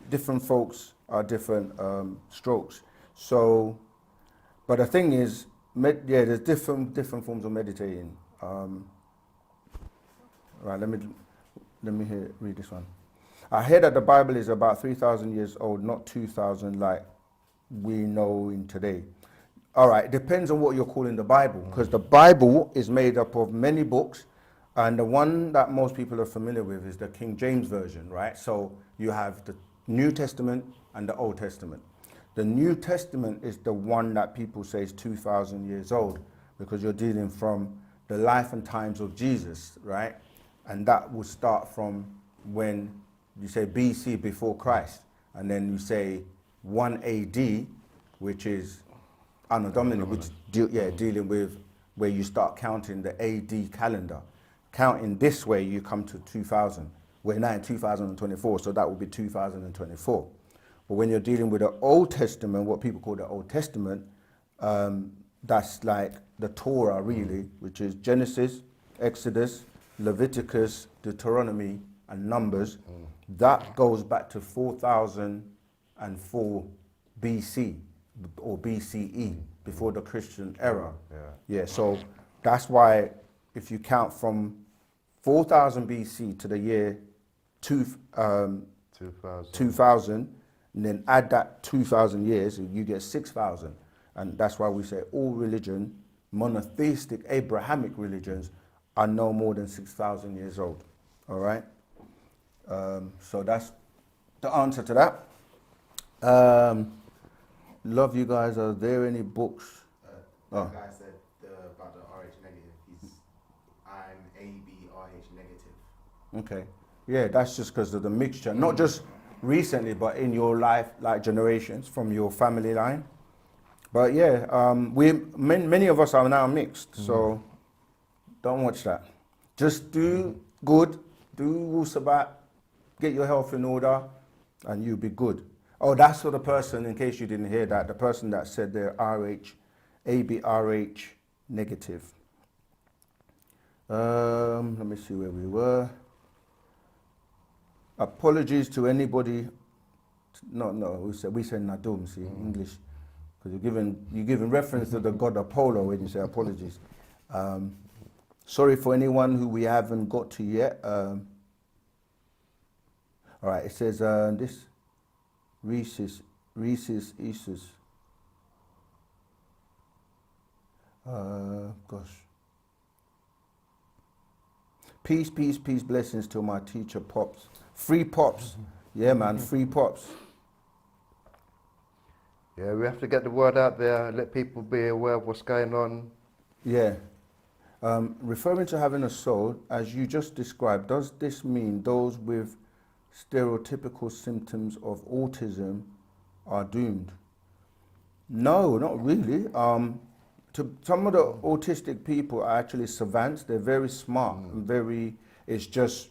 Different folks are different strokes. So, but the thing is, there's different forms of meditating. Right, let me read this one. I hear that the Bible is about 3,000 years old, not 2,000 like we know in today. All right, it depends on what you're calling the Bible, because the Bible is made up of many books, and the one that most people are familiar with is the King James Version, right? So you have the New Testament and the Old Testament. The New Testament is the one that people say is 2,000 years old, because you're dealing from the life and times of Jesus, right? And that will start from when you say BC, before Christ, and then you say 1 AD, which is Anno Domini, which dealing with where you start counting the AD calendar. Counting this way, you come to 2000. We're now in 2024, so that will be 2024. But when you're dealing with the Old Testament, what people call the Old Testament, that's like the Torah really, which is Genesis, Exodus, Leviticus, Deuteronomy, and Numbers. That goes back to 4004 BC or BCE, before the Christian era. Yeah, so that's why if you count from 4000 BC to the year 2000, and then add that 2000 years, you get 6000. And that's why we say all religion, monotheistic Abrahamic religions, are no more than 6,000 years old. All right? So that's the answer to that. Love you guys. Are there any books? That guy said about the RH negative. I'm ABRH negative. Okay. Yeah, that's just because of the mixture. Not just recently, but in your life, like generations from your family line. But yeah, many of us are now mixed, so don't watch that. Just do good, do Wu-Sabat, get your health in order, and you'll be good. Oh, that's for the person, in case you didn't hear that, the person that said they're ABRH negative. Let me see where we were. Apologies to anybody. No, we say Nadum, see, English. Because you're giving reference to the god Apollo when you say apologies. Sorry for anyone who we haven't got to yet. All right, it says this Reese's Easter's. Gosh. Peace, peace, peace, blessings to my teacher, Pops. Free Pops. Yeah, man, free Pops. Yeah, we have to get the word out there, let people be aware of what's going on. Yeah. Referring to having a soul, as you just described, does this mean those with stereotypical symptoms of autism are doomed? No, not really. Some of the autistic people are actually savants. They're very smart and it's just,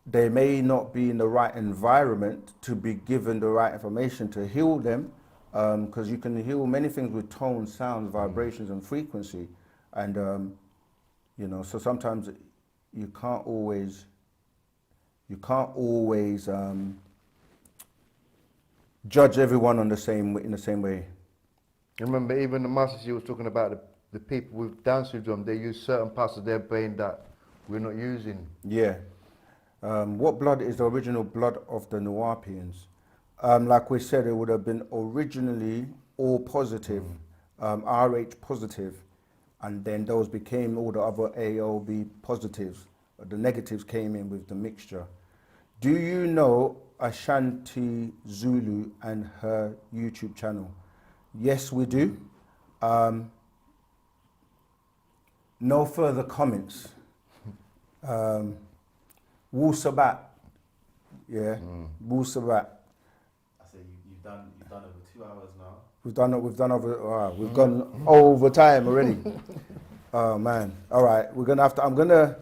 they may not be in the right environment to be given the right information to heal them, because you can heal many things with tone, sounds, vibrations, and frequency. And, so sometimes you can't always judge everyone in the same way. Remember, even the masters you was talking about, the people with Down syndrome, they use certain parts of their brain that we're not using. Yeah. What blood is the original blood of the Nuwapians? Like we said, it would have been originally all positive, RH positive, and then those became all the other AOB positives. The negatives came in with the mixture. Do you know Ashanti Zulu and her YouTube channel? Yes, we do. No further comments. Wu-Sabat. Yeah, Wu-Sabat. I say you've done over 2 hours now. We've gone over time already. Oh man. All right, we're gonna have to,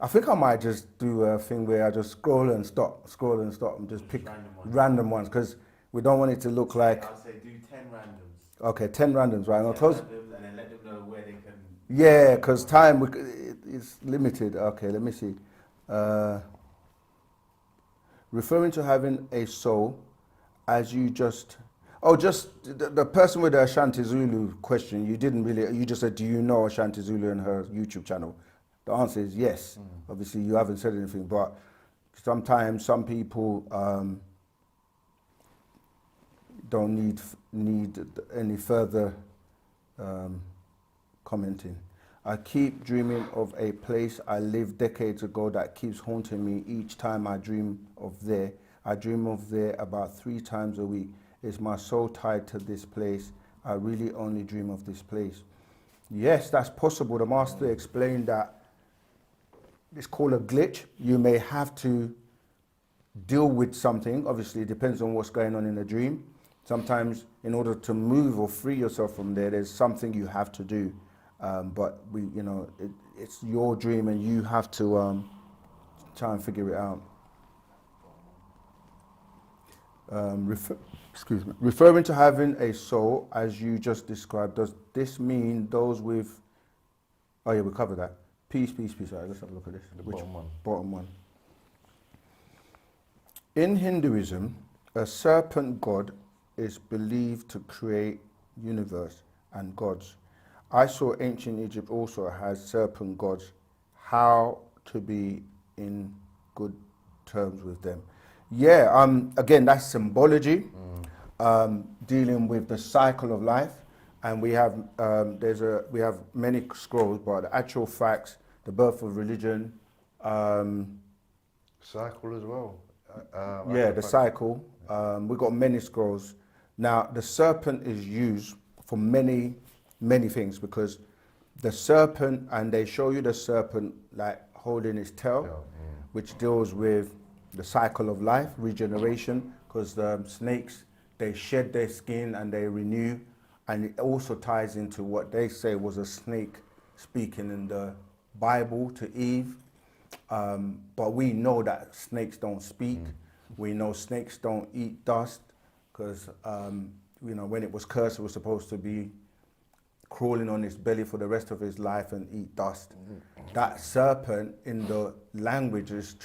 I think I might just do a thing where I just scroll and stop, and just pick random ones, because we don't want it to look like. I'll say do 10 randoms. Okay, 10 randoms, right? 10 close. randoms, and then let them know where they can. Yeah, because time is limited. Okay, let me see. Referring to having a soul, as you just. Oh, just the person with the Ashanti Zulu question, you just said, do you know Ashanti Zulu and her YouTube channel? The answer is yes. Obviously, you haven't said anything, but sometimes some people don't need any further commenting. I keep dreaming of a place I lived decades ago that keeps haunting me each time I dream of there. I dream of there about 3 times a week. Is my soul tied to this place? I really only dream of this place. Yes, that's possible. The master explained that it's called a glitch. You may have to deal with something. Obviously, it depends on what's going on in the dream. Sometimes in order to move or free yourself from there's something you have to do. But it's your dream and you have to try and figure it out. Referring to having a soul, as you just described, does this mean those with... Oh yeah, we covered that. Peace, peace, peace. All right, let's have a look at this. Bottom one. In Hinduism, a serpent god is believed to create universe and gods. I saw ancient Egypt also has serpent gods. How to be in good terms with them? Yeah, again, that's symbology, dealing with the cycle of life, and we have we have many scrolls, but the actual facts, the birth of religion, cycle as well. The cycle. We've got many scrolls. Now, the serpent is used for many things, because the serpent, and they show you the serpent like holding its tail, which deals with the cycle of life, regeneration, because snakes they shed their skin and they renew. And it also ties into what they say was a snake speaking in the Bible to Eve. But we know that snakes don't speak. We know snakes don't eat dust because, you know, when it was cursed, it was supposed to be crawling on its belly for the rest of his life and eat dust. That serpent in the language is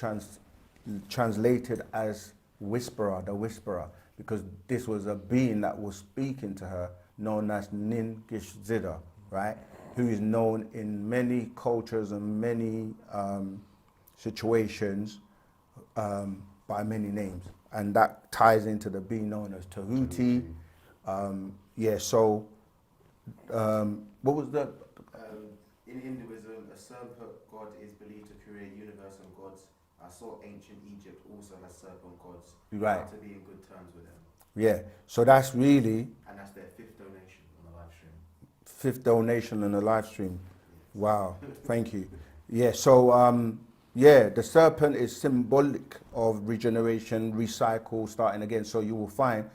translated as whisperer, the whisperer, because this was a being that was speaking to her, known as Nin Gish Zida, right? Who is known in many cultures and many situations by many names. And that ties into the being known as Tahuti. Yeah, so what was the... in Hinduism, a serpent god is believed to create universal gods. I saw ancient Egypt also has serpent gods. Right. How to be in good terms with them. Yeah, so that's really... And that's their 5th donation on the live stream. 5th donation on the live stream. Wow, thank you. Yeah, so yeah, the serpent is symbolic of regeneration, recycle, starting again. So you will find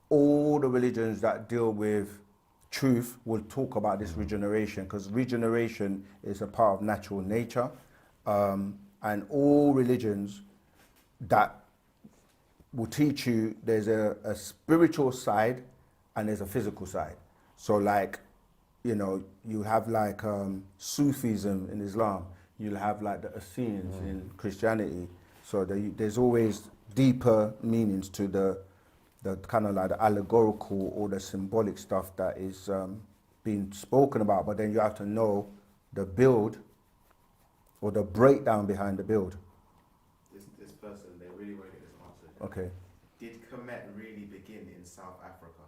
all the religions that deal with truth will talk about this regeneration, because regeneration is a part of natural nature. And all religions that will teach you there's a spiritual side and there's a physical side. So like, you know, you have like Sufism in Islam, you'll have like the Essenes in Christianity. So there's always deeper meanings to the kind of like the allegorical or the symbolic stuff that is being spoken about, but then you have to know the build or the breakdown behind the build. This person, they really want to get this answer. Okay. Did Kemet really begin in South Africa?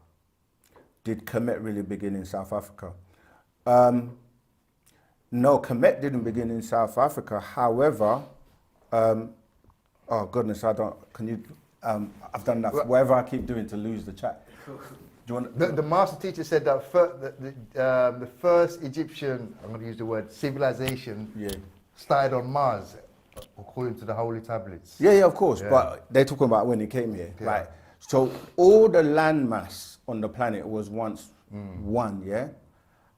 Did Kemet really begin in South Africa? No, Kemet didn't begin in South Africa. However, oh goodness, can you, I've done that, whatever I keep doing to lose the chat. Do you want The master teacher said that the first Egyptian, I'm going to use the word, civilization started on Mars, according to the holy tablets. Yeah, of course, but they're talking about when he came here, right? So all the land mass on the planet was once one, yeah?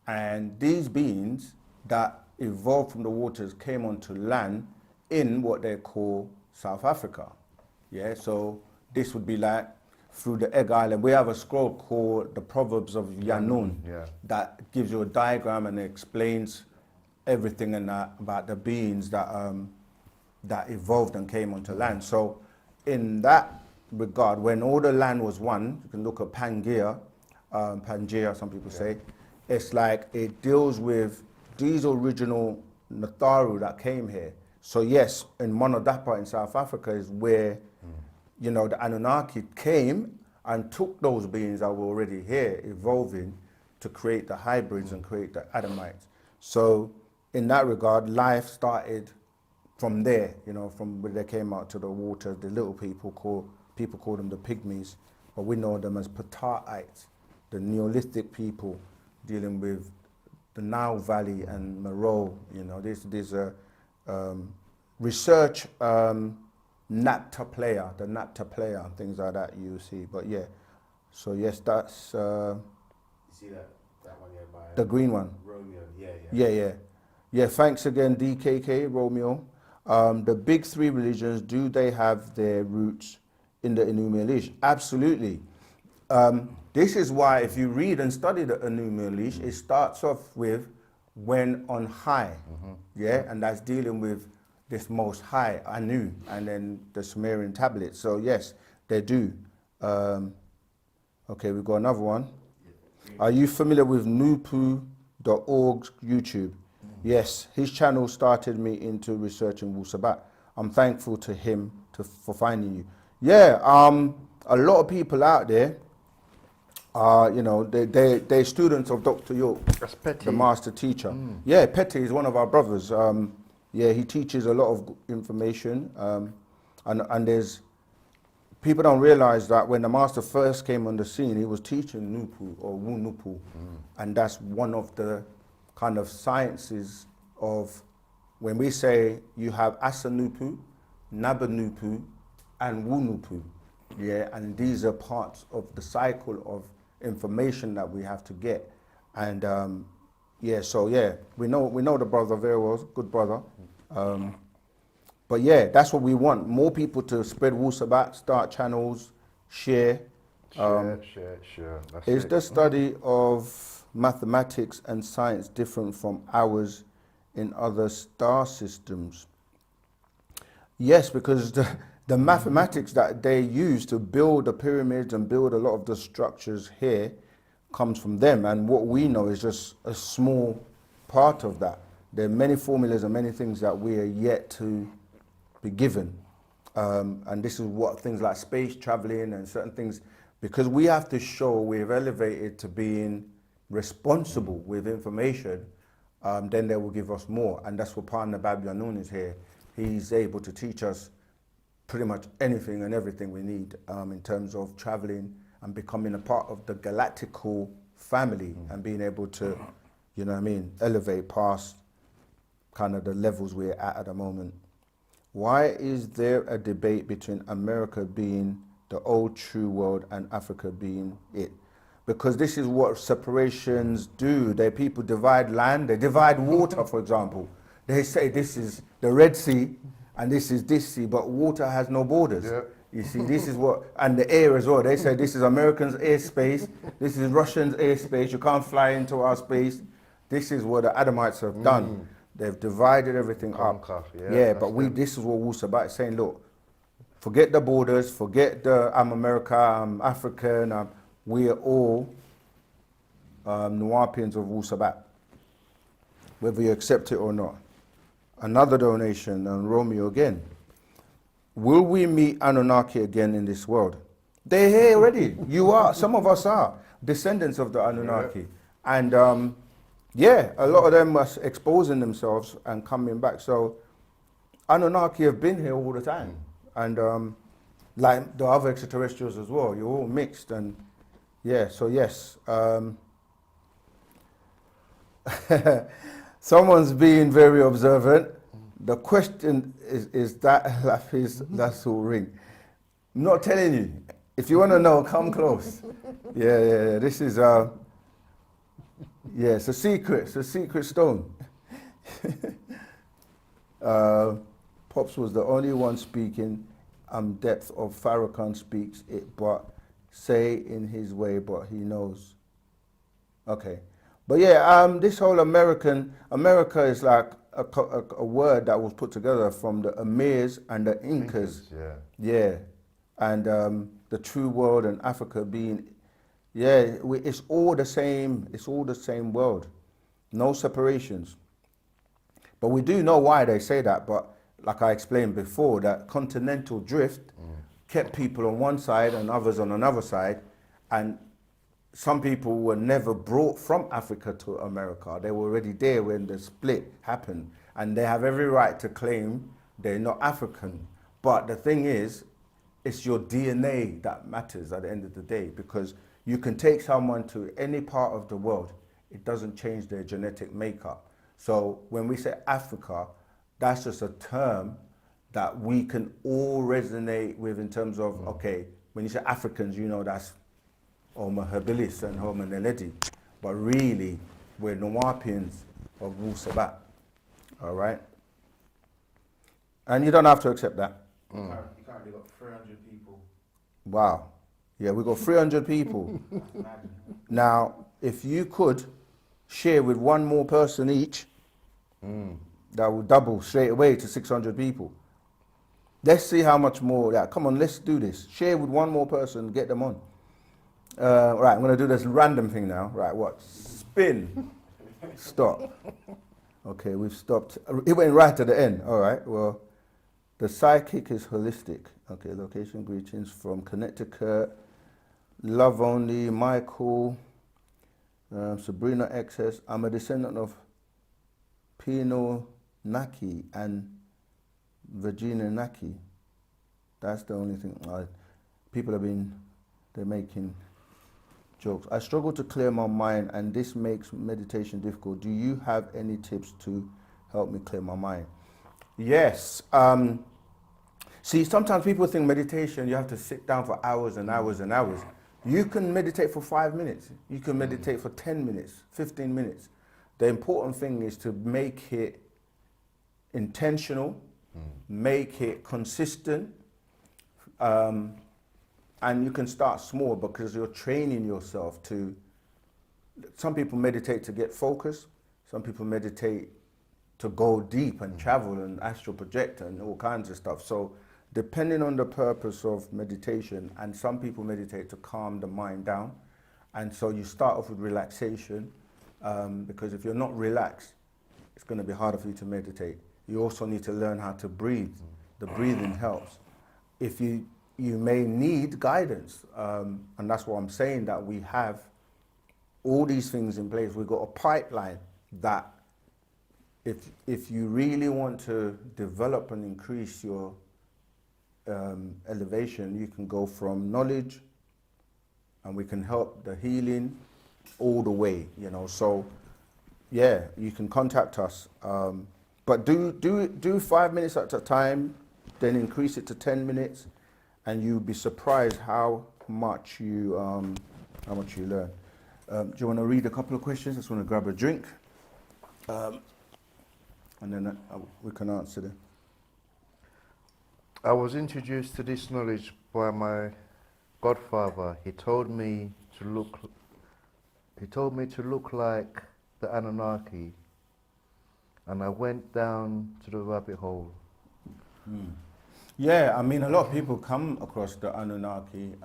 And these beings that evolved from the waters came onto land in what they call South Africa, yeah? So this would be like through the Egg Island. We have a scroll called the Proverbs of Yanun that gives you a diagram and explains everything and that about the beings that that evolved and came onto land. So in that regard, when all the land was one, you can look at Pangaea, Pangea, some people say, it's like it deals with these original Natharu that came here. So yes, in Monodapa in South Africa is where, you know, the Anunnaki came and took those beings that were already here, evolving to create the hybrids and create the Adamites. So in that regard, life started from there, you know, from where they came out to the water. The little people call them the pygmies, but we know them as Pataites, the Neolithic people dealing with the Nile Valley and Meroe. You know, there's a research napta player, the napta player, and things like that you see. But yeah, so yes, that's You see that one here by the green one. Romeo, Yeah, thanks again, DKK, Romeo. The big three religions, do they have their roots in the Enuma Elish? Absolutely. This is why if you read and study the Enuma Elish, it starts off with when on high, and that's dealing with this most high, Anu, and then the Sumerian tablets. So yes, they do. Okay, we've got another one. Are you familiar with nupu.org's YouTube? Yes, his channel started me into researching Wu-Sabat. I'm thankful to him for finding you. Yeah, a lot of people out there are, you know, they're students of Dr. York, the master teacher. Yeah, Petty is one of our brothers. Yeah, he teaches a lot of information. And there's, people don't realize that when the master first came on the scene, he was teaching Nupu or wu-nuwapu. And that's one of the kind of sciences of, when we say you have Asanupu, Nabanupu, and wu-nuwapu. Yeah, and these are parts of the cycle of information that we have to get. And yeah, so yeah, we know the brother very well, good brother. But yeah, that's what we want. More people to spread Wu-Sabat, start channels, share. Share. That's Is it. the study of mathematics and science different from ours in other star systems? Yes, because the mathematics that they use to build the pyramids and build a lot of the structures here comes from them. And what we know is just a small part of that. There are many formulas and many things that we are yet to be given. And this is what things like space traveling and certain things, because we have to show we've elevated to being responsible with information, then they will give us more. And that's what Partner Babylon is here. He's able to teach us pretty much anything and everything we need in terms of traveling and becoming a part of the galactical family and being able to, you know what I mean, elevate past kind of the levels we're at the moment. Why is there a debate between America being the old true world and Africa being it? Because this is what separations do. People divide land, they divide water, for example. They say this is the Red Sea and this is this sea, but water has no borders. Yeah. You see, this is what, and the air as well. They say this is Americans' airspace, this is Russians' airspace, you can't fly into our space. This is what the Adamites have done. They've divided everything up. Yeah, but this is what Wu-Sabat is saying, look, forget the borders, forget the I'm America, I'm African, we are all Nuwapians of Wu-Sabat, whether you accept it or not. Another donation, and Romeo again. Will we meet Anunnaki again in this world? They're here already. You are. Some of us are descendants of the Anunnaki. Yeah. And yeah, a lot of them are exposing themselves and coming back. So Anunnaki have been here all the time. And like the other extraterrestrials as well, you're all mixed. And yeah, so yes. Someone's being very observant. The question is that that's all ring. I'm not telling you. If you want to know, come close. Yeah. This is yeah, it's a secret. It's a secret stone. Pops was the only one speaking. Depth of Farrakhan speaks it, but say in his way, but he knows. Okay. But yeah, this whole America is like a word that was put together from the Emirs and the Incas. Yeah. And the true world and Africa being, it's all the same. It's all the same world. No separations. But we do know why they say that. But like I explained before, that continental drift kept people on one side and others on another side. And some people were never brought from Africa to America. They were already there when the split happened. And they have every right to claim they're not African. But the thing is, it's your DNA that matters at the end of the day, because you can take someone to any part of the world, it doesn't change their genetic makeup. So when we say Africa, that's just a term that we can all resonate with in terms of, okay, when you say Africans, you know that's Homo habilis and Homo naledi, but really we're Nuwapians of Wu-Sabat, all right? And you don't have to accept that. You currently got 300 people. Wow. Yeah, we got 300 people. Now, if you could share with one more person each, that would double straight away to 600 people. Let's see how much more. Yeah, come on, let's do this. Share with one more person, get them on. Right, I'm going to do this random thing now. Right, what? Spin. Stop. Okay, we've stopped. It went right to the end. All right, well, the psychic is holistic. Okay, location greetings from Connecticut. Love only, Michael, Sabrina XS. I'm a descendant of Pino Naki and Virginia Naki. That's the only thing. People they're making jokes. I struggle to clear my mind and this makes meditation difficult. Do you have any tips to help me clear my mind? Yes. See, sometimes people think meditation, you have to sit down for hours and hours and hours. You can meditate for 5 minutes. You can meditate for 10 minutes, 15 minutes. The important thing is to make it intentional, make it consistent, and you can start small because you're training yourself to. Some people meditate to get focus. Some people meditate to go deep and travel and astral project and all kinds of stuff. So depending on the purpose of meditation, and some people meditate to calm the mind down. And so you start off with relaxation, because if you're not relaxed, it's going to be harder for you to meditate. You also need to learn how to breathe. The breathing helps. If you may need guidance, and that's what I'm saying, that we have all these things in place. We've got a pipeline that if you really want to develop and increase your elevation, you can go from knowledge, and we can help the healing all the way, you know. So yeah, you can contact us, but do 5 minutes at a time, then increase it to 10 minutes, and you'll be surprised how much you learn. Do you want to read a couple of questions? I just want to grab a drink, and then we can answer them. I was introduced to this knowledge by my godfather. He told me to look like the Anunnaki, and I went down to the rabbit hole. Yeah, I mean, a lot of people come across the Anunnaki.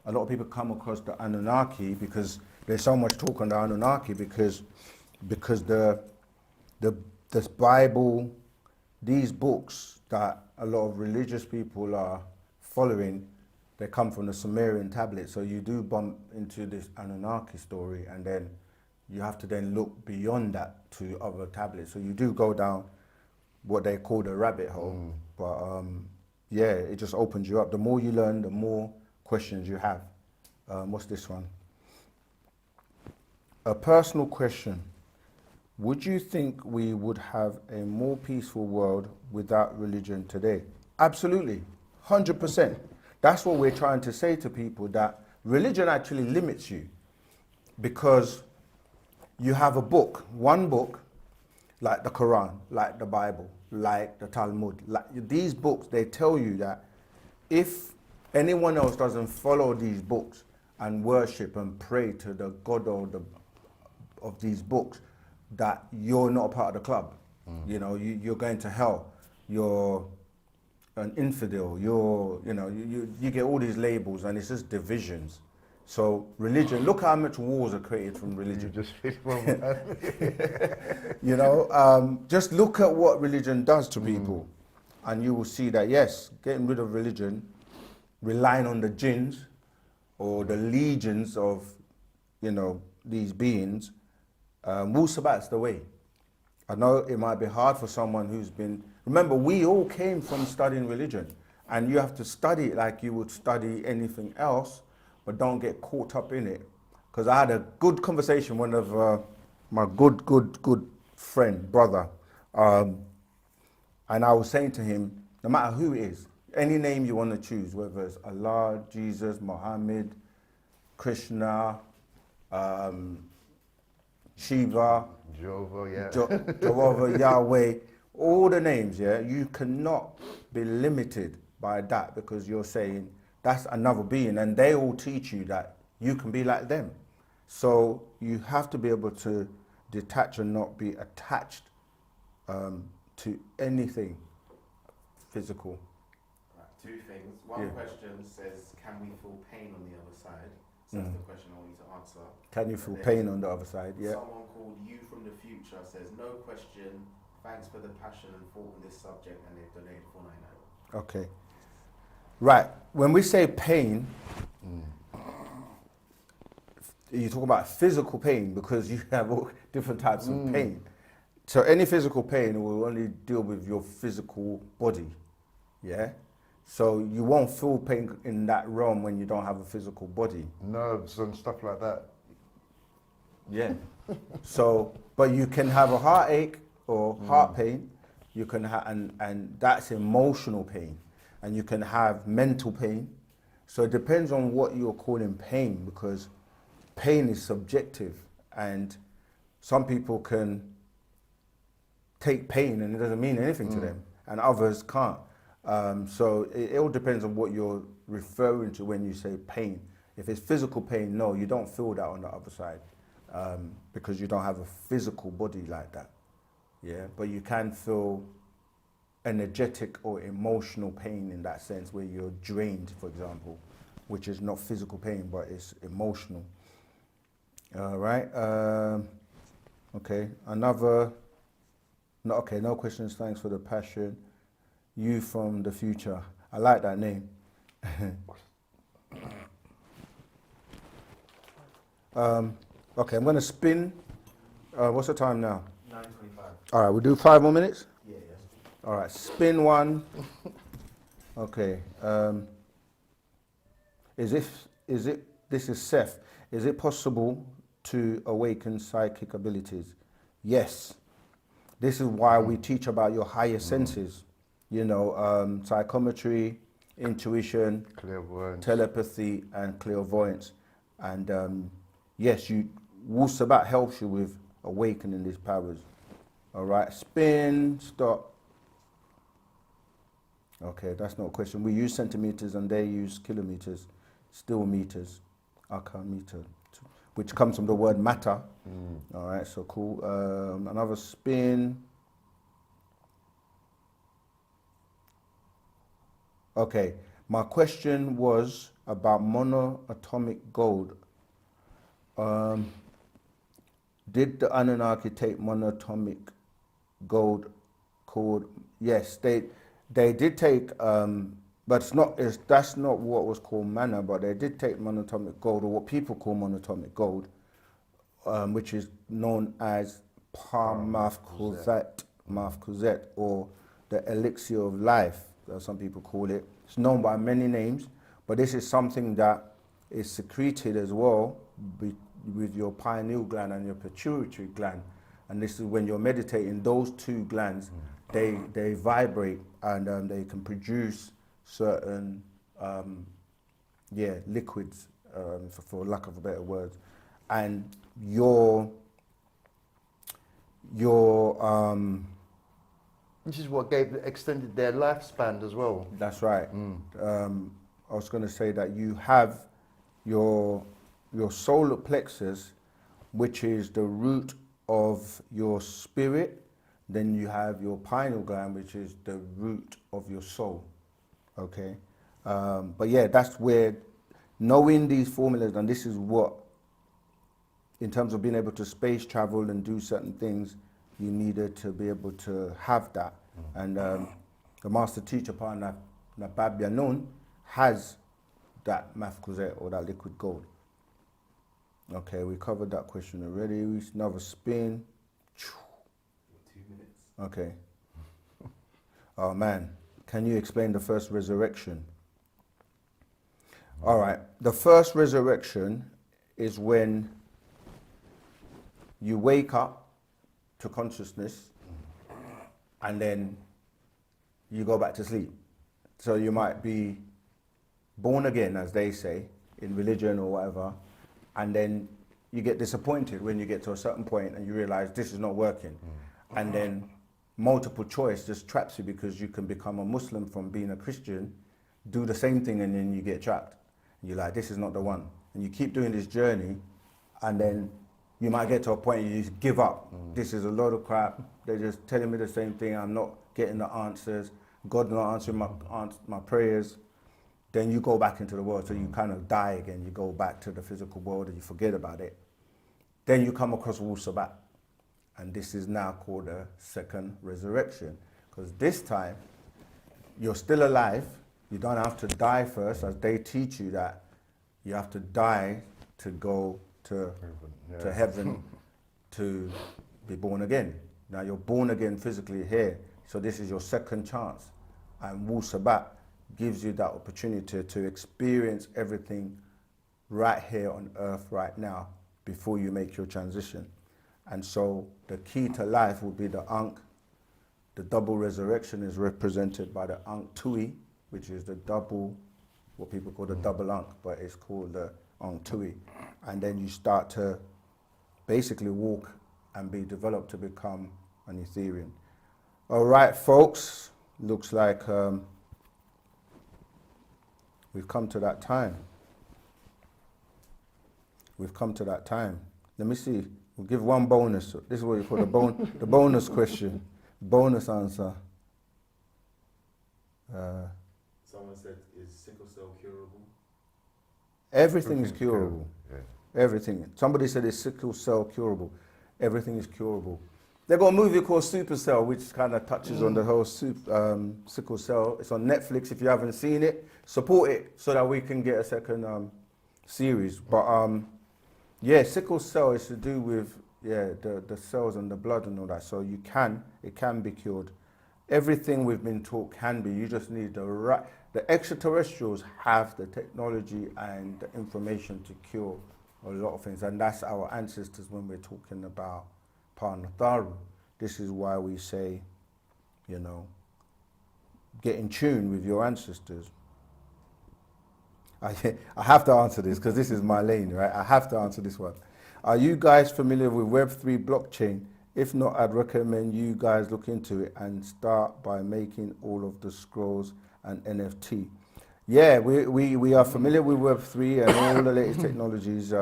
A lot of people come across the Anunnaki because there's so much talk on the Anunnaki because the Bible, these books that a lot of religious people are following, they come from the Sumerian tablets. So you do bump into this Anunnaki story, and then you have to then look beyond that to other tablets. So you do go down what they call the rabbit hole. But yeah, it just opens you up. The more you learn, the more questions you have. What's this one? A personal question. Would you think we would have a more peaceful world without religion today? Absolutely, 100%. That's what we're trying to say to people, that religion actually limits you, because you have a book, one book, like the Quran, like the Bible, like the Talmud. Like these books, they tell you that if anyone else doesn't follow these books and worship and pray to the God of these books, that you're not a part of the club. You know, you're going to hell. You're an infidel. You get all these labels, and it's just divisions. So religion, look how much wars are created from religion. You know, just look at what religion does to people, and you will see that, yes, getting rid of religion, relying on the jinns or the legions of, you know, these beings, Wu-Sabat's the way. I know it might be hard for someone who's been, remember, we all came from studying religion, and you have to study it like you would study anything else, but don't get caught up in it. Because I had a good conversation with one of my good friend, brother, and I was saying to him, no matter who it is, any name you want to choose, whether it's Allah, Jesus, Muhammad, Krishna, Shiva, Jehovah, Yahweh, all the names, yeah, you cannot be limited by that, because you're saying that's another being, and they all teach you that you can be like them. So you have to be able to detach and not be attached to anything physical. Right, two things. One question says, can we feel pain on the other side? So that's the question I want you to answer. Can you feel pain on the other side? Yeah. Someone called You From the Future says, no question, thanks for the passion and thought on this subject, and they've donated $4.99. Okay. Right. When we say pain, you talk about physical pain, because you have all different types of pain. So any physical pain will only deal with your physical body. Yeah. So you won't feel pain in that realm when you don't have a physical body. Nerves and stuff like that. Yeah. So, but you can have a heartache or heart pain. You can have, and that's emotional pain. and you can have mental pain. So it depends on what you're calling pain, because pain is subjective, and some people can take pain and it doesn't mean anything to them, and others can't. So it all depends on what you're referring to when you say pain. If it's physical pain, no, you don't feel that on the other side, because you don't have a physical body like that. Yeah, but you can feel energetic or emotional pain in that sense, where you're drained, for example, which is not physical pain, but it's emotional. All right. Okay. Another. No, okay. No questions. Thanks for the passion. You from the future. I like that name. Okay. I'm gonna spin. What's the time now? 9:25. All right. We'll do 5 more minutes. Yeah. All right. Spin one. Okay. This is Seth. Is it possible to awaken psychic abilities? Yes. This is why we teach about your higher senses. You know, psychometry, intuition, Clairvoyance. telepathy, and clairvoyance. And yes, Wu-Sabat helps you with awakening these powers. All right. Spin. Stop. Okay, that's not a question. We use centimeters and they use kilometers, still meters, meter, which comes from the word matter. All right, so cool. Another spin. Okay, my question was about monoatomic gold. Did the Anunnaki take monatomic gold called? Yes, they did take, but that's not what was called manna, but they did take monatomic gold, or what people call monatomic gold, which is known as Mafkuzet, or the elixir of life, as some people call it. It's known by many names, but this is something that is secreted as well with your pineal gland and your pituitary gland. And this is when you're meditating, those two glands, they vibrate, and they can produce certain liquids, for lack of a better word. And This is what extended their lifespan as well. That's right. I was going to say that you have your solar plexus, which is the root of your spirit. Then you have your pineal gland, which is the root of your soul. Okay. But yeah, that's where knowing these formulas, and this is what, in terms of being able to space travel and do certain things, you needed to be able to have that. And the master teacher, Nabab Yanun, has that mafkuzet, or that liquid gold. Okay, we covered that question already. Another spin. 2 minutes. Okay. Oh man, can you explain the first resurrection? All right, the first resurrection is when you wake up to consciousness and then you go back to sleep. So you might be born again, as they say, in religion or whatever, and then you get disappointed when you get to a certain point and you realize this is not working. And then multiple choice just traps you, because you can become a Muslim from being a Christian, do the same thing, and then you get trapped. And you're like, this is not the one. And you keep doing this journey, and then you might get to a point you just give up. This is a load of crap. They're just telling me the same thing. I'm not getting the answers. God not answering my prayers. Then you go back into the world. So you kind of die again. You go back to the physical world and you forget about it. Then you come across Wu-Sabat. And this is now called a second resurrection. Because this time, you're still alive. You don't have to die first, as they teach you that you have to die to go to heaven to be born again. Now you're born again physically here, so this is your second chance. And Wu-Sabat gives you that opportunity to experience everything right here on earth right now before you make your transition. And so the key to life will be the Ankh. The double resurrection is represented by the Ankh Tui, which is the double, what people call the double Ankh, but it's called the Ankh Tui. And then you start to basically walk and be developed to become an Ethereum. All right, folks, looks like we've come to that time. We've come to that time. Let me see. We'll give one bonus. This is what you call the bonus question, bonus answer. Someone said, is sickle cell curable? Everything is curable. Yeah. Everything. Somebody said is sickle cell curable. Everything is curable. They got a movie called Supercell, which kind of touches on the whole sickle cell. It's on Netflix. If you haven't seen it, support it so that we can get a second series. But yeah, sickle cell is to do with the cells and the blood and all that. So it can be cured. Everything we've been taught can be. You just need the extraterrestrials have the technology and the information to cure a lot of things, and that's our ancestors when we're talking about Panatharu. This is why we say, get in tune with your ancestors. I have to answer this because this is my lane, right? I have to answer this one. Are you guys familiar with Web3 blockchain? If not, I'd recommend you guys look into it and start by making all of the scrolls and NFT. Yeah, we are familiar with Web3 and all the latest technologies,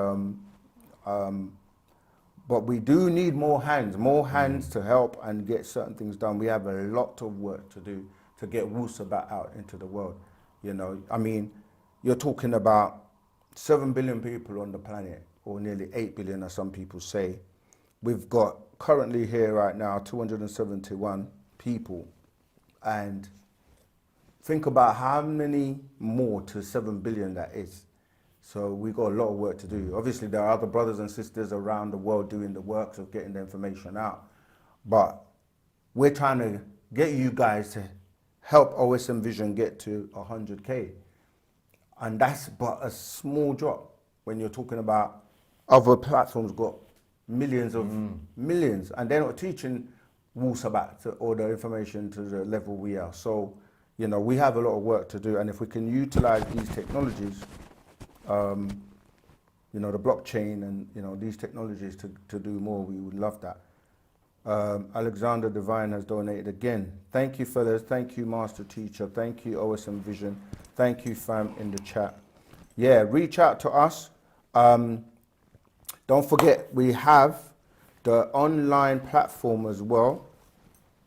but we do need more hands to help and get certain things done. We have a lot of work to do to get Wu-Sabat out into the world. I mean, you're talking about 7 billion people on the planet, or nearly 8 billion, as some people say. We've got currently here right now 271 people, and think about how many more to 7 billion that is. So we've got a lot of work to do. Obviously, there are other brothers and sisters around the world doing the work of getting the information out. But we're trying to get you guys to help OSM Vision get to 100K. And that's but a small drop when you're talking about other platforms got millions of millions, and they're not teaching Wu-Sabat or the information to the level we are. So, we have a lot of work to do, and if we can utilize these technologies, the blockchain and these technologies to do more, we would love that. Alexander Divine has donated again. Thank you, fellas. Thank you, Master Teacher. Thank you, OSM Vision. Thank you, fam, in the chat. Yeah, reach out to us. Don't forget, we have the online platform as well.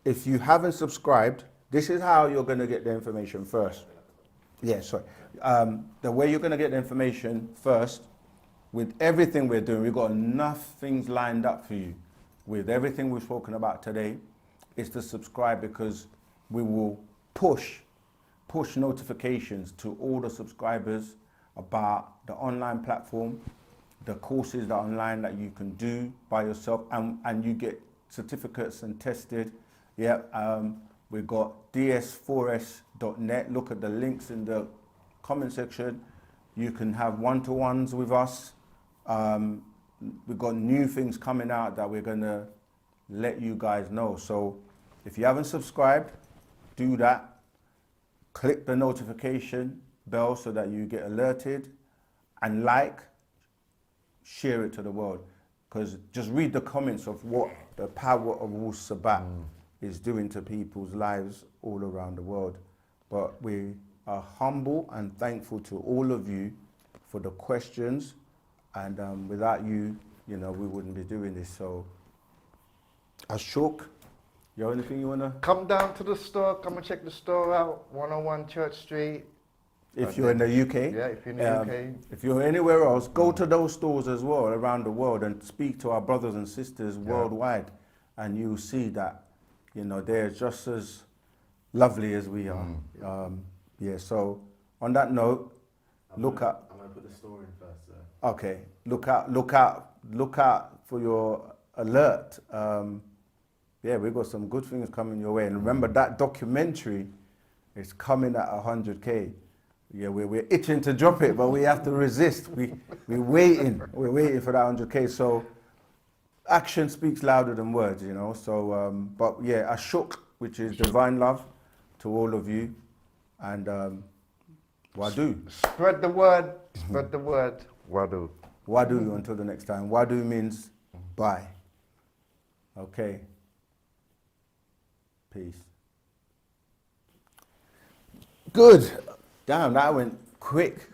If you haven't subscribed, this is how you're going to get the information first. Yeah, sorry. The way you're going to get the information first, with everything we're doing, we've got enough things lined up for you. With everything we've spoken about today, is to subscribe, because we will push notifications to all the subscribers about the online platform, the courses that are online that you can do by yourself, and you get certificates and tested. Yeah, we've got ds4s.net. Look at the links in the comment section. You can have one-to-ones with us. We've got new things coming out that we're going to let you guys know. So if you haven't subscribed, do that. Click the notification bell so that you get alerted, and share it to the world, because just read the comments of what the power of Wu-Sabat is doing to people's lives all around the world. But we are humble and thankful to all of you for the questions, and without you, we wouldn't be doing this. So, Ashok, you have anything you want to? Come down to the store, come and check the store out, 101 Church Street. If you're in the UK. Yeah, if you're in the UK. If you're anywhere else, go to those stores as well around the world and speak to our brothers and sisters worldwide, and you'll see that, they're just as lovely as we are. Yeah, so on that note, I'm going to put the store in first, sir. Okay, look out for your alert. Yeah, we've got some good things coming your way. And remember, that documentary is coming at 100K. Yeah, we're itching to drop it, but we have to resist. We're waiting for that 100K. So action speaks louder than words, So, but yeah, Ashok, which is divine love to all of you. And wadu. Spread the word. Spread the word. Wadu. Wadu until the next time. Wadu means bye. Okay. Peace. Good. Damn, that went quick.